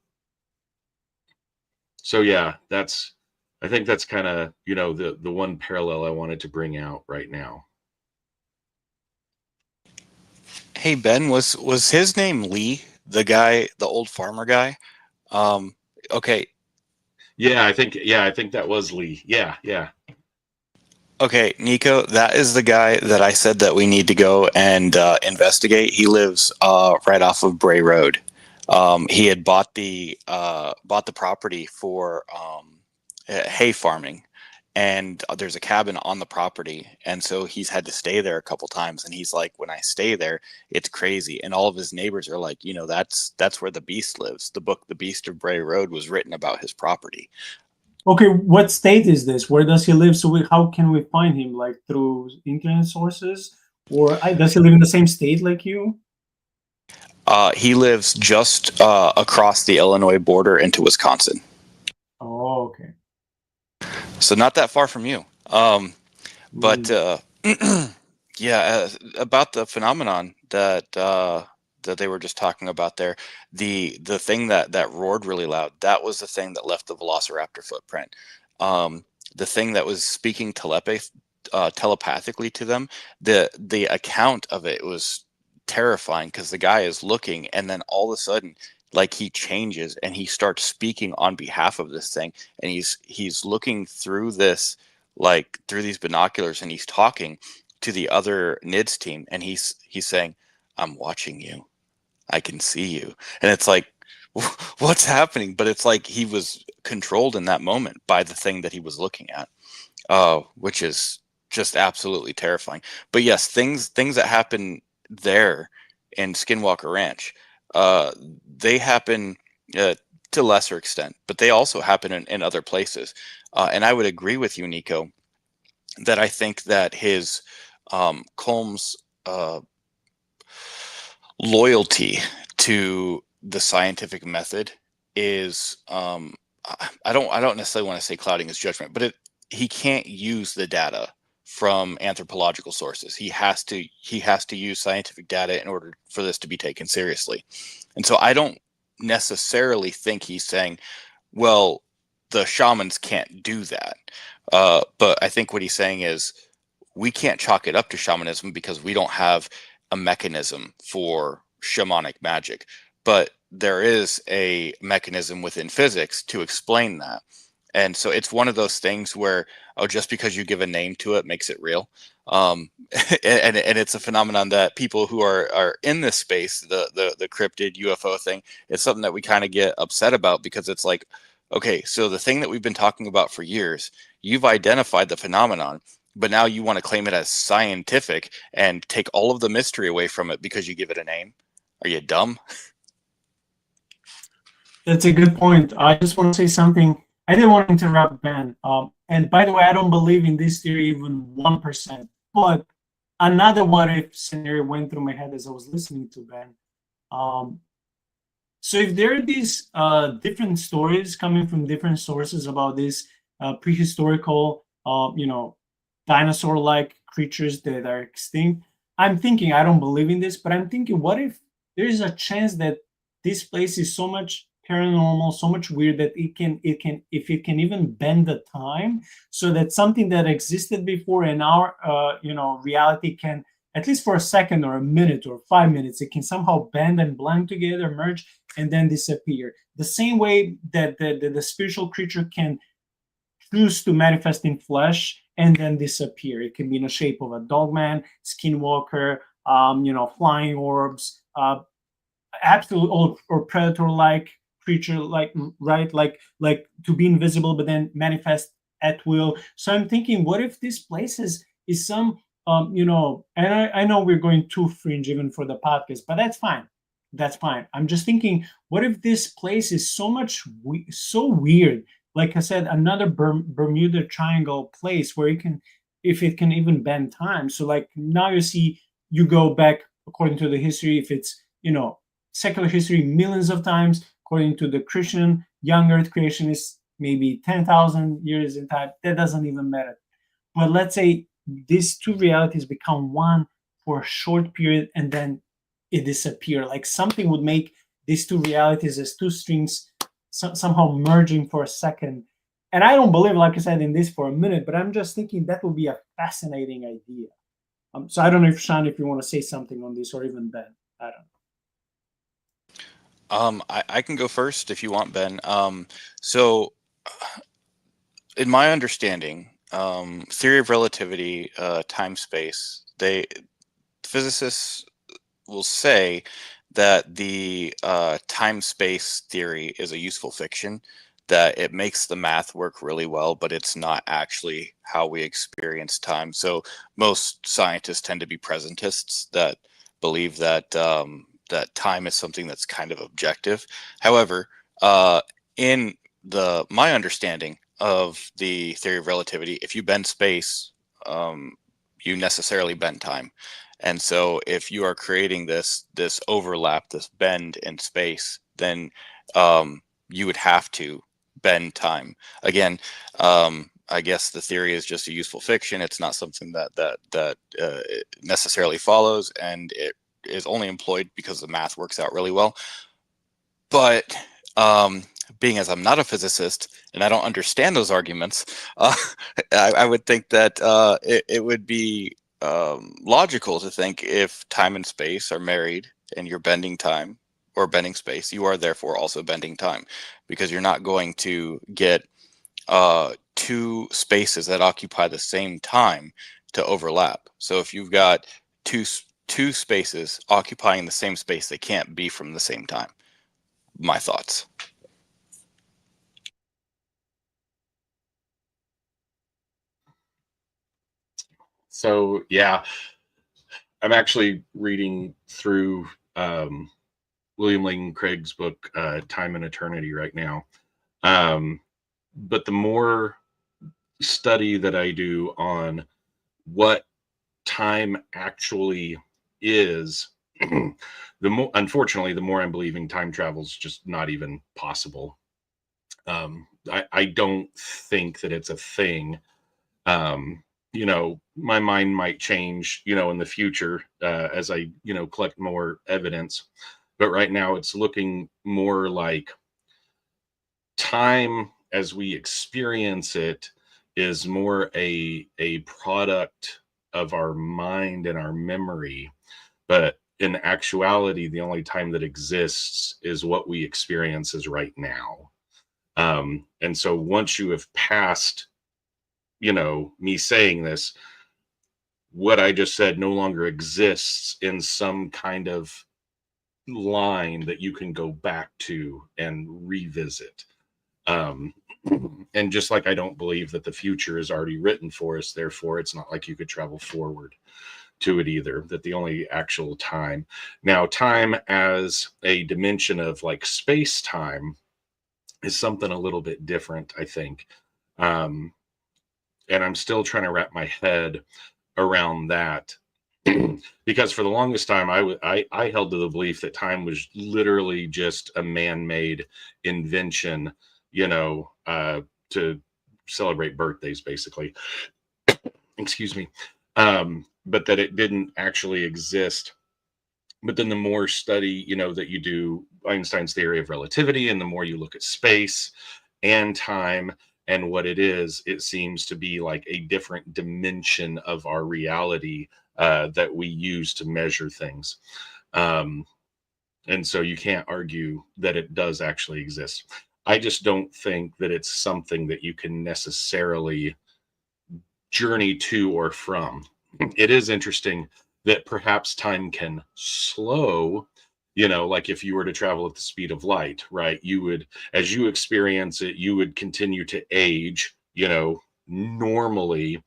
yeah, I think that's kind of, the one parallel I wanted to bring out right now. Hey Ben, was his name Lee, the guy, the old farmer guy? Okay, Yeah, I think that was Lee. Yeah, yeah. okay, Nico, that is the guy that I said that we need to go and investigate. He lives right off of Bray Road. He had bought the property for hay farming, and there's a cabin on the property, and so he's had to stay there a couple times. And he's like, when I stay there, it's crazy. And all of his neighbors are like, that's where the beast lives. The book, The Beast of Bray Road, was written about his property. Okay, what state is this? Where does he live? So how can we find him? Like through internet sources, or does he live in the same state like you? He lives just across the Illinois border into Wisconsin. Oh, okay. So not that far from you. But yeah, about the phenomenon that they were just talking about there, the thing that roared really loud, that was the thing that left the velociraptor footprint. The thing that was speaking telepathically to them, the account of it was terrifying, because the guy is looking, and then all of a sudden, like, he changes and he starts speaking on behalf of this thing, and he's looking through this, like through these binoculars, and he's talking to the other NIDS team, and he's saying, I'm watching you, I can see you. And it's like, what's happening? But it's like he was controlled in that moment by the thing that he was looking at, which is just absolutely terrifying. But yes, things that happen there in Skinwalker Ranch, they happen to lesser extent, but they also happen in other places. And I would agree with you, Nico, that I think that his Colm's loyalty to the scientific method is I don't necessarily want to say clouding his judgment, but he can't use the data from anthropological sources. He has to use scientific data in order for this to be taken seriously. And so I don't necessarily think he's saying, well, the shamans can't do that. But I think what he's saying is, we can't chalk it up to shamanism because we don't have a mechanism for shamanic magic. But there is a mechanism within physics to explain that. And so it's one of those things where, oh, just because you give a name to it makes it real. And it's a phenomenon that people who are in this space, the cryptid UFO thing, it's something that we kind of get upset about, because it's like, okay, so the thing that we've been talking about for years, you've identified the phenomenon, but now you want to claim it as scientific and take all of the mystery away from it because you give it a name. Are you dumb? That's a good point. I just want to say something. I didn't want to interrupt Ben. And by the way, I don't believe in this theory even 1%. But another what if scenario went through my head as I was listening to Ben. So if there are these different stories coming from different sources about this prehistorical, dinosaur-like creatures that are extinct, I'm thinking, I don't believe in this, but I'm thinking, what if there is a chance that this place is so much paranormal, so much weird, that it can even bend the time, so that something that existed before in our reality can, at least for a second or a minute or 5 minutes, it can somehow bend and blend together, merge, and then disappear. The same way that the spiritual creature can choose to manifest in flesh and then disappear. It can be in the shape of a dogman, skinwalker, flying orbs, absolute or predator-like creature, like, right, like to be invisible but then manifest at will. So I'm thinking, what if this place is some and I know we're going too fringe even for the podcast, but that's fine. I'm just thinking, what if this place is so weird, like I said, another Bermuda Triangle place where if it can even bend time. So like now you go back according to the history, if it's secular history, millions of times. According to the Christian young earth creation is maybe 10,000 years in time. That doesn't even matter. But let's say these two realities become one for a short period and then it disappear. Like something would make these two realities as two strings somehow merging for a second. And I don't believe, like I said, in this for a minute, but I'm just thinking that would be a fascinating idea. So I don't know if Shaun, if you want to say something on this, or even Ben. I don't know. I can go first if you want, Ben. So in my understanding, theory of relativity, time space, physicists will say that the time space theory is a useful fiction, that it makes the math work really well, but it's not actually how we experience time. So most scientists tend to be presentists that believe that that time is something that's kind of objective. However, in my understanding of the theory of relativity, if you bend space, you necessarily bend time. And so if you are creating this overlap, this bend in space, then you would have to bend time. Again, I guess the theory is just a useful fiction. It's not something that necessarily follows, and it is only employed because the math works out really well. But being as I'm not a physicist and I don't understand those arguments, I would think that it would be logical to think if time and space are married and you're bending time or bending space, you are therefore also bending time, because you're not going to get two spaces that occupy the same time to overlap. So if you've got two spaces occupying the same space, they can't be from the same time. My thoughts. So yeah, I'm actually reading through William Lane Craig's book, Time and Eternity, right now. But the more study that I do on what time actually is, the more, unfortunately, the more I'm believing time travel is just not even possible. I don't think that it's a thing. You know, my mind might change, you know, in the future as I, you know, collect more evidence. But right now it's looking more like time as we experience it is more a product of our mind and our memory. But in actuality, the only time that exists is what we experience is right now. And so once you have passed, you know, me saying this, what I just said no longer exists in some kind of line that you can go back to and revisit. Um, and just like I don't believe that the future is already written for us, therefore it's not like you could travel forward to it either, that the only actual time. Now, time as a dimension of like space time is something a little bit different, I think. And I'm still trying to wrap my head around that. Because for the longest time, I held to the belief that time was literally just a man-made invention, you know, to celebrate birthdays, basically. Excuse me. But that it didn't actually exist. But then the more study, you know, that you do Einstein's theory of relativity, and the more you look at space and time and what it is, it seems to be like a different dimension of our reality that we use to measure things. And so you can't argue that it does actually exist. I just don't think that it's something that you can necessarily journey to or from. It is interesting that perhaps time can slow, you know, like if you were to travel at the speed of light, right? You would, as you experience it, you would continue to age, you know, normally.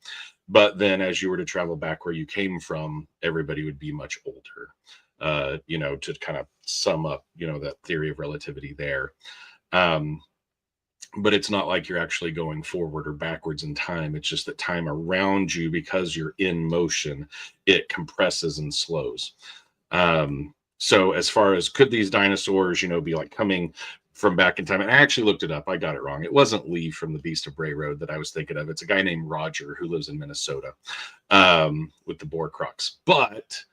But then as you were to travel back where you came from, everybody would be much older, you know, to kind of sum up, you know, that theory of relativity there. But it's not like you're actually going forward or backwards in time. It's just that time around you, because you're in motion, it compresses and slows. So as far as could these dinosaurs, you know, be like coming from back in time? And I actually looked it up. I got it wrong. It wasn't Lee from the Beast of Bray Road that I was thinking of. It's a guy named Roger who lives in Minnesota with the boar crocs. But,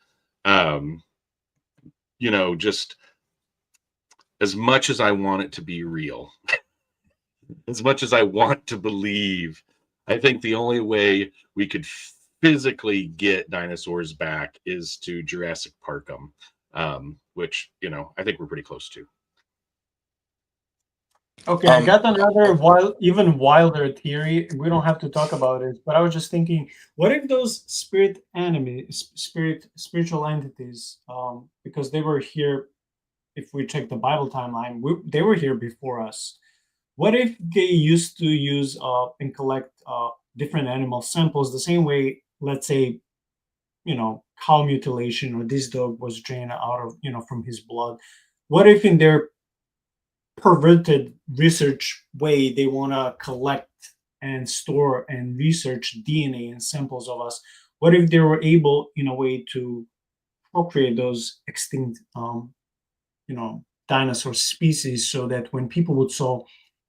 you know, just as much as I want it to be real, as much as I want to believe, I think the only way we could physically get dinosaurs back is to Jurassic Park them, which, you know, I think we're pretty close to. Okay, I got another even wilder theory. We don't have to talk about it, but I was just thinking, what if those spiritual entities, because they were here, if we check the Bible timeline, they were here before us. What if they used to use and collect different animal samples the same way, let's say, you know, cow mutilation, or this dog was drained out of, you know, from his blood? What if in their perverted research way they want to collect and store and research DNA and samples of us? What if they were able, in a way, to procreate those extinct, you know, dinosaur species, so that when people would saw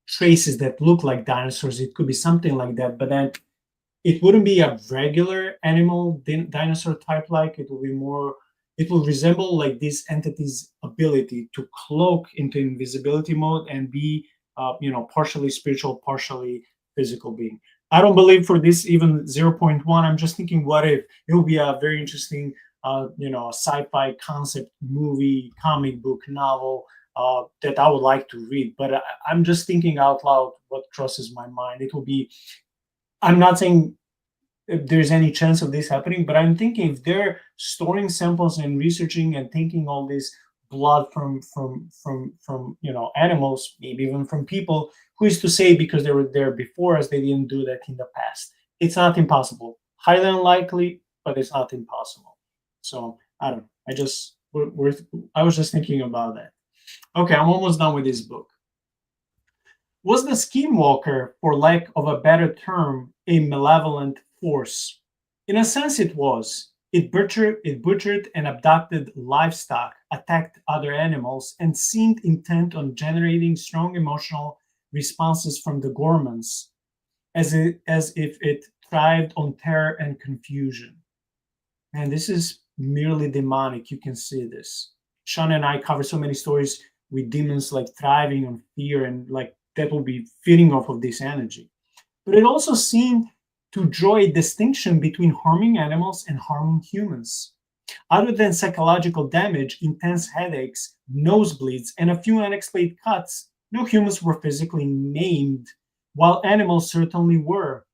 traces that look like dinosaurs, it could be something like that, but then it wouldn't be a regular animal dinosaur type, like it will be more, it will resemble like this entity's ability to cloak into invisibility mode and be you know, partially spiritual, partially physical being. I don't believe for this even 0.1. I'm just thinking, what if it will be a very interesting you know, sci-fi concept movie, comic book, novel that I would like to read. But I'm just thinking out loud what crosses my mind. It will be, I'm not saying if there's any chance of this happening, but I'm thinking if they're storing samples and researching and taking all this blood from you know, animals, maybe even from people, who is to say, because they were there before us, they didn't do that in the past? It's not impossible. Highly unlikely, but it's not impossible. So I don't know. I was just thinking about that. Okay, I'm almost done with this book. Was the Skinwalker, for lack of a better term, a malevolent force? In a sense, it was. It butchered and abducted livestock, attacked other animals, and seemed intent on generating strong emotional responses from the Gormans, as if it thrived on terror and confusion. And this is merely demonic. You can see this. Shaun and I cover so many stories with demons like thriving on fear, and like that will be feeding off of this energy. But it also seemed to draw a distinction between harming animals and harming humans. Other than psychological damage, intense headaches, nosebleeds, and a few unexplained cuts, no humans were physically maimed, while animals certainly were.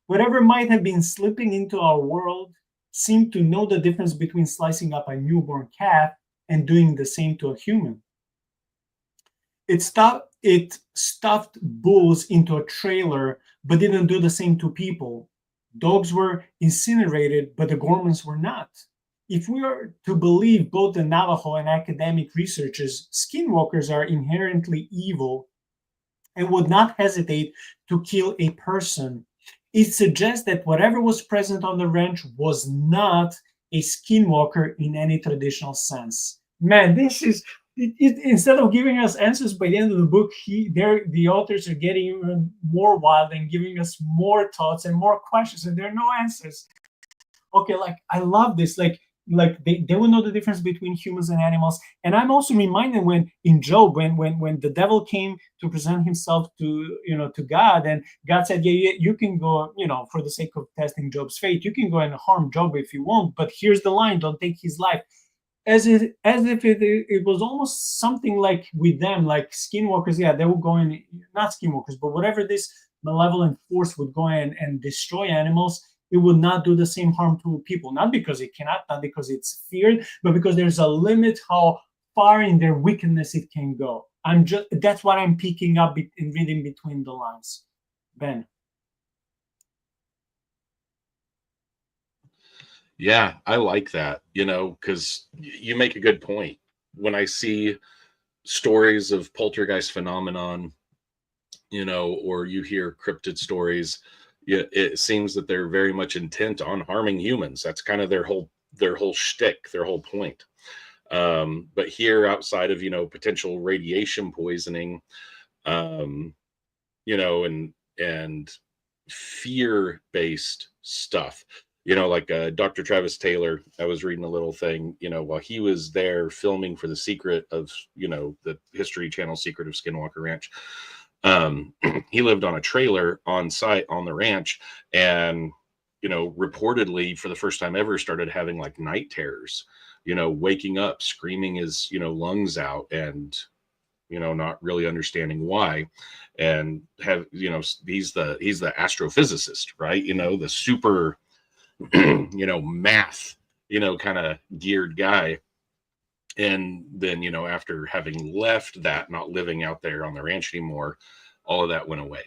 Whatever might have been slipping into our world seemed to know the difference between slicing up a newborn calf and doing the same to a human. It stuffed bulls into a trailer, but didn't do the same to people. Dogs were incinerated, but the Gormans were not. If we are to believe both the Navajo and academic researchers, skinwalkers are inherently evil and would not hesitate to kill a person. It suggests that whatever was present on the ranch was not a skinwalker in any traditional sense. Man, this is... instead of giving us answers by the end of the book, the authors are getting even more wild and giving us more thoughts and more questions, and there are no answers. Okay, like I love this. Like they will know the difference between humans and animals. And I'm also reminded when in Job, when the devil came to present himself to, you know, to God, and God said, yeah, you can go, you know, for the sake of testing Job's faith, you can go and harm Job if you want, but here's the line: don't take his life. As if it was almost something like with them, like skinwalkers. Yeah, they would go in, not skinwalkers, but whatever this malevolent force would go in and destroy animals, it would not do the same harm to people. Not because it cannot, not because it's feared, but because there's a limit how far in their wickedness it can go. That's what I'm picking up in reading between the lines. Ben. Yeah, I like that, you know, because you make a good point. When I see stories of poltergeist phenomenon, you know, or you hear cryptid stories, it seems that they're very much intent on harming humans. That's kind of their whole shtick, their whole point. But here, outside of, you know, potential radiation poisoning, you know, and fear-based stuff. You know, like Dr. Travis Taylor, I was reading a little thing, you know, while he was there filming for the secret of, you know, the History Channel secret of Skinwalker Ranch. He lived on a trailer on site on the ranch, and reportedly for the first time ever started having like night terrors, waking up, screaming his, lungs out, and, not really understanding why. And have, he's the astrophysicist, right? The super, math, kind of geared guy. And then, after having left that, not living out there on the ranch anymore, all of that went away.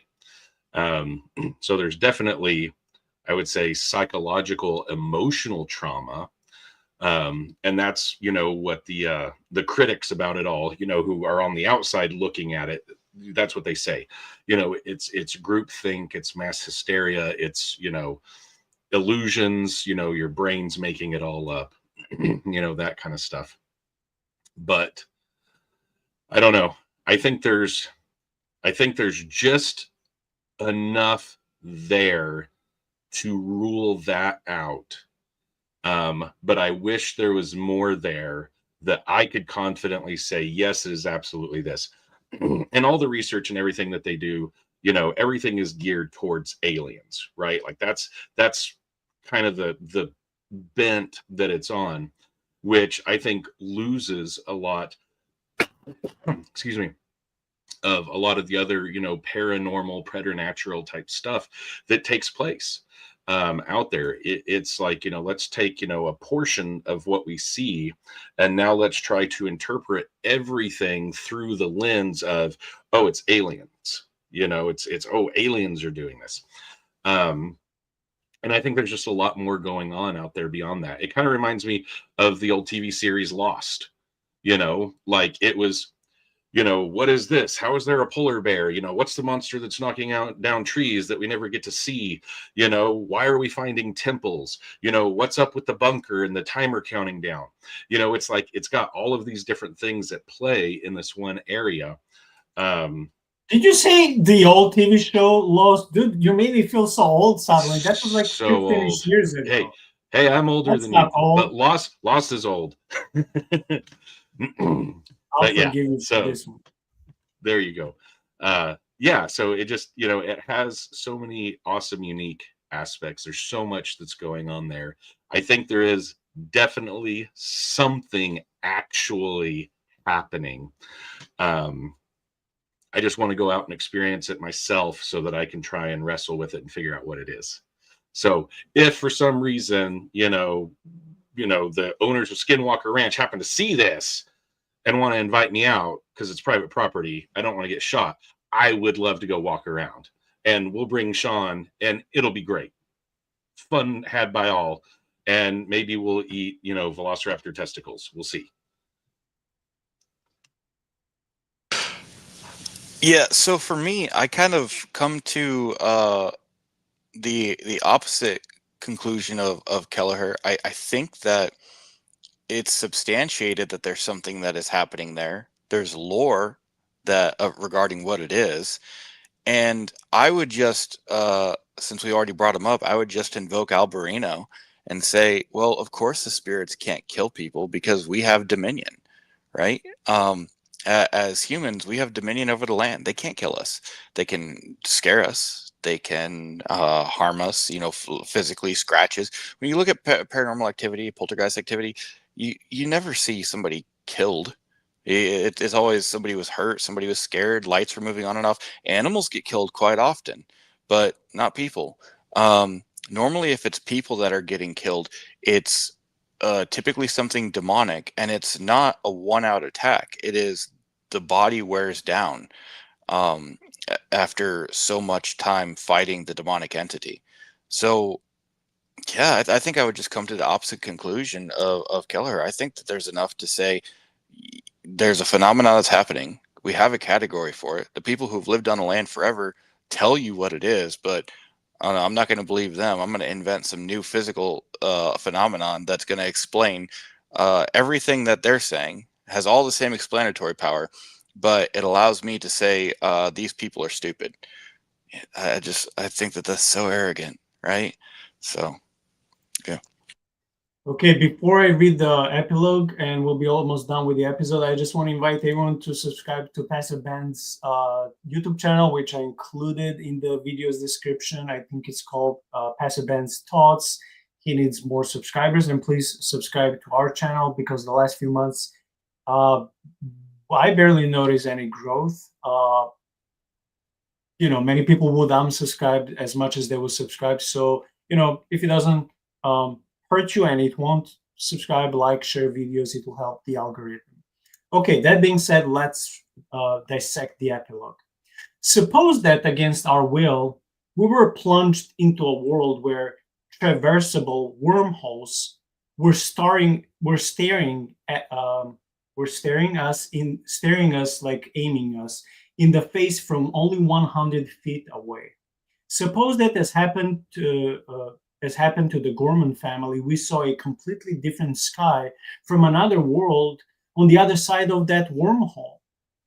So there's definitely, I would say, psychological, emotional trauma. And that's, what the critics about it all, who are on the outside looking at it, that's what they say. It's groupthink, it's mass hysteria, it's, illusions, your brain's making it all up, that kind of stuff. But I don't know. I think there's just enough there to rule that out. But I wish there was more there that I could confidently say, yes, it is absolutely this. And all the research and everything that they do, everything is geared towards aliens, right? Like that's kind of the bent that it's on, which I think loses a lot, excuse me, of a lot of the other, paranormal, preternatural type stuff that takes place out there. It's like, let's take, a portion of what we see, and now let's try to interpret everything through the lens of, oh, it's aliens, it's, oh, aliens are doing this. And I think there's just a lot more going on out there beyond that. It kind of reminds me of the old TV series Lost, like it was, what is this? How is there a polar bear? What's the monster that's knocking down trees that we never get to see? Why are we finding temples? What's up with the bunker and the timer counting down? It's like, it's got all of these different things at play in this one area. Did you say the old TV show Lost? Dude, you made me feel so old suddenly. That was like so 15 old. years ago. Hey, I'm older That's than not you, old. but Lost is old. I'll But yeah, forgive you for so this one. there you go. Yeah, so it just, it has so many awesome, unique aspects. There's so much that's going on there. I think there is definitely something actually happening. I just want to go out and experience it myself so that I can try and wrestle with it and figure out what it is. So if for some reason, the owners of Skinwalker Ranch happen to see this and want to invite me out because it's private property, I don't want to get shot, I would love to go walk around, and we'll bring Shaun and it'll be great. Fun had by all. And maybe we'll eat, velociraptor testicles. We'll see. Yeah, so for me, I kind of come to the opposite conclusion of Kelleher. I think that it's substantiated that there's something that is happening there. There's lore that regarding what it is, and I would just, since we already brought him up, I would just invoke Alberino and say, well, of course the spirits can't kill people because we have dominion, right? As humans, we have dominion over the land. They can't kill us. They can scare us. They can harm us, physically, scratches. When you look at paranormal activity, poltergeist activity, you never see somebody killed. It's always somebody was hurt, somebody was scared, lights were moving on and off. Animals get killed quite often, but not people. Normally, if it's people that are getting killed, it's typically something demonic, and it's not a one-out attack. It is the body wears down after so much time fighting the demonic entity. So yeah, I think I would just come to the opposite conclusion of Kelleher. I think that there's enough to say there's a phenomenon that's happening. We have a category for it. The people who've lived on the land forever tell you what it is, but I don't know, I'm not going to believe them. I'm going to invent some new physical phenomenon that's going to explain everything that they're saying. Has all the same explanatory power, but it allows me to say these people are stupid. I think that that's so arrogant, right? So, yeah. Okay, before I read the epilogue, and we'll be almost done with the episode, I just want to invite everyone to subscribe to Pastor Ben's YouTube channel, which I included in the video's description. I think it's called Pastor Ben's Thoughts. He needs more subscribers, and please subscribe to our channel, because the last few months, I barely noticed any growth. Many people would unsubscribe as much as they would subscribe. So, if it doesn't hurt you and it won't subscribe, like, share videos, it will help the algorithm. Okay, that being said, let's dissect the epilogue. Suppose that against our will, we were plunged into a world where traversable wormholes were staring us, like aiming us in the face from only 100 feet away. Suppose that as happened to the Gorman family, we saw a completely different sky from another world on the other side of that wormhole.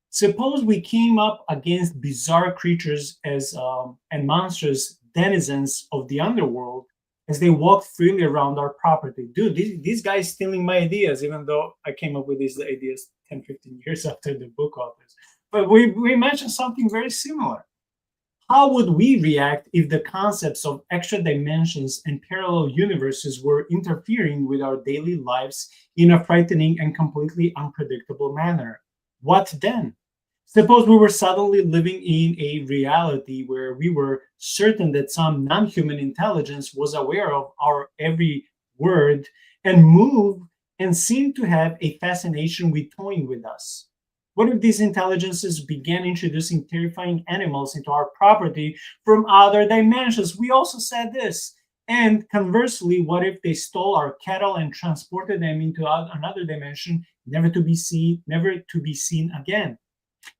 Suppose we came up against bizarre creatures and monstrous denizens of the underworld as they walked freely around our property. Dude, these guys stealing my ideas, even though I came up with these ideas 10, 15 years after the book authors. But we mentioned something very similar. How would we react if the concepts of extra dimensions and parallel universes were interfering with our daily lives in a frightening and completely unpredictable manner? What then? Suppose we were suddenly living in a reality where we were certain that some non-human intelligence was aware of our every word and move and seemed to have a fascination with toying with us. What if these intelligences began introducing terrifying animals into our property from other dimensions? We also said this. And conversely, what if they stole our cattle and transported them into another dimension, never to be seen again?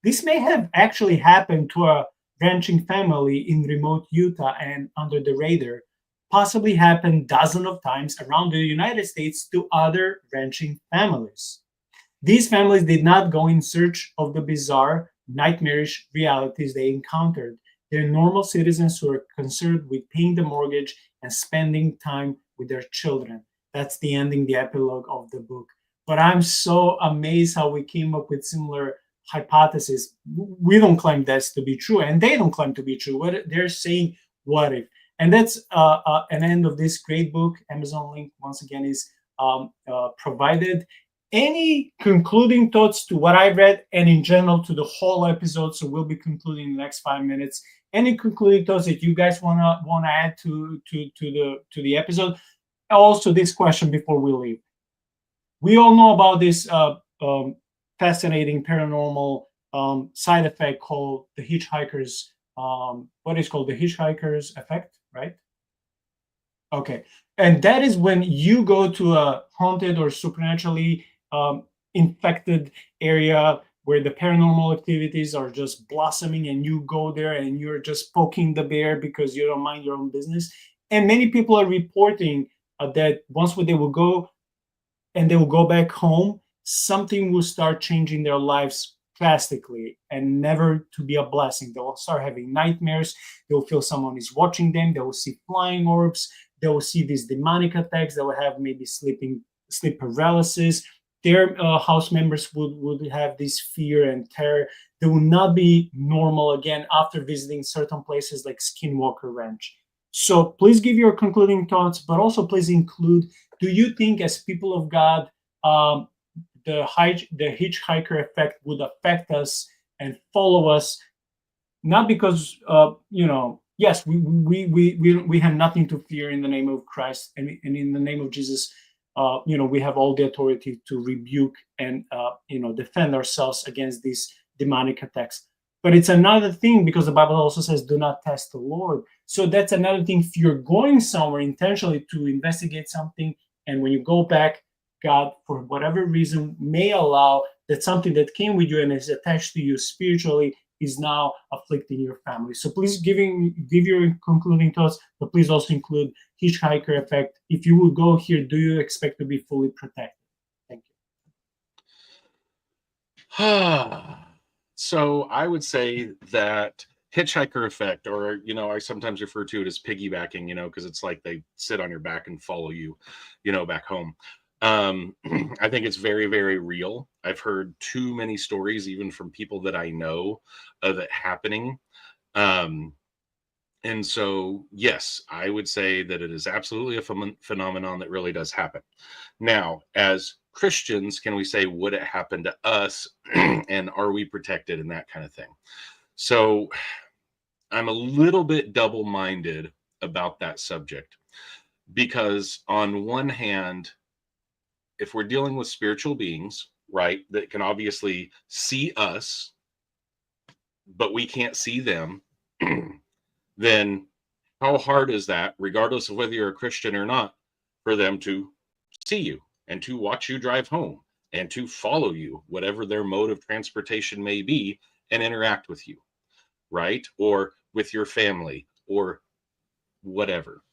This may have actually happened to a ranching family in remote Utah and under the radar, possibly happened dozens of times around the United States to other ranching families. These families did not go in search of the bizarre, nightmarish realities they encountered. They're normal citizens who are concerned with paying the mortgage and spending time with their children. That's the ending, the epilogue of the book. But I'm so amazed how we came up with similar hypotheses. We don't claim that's to be true, and they don't claim to be true. They're saying, what if? And that's an end of this great book. Amazon link, once again, is provided. Any concluding thoughts to what I read and in general to the whole episode? So we'll be concluding in the next 5 minutes. Any concluding thoughts that you guys wanna add to the episode? Also, this question before we leave. We all know about this fascinating paranormal side effect called the Hitchhiker's what is called the Hitchhiker's effect, right? Okay, and that is when you go to a haunted or supernaturally infected area where the paranormal activities are just blossoming, and you go there and you're just poking the bear because you don't mind your own business. And many people are reporting that once they will go and they will go back home, something will start changing their lives drastically and never to be a blessing. They will start having nightmares. They will feel someone is watching them. They will see flying orbs. They will see these demonic attacks. They will have maybe sleep paralysis. Their house members would have this fear and terror. They will not be normal again after visiting certain places like Skinwalker Ranch. So please give your concluding thoughts, but also please include, do you think as people of God, the hitchhiker effect would affect us and follow us? Not because, yes, we have nothing to fear in the name of Christ, and in the name of Jesus, we have all the authority to rebuke and defend ourselves against these demonic attacks. But it's another thing, because the Bible also says, do not test the Lord. So that's another thing. If you're going somewhere intentionally to investigate something, and when you go back, God, for whatever reason, may allow that something that came with you and is attached to you spiritually is now afflicting your family. So please give your concluding thoughts, but please also include Hitchhiker effect. If you will go here, do you expect to be fully protected? Thank you. So I would say that hitchhiker effect, or, you know, I sometimes refer to it as piggybacking, you know, because it's like they sit on your back and follow you, you know, back home. I think it's very, very real. I've heard too many stories, even from people that I know, of it happening. Um, and so, yes, I would say that it is absolutely a phenomenon that really does happen. Now, as Christians, can we say, would it happen to us? And are we protected, and that kind of thing? So I'm a little bit double-minded about that subject, because on one hand, if we're dealing with spiritual beings, right, that can obviously see us, but we can't see them, then how hard is that, regardless of whether you're a Christian or not, for them to see you and to watch you drive home and to follow you, whatever their mode of transportation may be, and interact with you, right? Or with your family or whatever.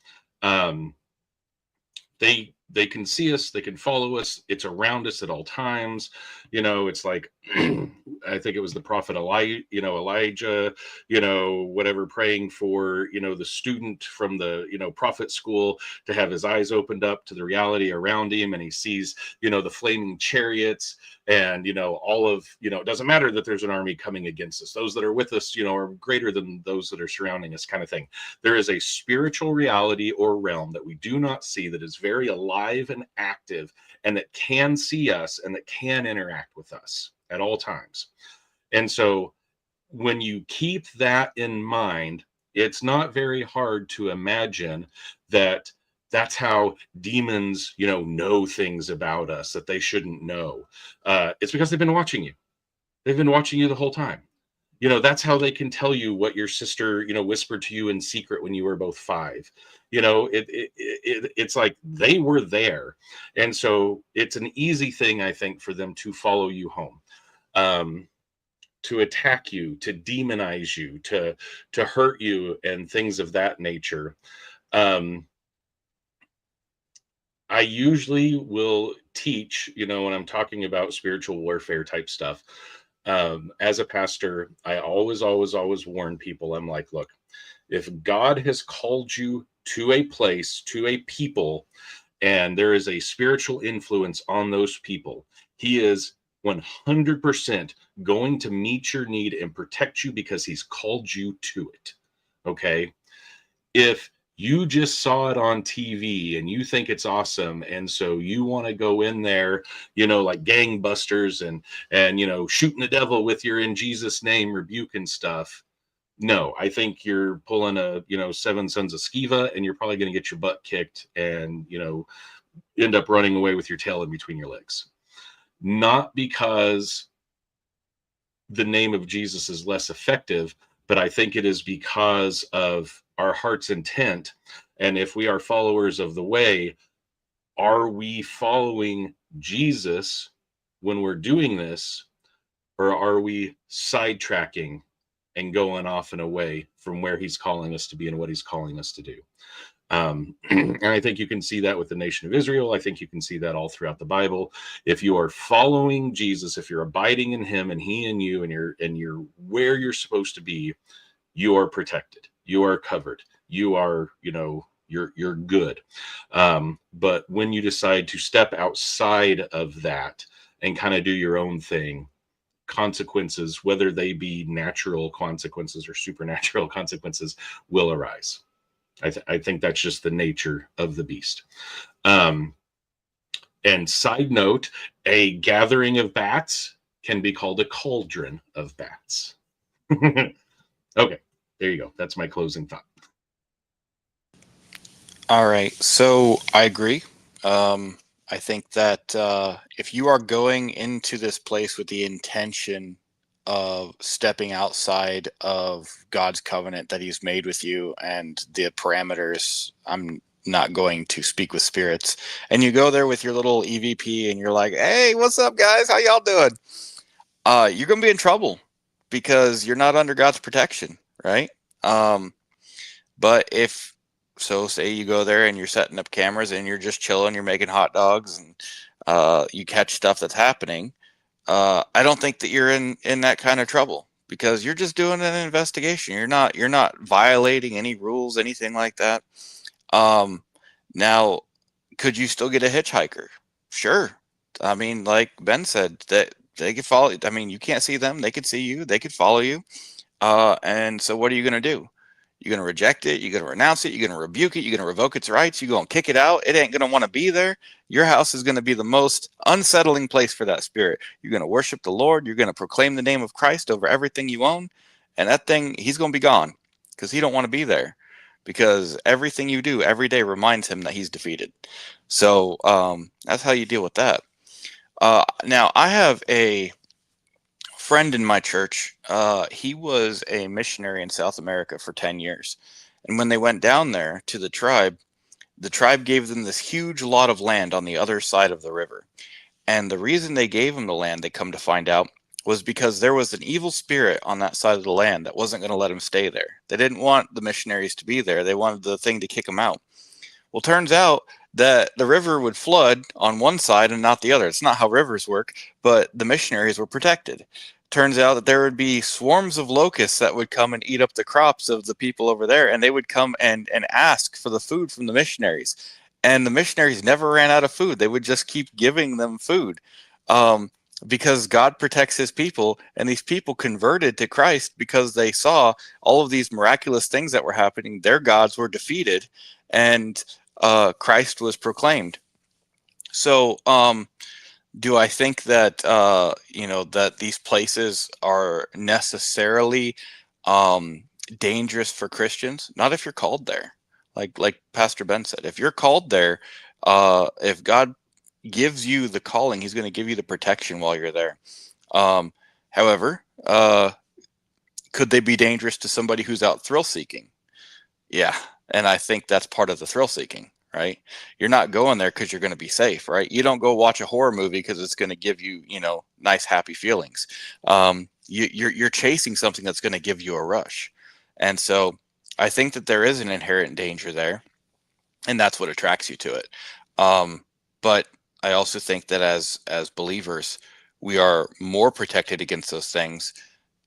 They can see us, they can follow us, it's around us at all times. You know, it's like I think it was the prophet Elijah, you know, whatever, praying for, you know, the student from the, you know, prophet school to have his eyes opened up to the reality around him, and he sees, you know, the flaming chariots, and, you know, all of, you know, it doesn't matter that there's an army coming against us, those that are with us, you know, are greater than those that are surrounding us, kind of thing. There is a spiritual reality or realm that we do not see, that is very alive and active, and that can see us and that can interact with us at all times. And so when you keep that in mind, it's not very hard to imagine that that's how demons, you know things about us that they shouldn't know. It's because they've been watching you. They've been watching you the whole time. You know, that's how they can tell you what your sister, you know, whispered to you in secret when you were both 5. You know, it's like they were there. And so it's an easy thing, I think, for them to follow you home, to attack you, to demonize you, to hurt you, and things of that nature. I usually will teach, you know, when I'm talking about spiritual warfare type stuff. As a pastor, I always warn people. I'm like, look, if God has called you to a place, to a people, and there is a spiritual influence on those people, he is 100% going to meet your need and protect you, because he's called you to it. Okay? If you just saw it on TV and you think it's awesome, and so you want to go in there, you know, like gangbusters, and you know, shooting the devil with your in Jesus name rebuke and stuff. No, I think you're pulling a, you know, 7 sons of Sceva, and you're probably going to get your butt kicked, and, you know, end up running away with your tail in between your legs. Not because the name of Jesus is less effective, but I think it is because of our heart's intent. And if we are followers of the way, are we following Jesus when we're doing this, or are we sidetracking and going off and away from where he's calling us to be and what he's calling us to do? And I think you can see that with the nation of Israel. I think you can see that all throughout the Bible. If you are following Jesus, if you're abiding in him and he in you, and you're where you're supposed to be, you are protected, you are covered, you are, you know, you're good. But when you decide to step outside of that and kind of do your own thing, consequences, whether they be natural consequences or supernatural consequences, will arise. I think that's just the nature of the beast. And side note, a gathering of bats can be called a cauldron of bats. Okay, there you go. That's my closing thought. All right. So I agree. I think that if you are going into this place with the intention of stepping outside of God's covenant that he's made with you and the parameters, I'm not going to speak with spirits, and you go there with your little EVP and you're like, hey, what's up, guys? How y'all doing? You're going to be in trouble because you're not under God's protection, right? But if, so say you go there and you're setting up cameras and you're just chilling, you're making hot dogs, and you catch stuff that's happening, I don't think that you're in that kind of trouble, because you're just doing an investigation. You're not violating any rules, anything like that. Now, could you still get a hitchhiker? Sure. I mean, like Ben said, that they could follow. I mean, you can't see them; they could see you. They could follow you. And so, what are you going to do? You're going to reject it. You're going to renounce it. You're going to rebuke it. You're going to revoke its rights. You're going to kick it out. It ain't going to want to be there. Your house is going to be the most unsettling place for that spirit. You're going to worship the Lord. You're going to proclaim the name of Christ over everything you own. And that thing, he's going to be gone because he don't want to be there, because everything you do every day reminds him that he's defeated. So that's how you deal with that. Now, I have a friend in my church. He was a missionary in South America for 10 years. And when they went down there to the tribe gave them this huge lot of land on the other side of the river. And the reason they gave them the land, they come to find out, was because there was an evil spirit on that side of the land that wasn't going to let them stay there. They didn't want the missionaries to be there. They wanted the thing to kick them out. Well, turns out that the river would flood on one side and not the other. It's not how rivers work, but the missionaries were protected. Turns out that there would be swarms of locusts that would come and eat up the crops of the people over there, and they would come and ask for the food from the missionaries. And the missionaries never ran out of food. They would just keep giving them food, because God protects his people, and these people converted to Christ because they saw all of these miraculous things that were happening. Their gods were defeated, and Christ was proclaimed. So, do I think that that these places are necessarily dangerous for Christians? Not if you're called there. Like Pastor Ben said, if you're called there, if God gives you the calling, he's going to give you the protection while you're there. However, could they be dangerous to somebody who's out thrill seeking? Yeah, and I think that's part of the thrill seeking. Right? You're not going there because you're going to be safe, right? You don't go watch a horror movie because it's going to give you, nice, happy feelings. You're chasing something that's going to give you a rush. And so I think that there is an inherent danger there, and that's what attracts you to it. But I also think that as believers, we are more protected against those things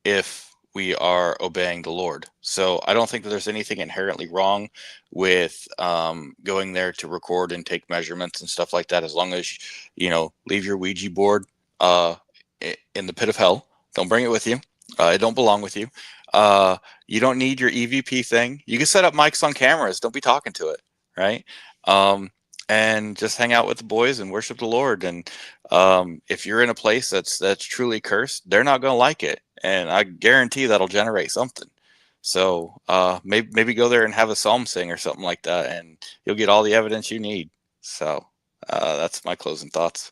if we are obeying the Lord. So I don't think that there's anything inherently wrong with going there to record and take measurements and stuff like that, as long as leave your Ouija board in the pit of hell. Don't bring it with you. It don't belong with you. You don't need your EVP thing. You can set up mics on cameras. Don't be talking to it, right? And just hang out with the boys and worship the Lord. And if you're in a place that's truly cursed, they're not going to like it. And I guarantee that'll generate something. So maybe go there and have a psalm sing or something like that, and you'll get all the evidence you need. So that's my closing thoughts.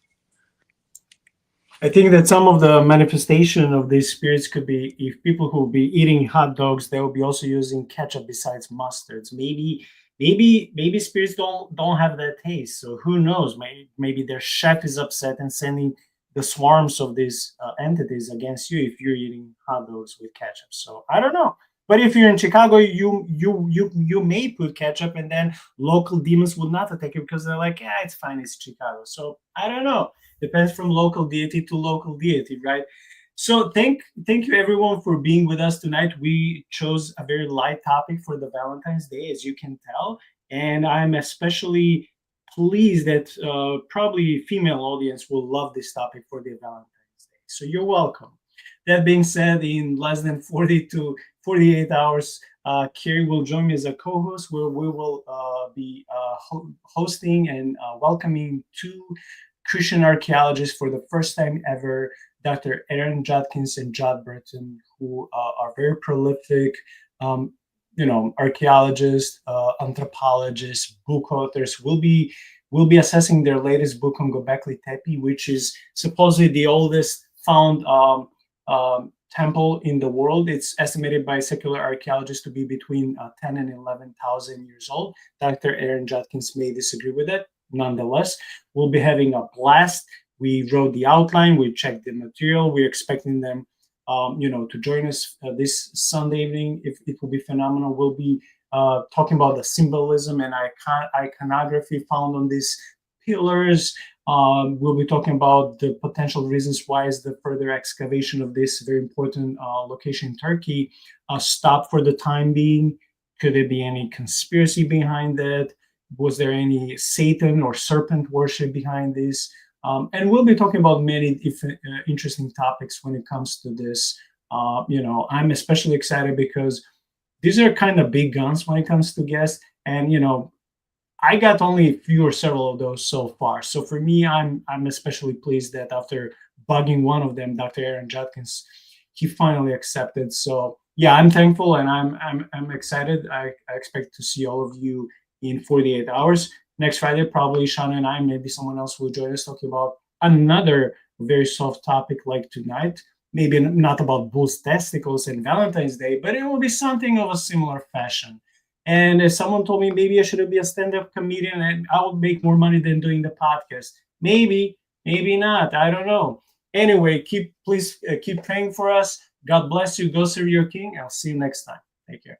I think that some of the manifestation of these spirits could be, if people who will be eating hot dogs, they will be also using ketchup besides mustards. Maybe spirits don't have that taste. So who knows? Maybe their chef is upset and sending the swarms of these entities against you if you're eating hot dogs with ketchup. So I don't know. But if you're in Chicago, you may put ketchup, and then local demons will not attack you because they're like, yeah, it's fine, it's Chicago. So I don't know. Depends from local deity to local deity, right? So thank you everyone for being with us tonight. We chose a very light topic for the Valentine's Day, as you can tell, and I'm especially pleased that probably female audience will love this topic for the Valentine's Day. So you're welcome. That being said, in less than 40 to 48 hours, Carrie will join me as a co-host, where we will be hosting and welcoming two Christian archaeologists for the first time ever, Dr. Aaron Judkins and Judd Burton, who are very prolific, archaeologists, anthropologists, book authors. We'll be assessing their latest book on Göbekli Tepe, which is supposedly the oldest found temple in the world. It's estimated by secular archaeologists to be between 10 and 11,000 years old. Dr. Aaron Judkins may disagree with that. Nonetheless, we'll be having a blast. We wrote the outline, we checked the material. We're expecting them, to join us this Sunday evening. It will be phenomenal. We'll be talking about the symbolism and iconography found on these pillars. We'll be talking about the potential reasons why is the further excavation of this very important location in Turkey stopped for the time being. Could there be any conspiracy behind that? Was there any Satan or serpent worship behind this? And we'll be talking about many different interesting topics when it comes to this. I'm especially excited because these are kind of big guns when it comes to guests. And, I got only a few or several of those so far. So for me, I'm especially pleased that after bugging one of them, Dr. Aaron Judkins, he finally accepted. So yeah, I'm thankful and I'm excited. I expect to see all of you in 48 hours. Next Friday, probably Shaun and I, maybe someone else will join us talking about another very soft topic like tonight. Maybe not about bull's testicles and Valentine's Day, but it will be something of a similar fashion. And if someone told me maybe I should be a stand-up comedian and I would make more money than doing the podcast. Maybe, maybe not. I don't know. Anyway, please keep praying for us. God bless you. Go serve your King. I'll see you next time. Take care.